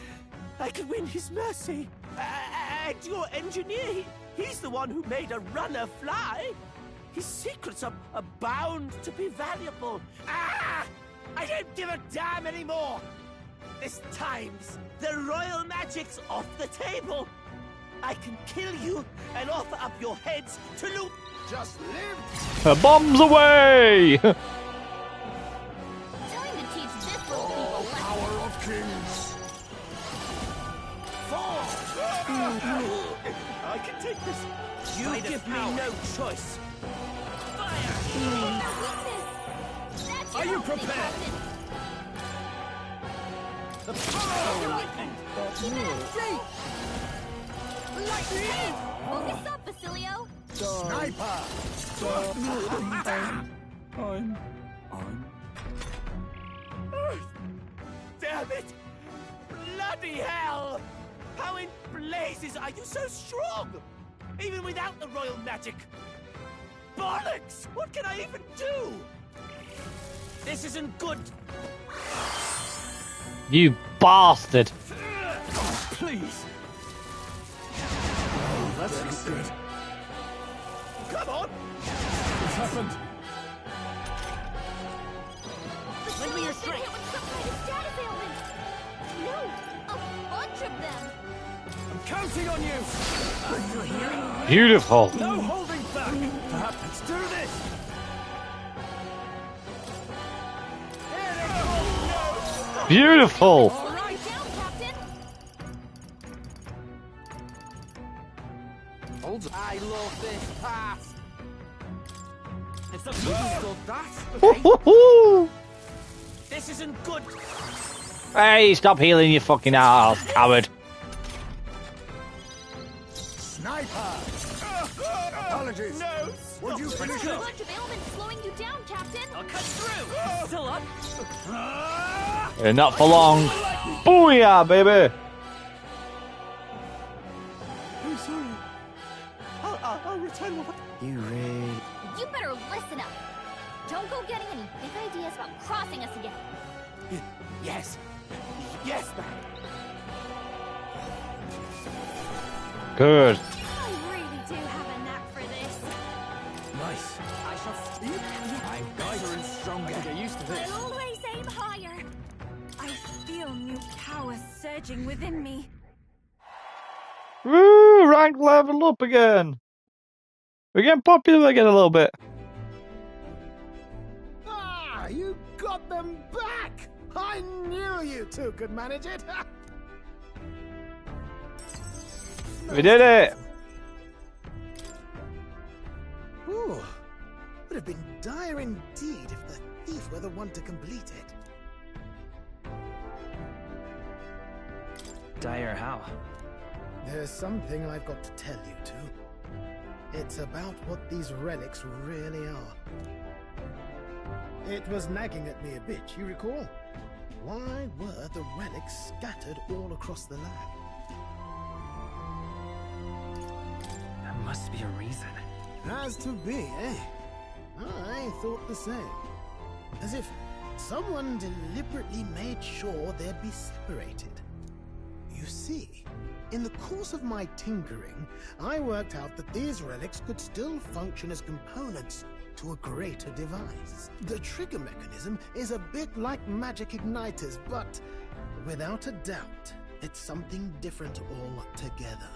I could win his mercy. And your engineer, he's the one who made a runner fly. His secrets are bound to be valuable. Ah! I don't give a damn anymore. This time's the royal magic's off the table. I can kill you and offer up your heads to loot. Just live. Bombs away! Time to teach this little people Power of kings. I can take this. You give me no choice. Are you prepared? The power of lightning. Lightning! Focus up, Basilio. Sniper. I'm. Damn it! Bloody hell! How in blazes are you so strong? Even without the royal magic? Bollocks! What can I even do? This isn't good. You bastard! Please. That's good. Come on! What's happened? Lend me your strength. Status ailment. No, a bunch of them. I'm counting on you. I'm still hearing. Beautiful. No holding back. Perhaps let's do this. Beautiful. Slow it down, Captain. Hold on. I love this pass. It's not even that. Woohoo! This isn't good. Hey, stop healing, you fucking ass, coward. Sniper. Apologies. No. Would you finish A up? bunch of ailments slowing you down, Captain. I'll cut through. Still up. Not for long. Booyah, baby. I'm sorry. I'll return what. You really... You better listen up. Don't go getting any big ideas about crossing us again. Yes. Yes, ma'am. Good. I really do have a knack Nice. I shall speak. I'm bigger and stronger. Get used to this. I'll always aim higher. I feel new power surging within me. Woo! Rank level up again. We're getting popular again a little bit. Ah, you got them back! I knew you two could manage it. We did it. Ooh, would have been dire indeed if the thief were the one to complete it. Dire how? There's something I've got to tell you two. It's about what these relics really are. It was nagging at me a bit, you recall? Why were the relics scattered all across the lab? There must be a reason. Has to be, eh? I thought the same. As if someone deliberately made sure they'd be separated. You see, in the course of my tinkering, I worked out that these relics could still function as components to a greater device. The trigger mechanism is a bit like magic igniters, but without a doubt, it's something different altogether.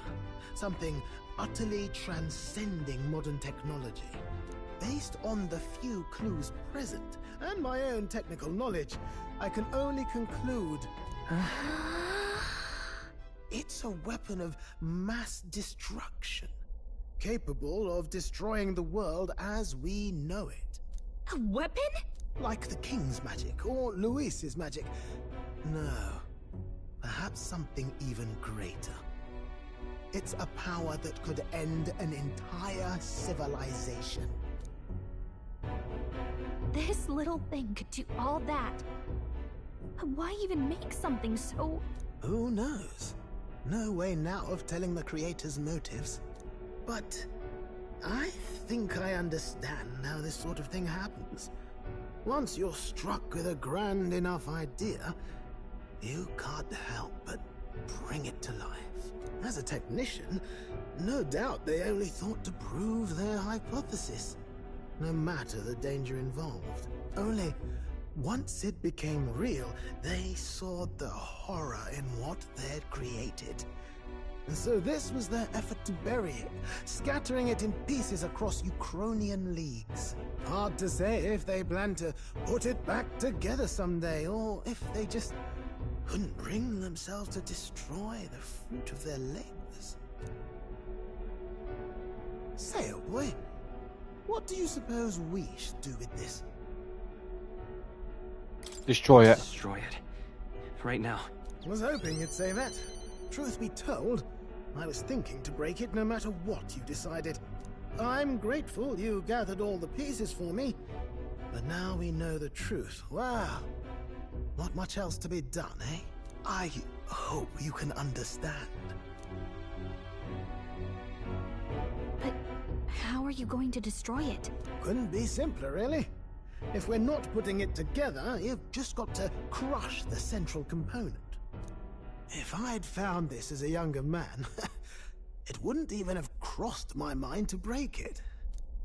Something utterly transcending modern technology. Based on the few clues present, and my own technical knowledge, I can only conclude... it's a weapon of mass destruction, capable of destroying the world as we know it. A weapon? Like the King's magic, or Luis's magic. No, perhaps something even greater. It's a power that could end an entire civilization. This little thing could do all that. Why even make something so... Who knows? No way now of telling the creator's motives. But I think I understand how this sort of thing happens. Once you're struck with a grand enough idea, you can't help but bring it to life. As a technician, no doubt they only thought to prove their hypothesis, no matter the danger involved. Only, once it became real, they saw the horror in what they'd created. And so this was their effort to bury it, scattering it in pieces across Ukrainian leagues. Hard to say if they plan to put it back together someday, or if they just couldn't bring themselves to destroy the fruit of their labors. Say, old boy, what do you suppose we should do with this? Destroy it. Destroy it. Right now. Was hoping you'd say that. Truth be told, I was thinking to break it no matter what you decided. I'm grateful you gathered all the pieces for me, but now we know the truth. Wow. Not much else to be done, eh? I hope you can understand. But how are you going to destroy it? Couldn't be simpler, really. If we're not putting it together, you've just got to crush the central component. If I'd found this as a younger man, it wouldn't even have crossed my mind to break it.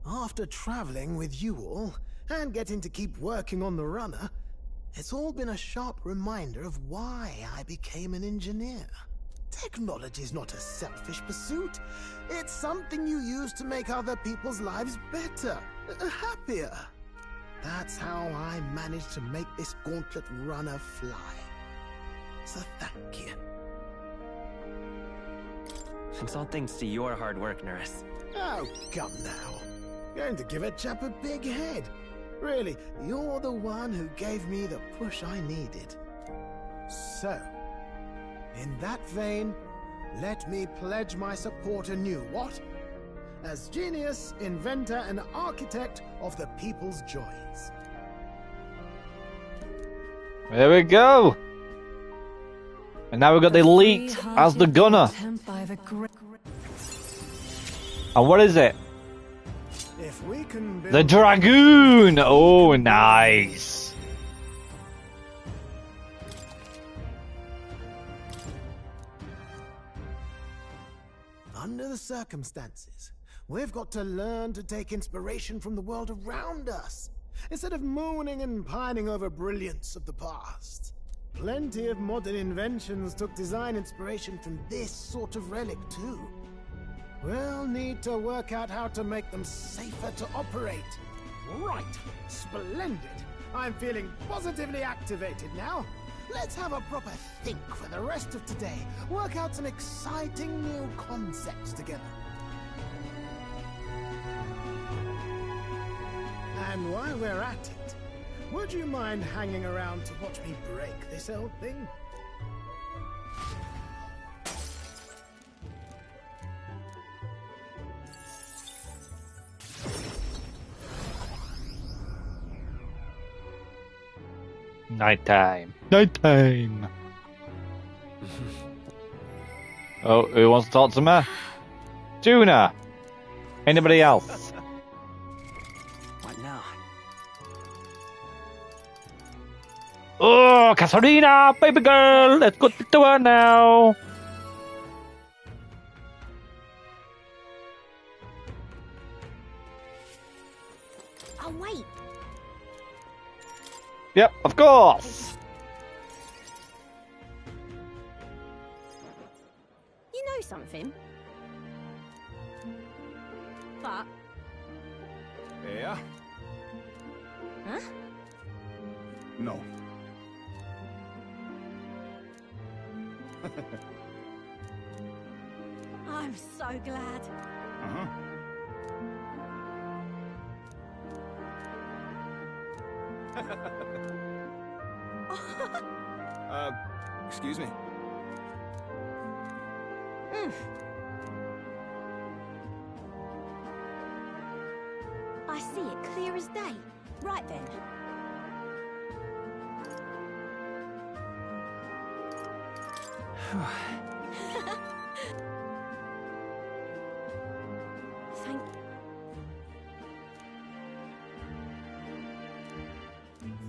After traveling with you all, and getting to keep working on the runner, it's all been a sharp reminder of why I became an engineer. Technology's not a selfish pursuit. It's something you use to make other people's lives better, happier. That's how I managed to make this gauntlet runner fly. So thank you. It's all thanks to your hard work, Nurse. Oh, come now. Going to give a chap a big head. Really, you're the one who gave me the push I needed. So, in that vein, let me pledge my support anew, what? As genius, inventor, and architect of the people's joys. There we go. And now we've got the elite as the gunner. And what is it? If we can build The Dragoon! Oh, nice. Under the circumstances, We've got to learn to take inspiration from the world around us, instead of mooning and pining over brilliance of the past. Plenty of modern inventions took design inspiration from this sort of relic too. We'll need to work out how to make them safer to operate. Right, splendid. I'm feeling positively activated now. Let's have a proper think for the rest of today. Work out some exciting new concepts together. And while we're at it, would you mind hanging around to watch me break this old thing? Nighttime. Nighttime. Oh, who wants to talk to me? Tuna. Anybody else? What now? Oh, Katarina, baby girl, let's go to her now. Oh, wait. Yep, of course. You know something? But... Yeah? Huh? No. I'm so glad. Uh-huh. Excuse me. I see it clear as day. Right then.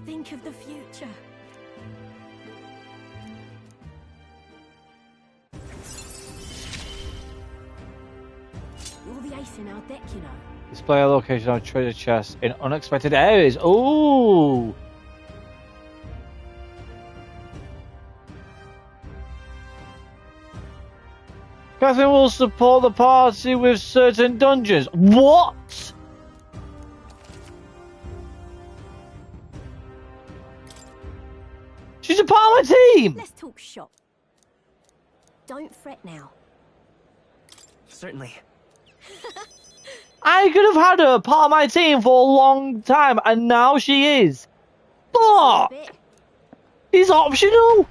Think of the future. You're the ace in our deck, you know. Display a location on treasure chest in unexpected areas. Ooh. Catherine will support the party with certain dungeons. What? She's a part of my team! Let's talk shop. Don't fret now. Certainly. I could have had her part of my team for a long time, and now she is. Fuck! It's optional!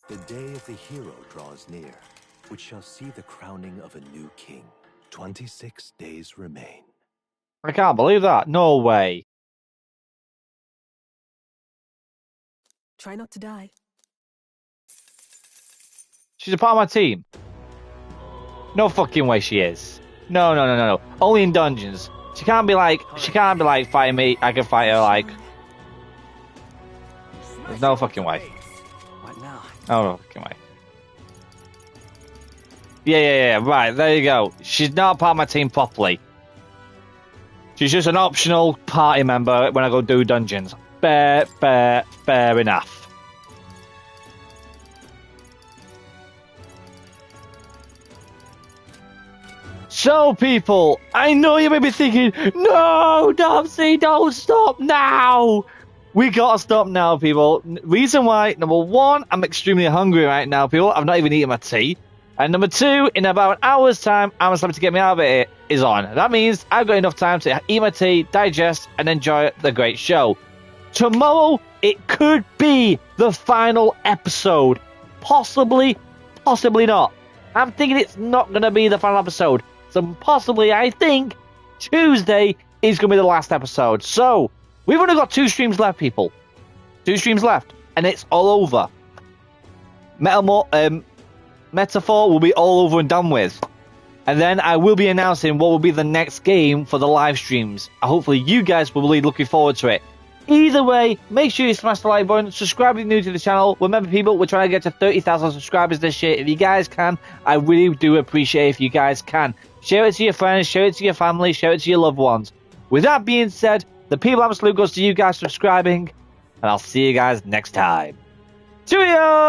The day of the hero draws near, which shall see the crowning of a new king. 26 days remain. I can't believe that. No way. Try not to die. She's a part of my team. No fucking way she is. No, no, no, no, no. Only in dungeons. She can't be like fighting me. I can fight her like. There's no fucking way. What now? Oh, no fucking way. Yeah. Right, there you go. She's not part of my team properly. She's just an optional party member when I go do dungeons. Fair enough. So, people, I know you may be thinking, no, Dopsy, don't stop now. We gotta stop now, people. Reason why, number one, I'm extremely hungry right now, people. I've not even eaten my tea. And number two, in about an hour's time, Amazon to get me out of it is on. That means I've got enough time to eat my tea, digest, and enjoy the great show. Tomorrow, it could be the final episode. Possibly not. I'm thinking it's not going to be the final episode. So possibly, I think, Tuesday is going to be the last episode. So, we've only got 2 streams left, people. 2 streams left. And it's all over. Metaphor will be all over and done with. And then I will be announcing what will be the next game for the live streams. Hopefully you guys will be looking forward to it. Either way, make sure you smash the like button, subscribe if you're new to the channel. Remember, people, we're trying to get to 30,000 subscribers this year. If you guys can, I really do appreciate if you guys can. Share it to your friends, share it to your family, share it to your loved ones. With that being said, the people absolute goes to you guys subscribing, and I'll see you guys next time. Cheerio!